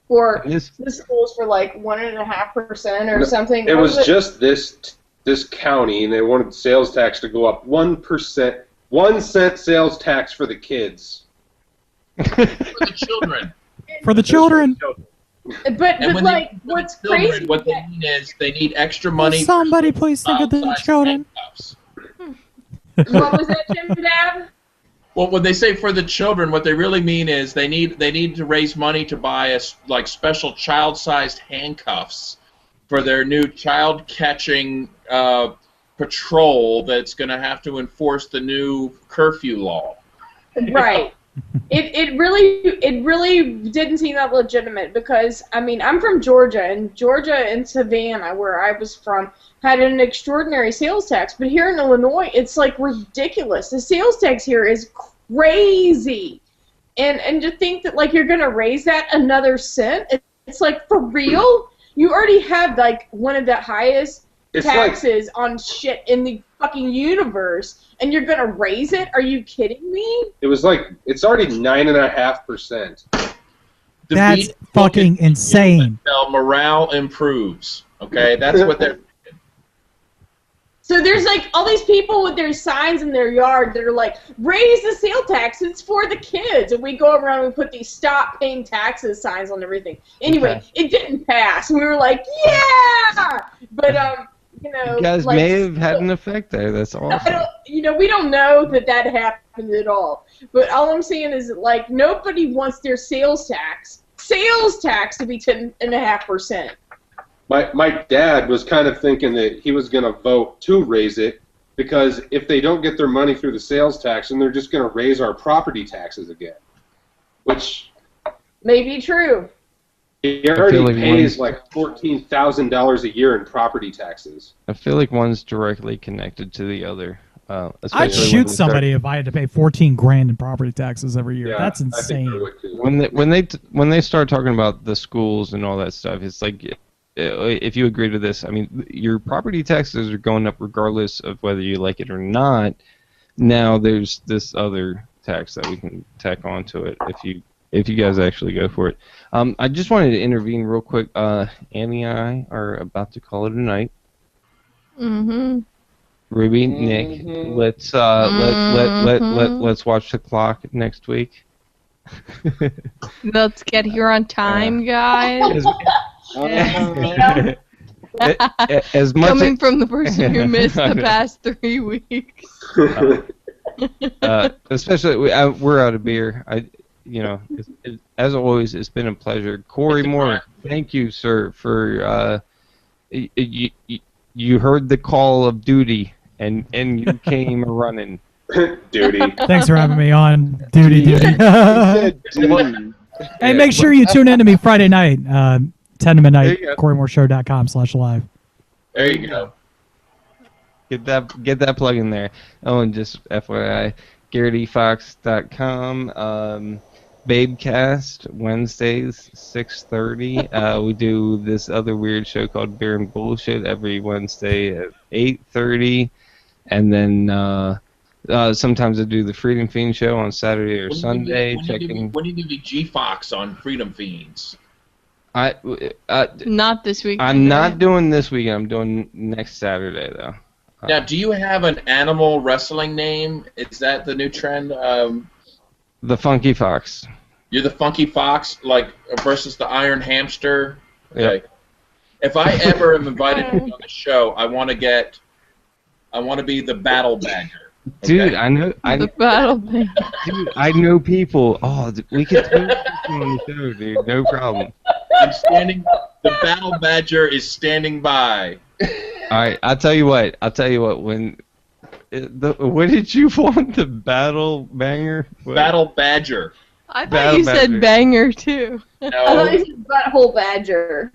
for the schools for like 1.5% or something.
It was just this county, and they wanted sales tax to go up 1%, 1 cent sales tax for the kids.
For the children.
For the children.
But
And when
like,
they,
what's
for the children,
crazy?
what they mean is they need extra money.
Will somebody please think of the
outside
children.
handcuffs.
What was that, Jim Dab?
Well, when they say for the children, what they really mean is they need to raise money to buy like special child-sized handcuffs for their new child-catching patrol that's going to have to enforce the new curfew law.
Right. It really didn't seem that legitimate because, I mean, I'm from Georgia, and Georgia and Savannah, where I was from, had an extraordinary sales tax, but here in Illinois, it's like ridiculous. The sales tax here is crazy. And to think that, like, you're going to raise that another cent, it's like, for real? You already have, like, one of the highest taxes on shit in the fucking universe, and you're gonna raise it? Are you kidding me?
It was like, it's already 9.5%.
That's fucking insane.
Morale improves. Okay, that's what they're.
So there's like all these people with their signs in their yard that are like, raise the sale tax, it's for the kids. And we go around and we put these stop paying taxes signs on everything. Anyway, It didn't pass. And we were like, yeah! But, you know.
You guys
like,
may have had an effect there. That's awesome.
We don't know that happened at all. But all I'm saying is that, like, nobody wants their sales tax to be 10.5%.
My dad was kind of thinking that he was going to vote to raise it because if they don't get their money through the sales tax, then they're just going to raise our property taxes again, which
may be true.
He already pays like $14,000 a year in property taxes.
I feel like one's directly connected to the other.
I'd
especially
shoot
when they start-
somebody if I had to pay 14 grand in property taxes every year.
Yeah,
That's
I think I
insane.
would too.
when they start talking about the schools and all that stuff, it's like if you agree to this, I mean, your property taxes are going up regardless of whether you like it or not. Now there's this other tax that we can tack onto it if you guys actually go for it. I just wanted to intervene real quick. Annie and I are about to call it a night.
Mm-hmm.
Ruby, Nick, let's watch the clock next week.
Let's get here on time, guys.
As much
Coming from the person who missed the past 3 weeks.
especially we're out of beer. As always, it's been a pleasure. Corey Moore, thank you, sir, for you heard the call of duty and you came running.
Duty.
Thanks for having me on. Duty.
He said duty.
Hey, make sure you tune in to me Friday night, 10 to midnight,
There you go.
CoreyMooreShow.com/live.
There you go.
Get that plug in there. Oh, and just FYI, GarrettEFox.com. Babecast Wednesdays 6:30. We do this other weird show called Beer and Bullshit every Wednesday at 8:30, and then sometimes I do the Freedom Fiend show on Saturday or Sunday.
When do you do the G Fox on Freedom Fiends?
Not this week.
I'm not doing this weekend. I'm doing next Saturday though.
Now, do you have an animal wrestling name? Is that the new trend?
The Funky Fox.
You're the Funky Fox, like versus the Iron Hamster. Okay.
Yep.
If I ever am invited to be on the show, I want to be the Battle Badger. Okay?
Dude,
The battle thing.
Dude, I know people. Oh, we could do this on the show, dude. No problem.
The Battle Badger is standing by.
All right, I'll tell you what. When what did you want? The battle banger? What?
Battle Badger.
I thought
Battle
you said
Badger.
banger too.
I
No.
thought you said butthole badger.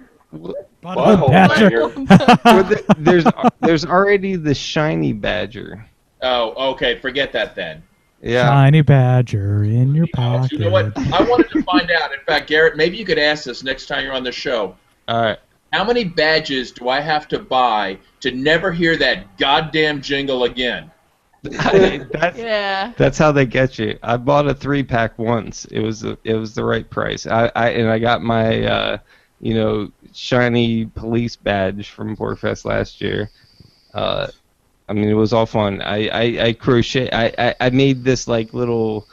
Butthole
Badger.
Well, there's already the shiny badger.
Oh, okay. Forget that then.
Yeah.
Shiny badger in your pocket.
You know what? I wanted to find out. In fact, Garrett, maybe you could ask this next time you're on the show.
All right.
How many badges do I have to buy to never hear that goddamn jingle again?
Yeah.
That's how they get you. I bought a 3-pack once. It was the right price. I got my shiny police badge from Porkfest last year. I mean, it was all fun. I crochet. I made this like little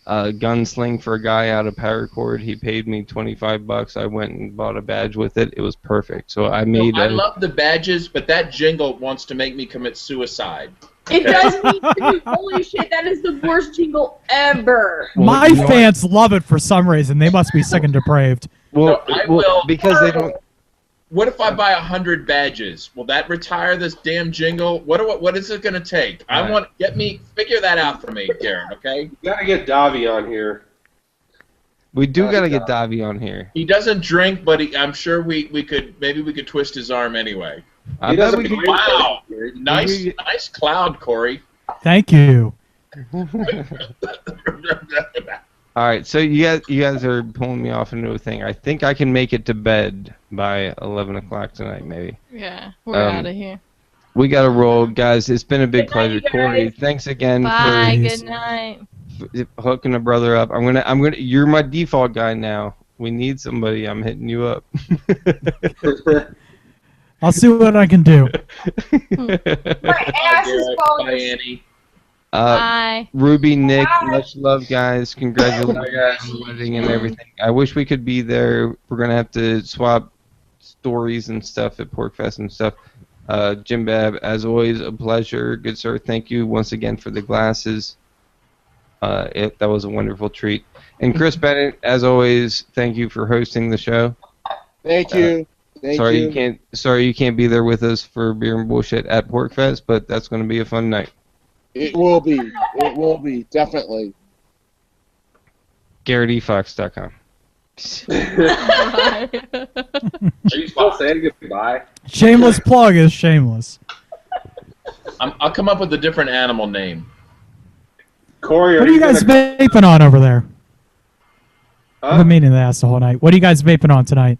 gunsling for a guy out of paracord. He paid me $25. I went and bought a badge with it. It was perfect. So I made.
I love the badges, but that jingle wants to make me commit suicide.
It doesn't need to be. Holy shit, that is the worst jingle ever.
My fans love it for some reason. They must be sick and depraved.
Well,
No, I will.
because they don't.
What if I buy 100 badges? Will that retire this damn jingle? What is it going to take?
Right.
Figure that out for me, Garrett. Okay?
You gotta get Davi on here.
We do gotta get Davi on here.
He doesn't drink, but I'm sure we could twist his arm anyway.
I
He
bet
doesn't
we could.
drink.
Wow, nice cloud, Corey.
Thank you.
All right, so you guys are pulling me off into a thing. I think I can make it to bed by 11 o'clock tonight, maybe.
Yeah. We're out of here.
We gotta roll, guys. It's been a big
Good night,
pleasure,
you guys.
Corey. Thanks again
Bye.
Peace.
Good night.
for hooking a brother up. I'm gonna. You're my default guy now. We need somebody. I'm hitting you up.
I'll see what I can do.
My ass is
Garrett,
falling.
bye, Annie.
Bye.
Ruby, Nick,
Bye.
much love, guys. Congratulations on the wedding and everything. I wish we could be there. We're gonna have to swap stories and stuff at Porkfest and stuff. Jim Bab, as always, a pleasure. Good sir, thank you once again for the glasses. That was a wonderful treat. And Chris Bennett, as always, thank you for hosting the show.
Thank you. Thank you.
Sorry you can't be there with us for Beer and Bullshit at Porkfest, but that's going to be a fun night.
It will be. It will be. Definitely.
GarrettEFox.com.
Bye.
Are you still saying goodbye?
Shameless plug is shameless.
I'll come up with a different animal name.
Corey,
What are you guys vaping on over there? I've been meaning to ask the whole night. What are you guys vaping on tonight?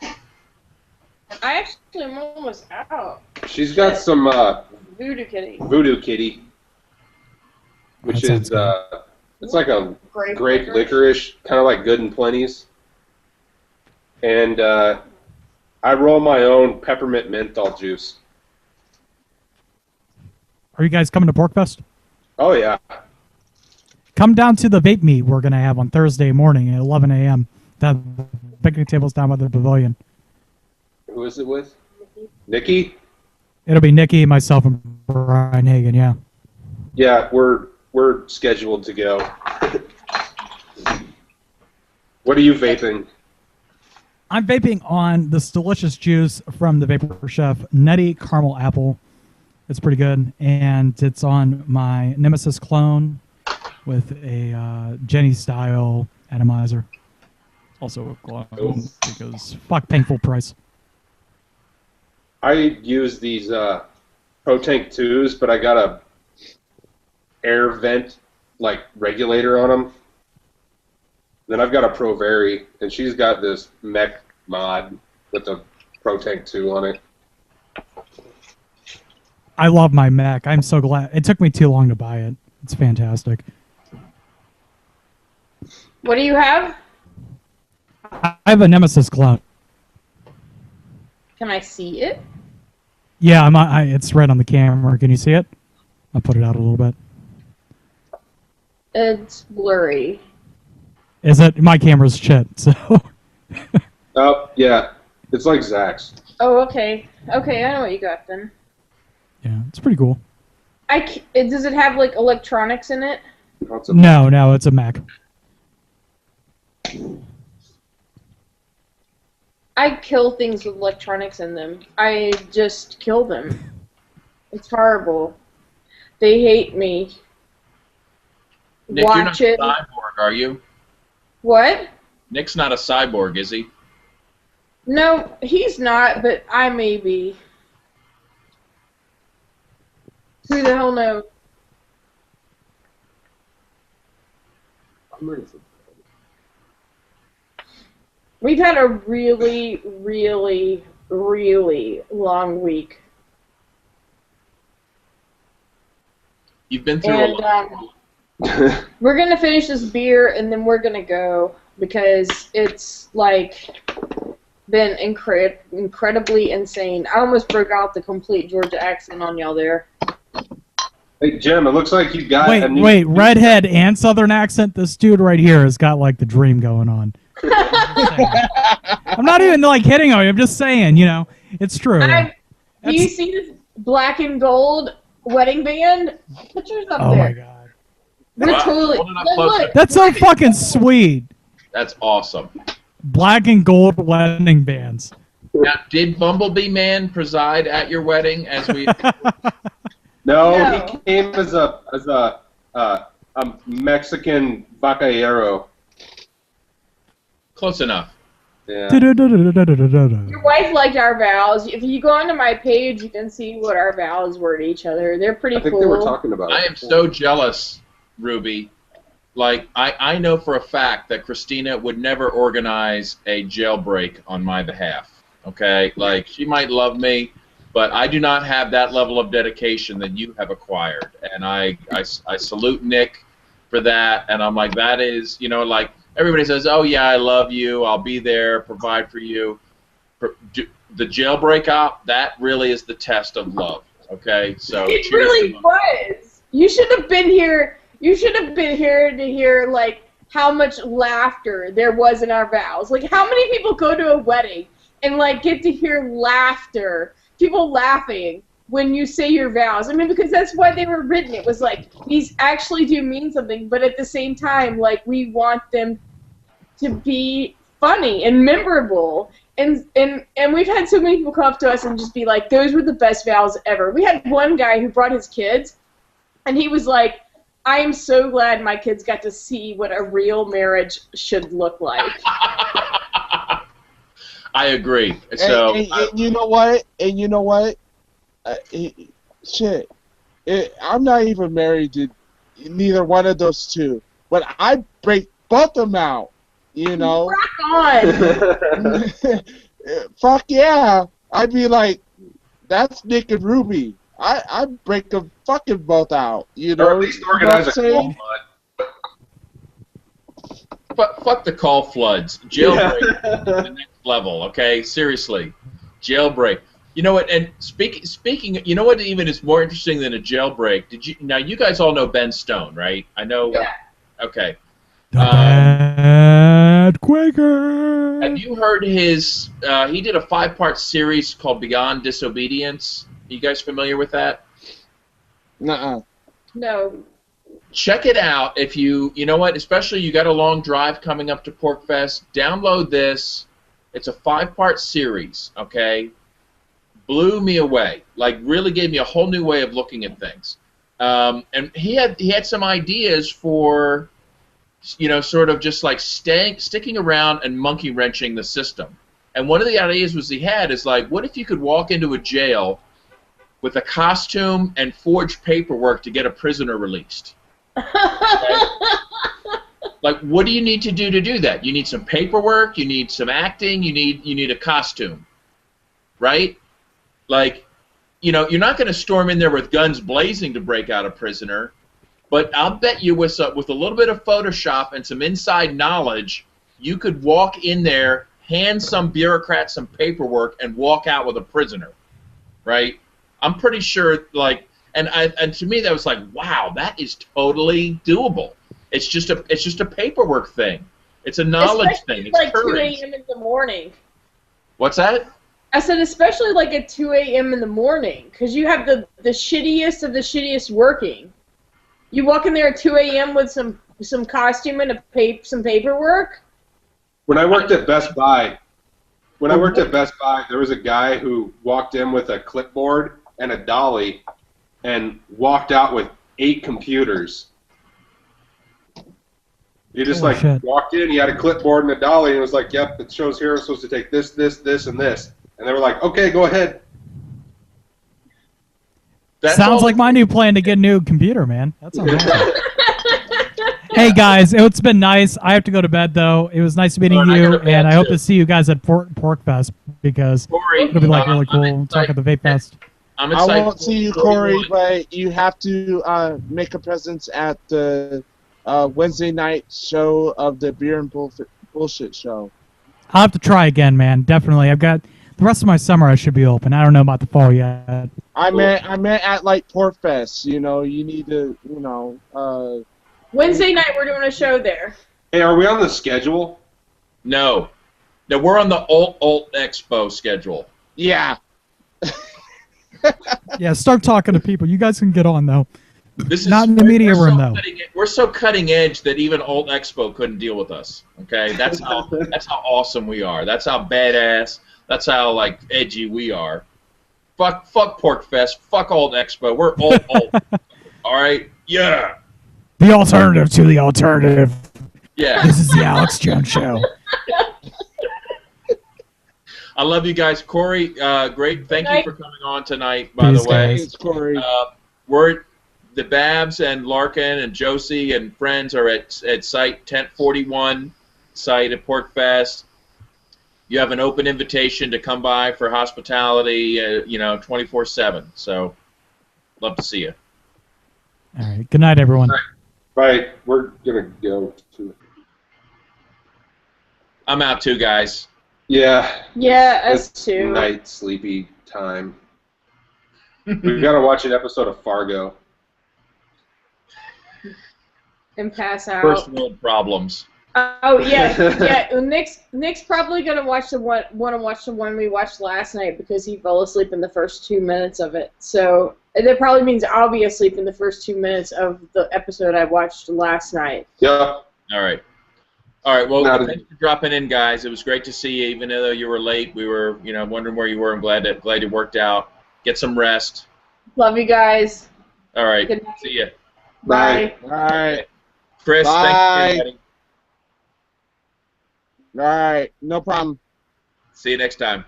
I actually am almost out.
She's got some
Voodoo Kitty.
Voodoo Kitty, which
That
is
sounds
it's like a
Grape
grape
licorice.
licorice, kind of like Good and Plenty's. And I roll my own peppermint menthol juice.
Are you guys coming to Porkfest?
Oh yeah.
Come down to the vape meet we're going to have on Thursday morning at 11 a.m. The picnic table's down by the pavilion.
Who is it with? Nikki?
It'll be Nikki, myself, and Brian Hagan, yeah.
Yeah, we're scheduled to go. What are you vaping?
I'm vaping on this delicious juice from the Vapor Chef, Nutty Caramel Apple. It's pretty good. And it's on my Nemesis clone with a Jenny-style atomizer. Also a clone because fuck paying full price.
I use these Pro Tank 2s, but I got a air vent like regulator on them. Then I've got a Pro Vari, and she's got this mech mod with the Pro Tank 2 on it.
I love my Mac. I'm so glad. It took me too long to buy it. It's fantastic.
What do you have?
I have a Nemesis clone.
Can I see it?
Yeah, it's right on the camera. Can you see it? I'll put it out a little bit.
It's blurry.
Is it? My camera's shit, so.
Oh, yeah. It's like Zach's.
Oh, okay. Okay, I know what you got then.
Yeah, it's pretty cool.
Does it have like electronics in it?
No, it's a Mac.
I kill things with electronics in them. I just kill them. It's horrible. They hate me.
Nick,
Watch
you're
it.
not a cyborg, are you?
What?
Nick's not a cyborg, is he?
No, he's not, but I may be. Who the hell knows?
I'm ready for
We've had a really, really, really long week.
You've been through a lot.
And we're going to finish this beer and then we're going to go because it's like been incredibly insane. I almost broke out the complete Georgia accent on y'all there.
Hey, Jim, it looks like you got a new...
Wait, redhead and southern accent? This dude right here has got like the dream going on. I'm not even like hitting on you. I'm just saying, it's true.
Do you see this black and gold wedding band? Pictures up
Oh
there.
my god.
We're
Wow.
totally.
Hold it up
Look,
closer.
look.
That's so fucking sweet.
That's awesome.
Black and gold wedding bands.
Now, did Bumblebee Man preside at your wedding as we...
No,
No.
he came as a Mexican vaquero.
Close enough.
Yeah.
Your wife liked our vows. If you go onto my page, you can see what our vows were to each other. They're pretty
I think
cool.
they were talking about
I
it.
am so jealous, Ruby. Like, I know for a fact that Christina would never organize a jailbreak on my behalf. Okay? Like, she might love me, but I do not have that level of dedication that you have acquired. And I salute Nick for that. And I'm like, that is, like, everybody says, oh, yeah, I love you. I'll be there, provide for you. The jailbreak op, that really is the test of love. Okay? So
It
cheers
really
to love.
was. You should have been here. You should have been here to hear like how much laughter there was in our vows. Like how many people go to a wedding and like get to hear laughter, people laughing when you say your vows. I mean, because that's why they were written. It was like these actually do mean something, but at the same time, like we want them to be funny and memorable. And we've had so many people come up to us and just be like, those were the best vows ever. We had one guy who brought his kids, and he was like, I am so glad my kids got to see what a real marriage should look like.
I agree. So
And you know what? shit. I'm not even married to neither one of those two, but I break both of them out. You know.
Rock on.
Fuck yeah! I'd be like, that's Nick and Ruby. I'd break them fucking both out. You know.
Or at least organize a call flood.
Fuck the call floods. Jailbreak is the next level. Okay, seriously, jailbreak. You know what? And speaking, you know what? Even is more interesting than a jailbreak. Now you guys all know Ben Stone, right? I know.
Yeah.
Okay.
The Bad Quaker.
Have you heard his? He did a 5-part series called Beyond Disobedience. You guys familiar with that?
Nuh-uh.
No.
Check it out if you know what, especially you got a long drive coming up to PorkFest, download this. It's a 5-part series, okay? Blew me away. Like, really gave me a whole new way of looking at things. And he had some ideas for, you know, sort of just like sticking around and monkey wrenching the system. And one of the ideas he had is like, what if you could walk into a jail with a costume and forged paperwork to get a prisoner released? Okay? Like, what do you need to do that? You need some paperwork, you need some acting, you need a costume, right? Like, you know, you're not going to storm in there with guns blazing to break out a prisoner, but I'll bet you with a little bit of Photoshop and some inside knowledge, you could walk in there, hand some bureaucrat some paperwork, and walk out with a prisoner, right? I'm pretty sure, like, and to me that was like, wow, that is totally doable. It's just a paperwork thing. It's a knowledge thing. It's
like
courage.
2 a.m. in the morning.
What's that?
I said especially like at 2 a.m. in the morning, because you have the shittiest of the shittiest working. You walk in there at 2 a.m. with some costume and some paperwork.
When I worked at Best Buy, there was a guy who walked in with a clipboard and a dolly and walked out with 8 computers. He just walked in, he had a clipboard and a dolly, and it was like, yep, it shows here I'm supposed to take this, this, this, and this. And they were like, okay, go ahead.
Sounds like my new plan to get a new computer, man. That sounds awesome. Hey guys, it's been nice. I have to go to bed though. It was nice meeting you, and I hope to see you guys at PorkFest because
Corey,
it'll be like really cool. Talk at the Vape Fest.
I won't see you, Corey, but you have to make a presence at the Wednesday night show of the Beer and Bullshit show.
I'll have to try again, man. Definitely. I've got the rest of my summer. I should be open. I don't know about the fall yet.
I meant at like PorkFest. You know, you need to, you know.
Wednesday night we're doing a show there.
Hey, are we on the schedule?
No, we're on the Alt Expo schedule.
Yeah.
Yeah, start talking to people. You guys can get on though.
This is
not in the media room though.
We're so cutting edge that even Alt Expo couldn't deal with us. Okay, that's how awesome we are. That's how badass. That's how like edgy we are. Fuck PorkFest. Fuck Alt Expo. We're alt. All right. Yeah.
The alternative to the alternative.
Yeah.
This is the Alex Jones Show.
I love you guys. Corey, great. Thank you for coming on tonight, by the way.
Thanks, Corey.
We're the Babs and Larkin and Josie and friends are at site 1041 site at PorkFest. You have an open invitation to come by for hospitality, 24/7. So, love to see you.
All right. Good night, everyone.
Right. We're gonna go to.
I'm out too, guys.
Yeah.
Yeah, us
it's
too.
Night sleepy time. We've got to watch an episode of Fargo.
And pass out.
First world problems.
Oh yeah. Nick's probably gonna want to watch the one we watched last night because he fell asleep in the first 2 minutes of it. So that probably means I'll be asleep in the first 2 minutes of the episode I watched last night.
Yeah.
All right. Well, thanks for dropping in, guys. It was great to see you, even though you were late. We were, wondering where you were. I'm glad it worked out. Get some rest.
Love you guys.
All right.
Good night.
See ya.
Bye.
All right.
Chris,
Bye.
thank you, everybody.
All right. No problem.
See you next time.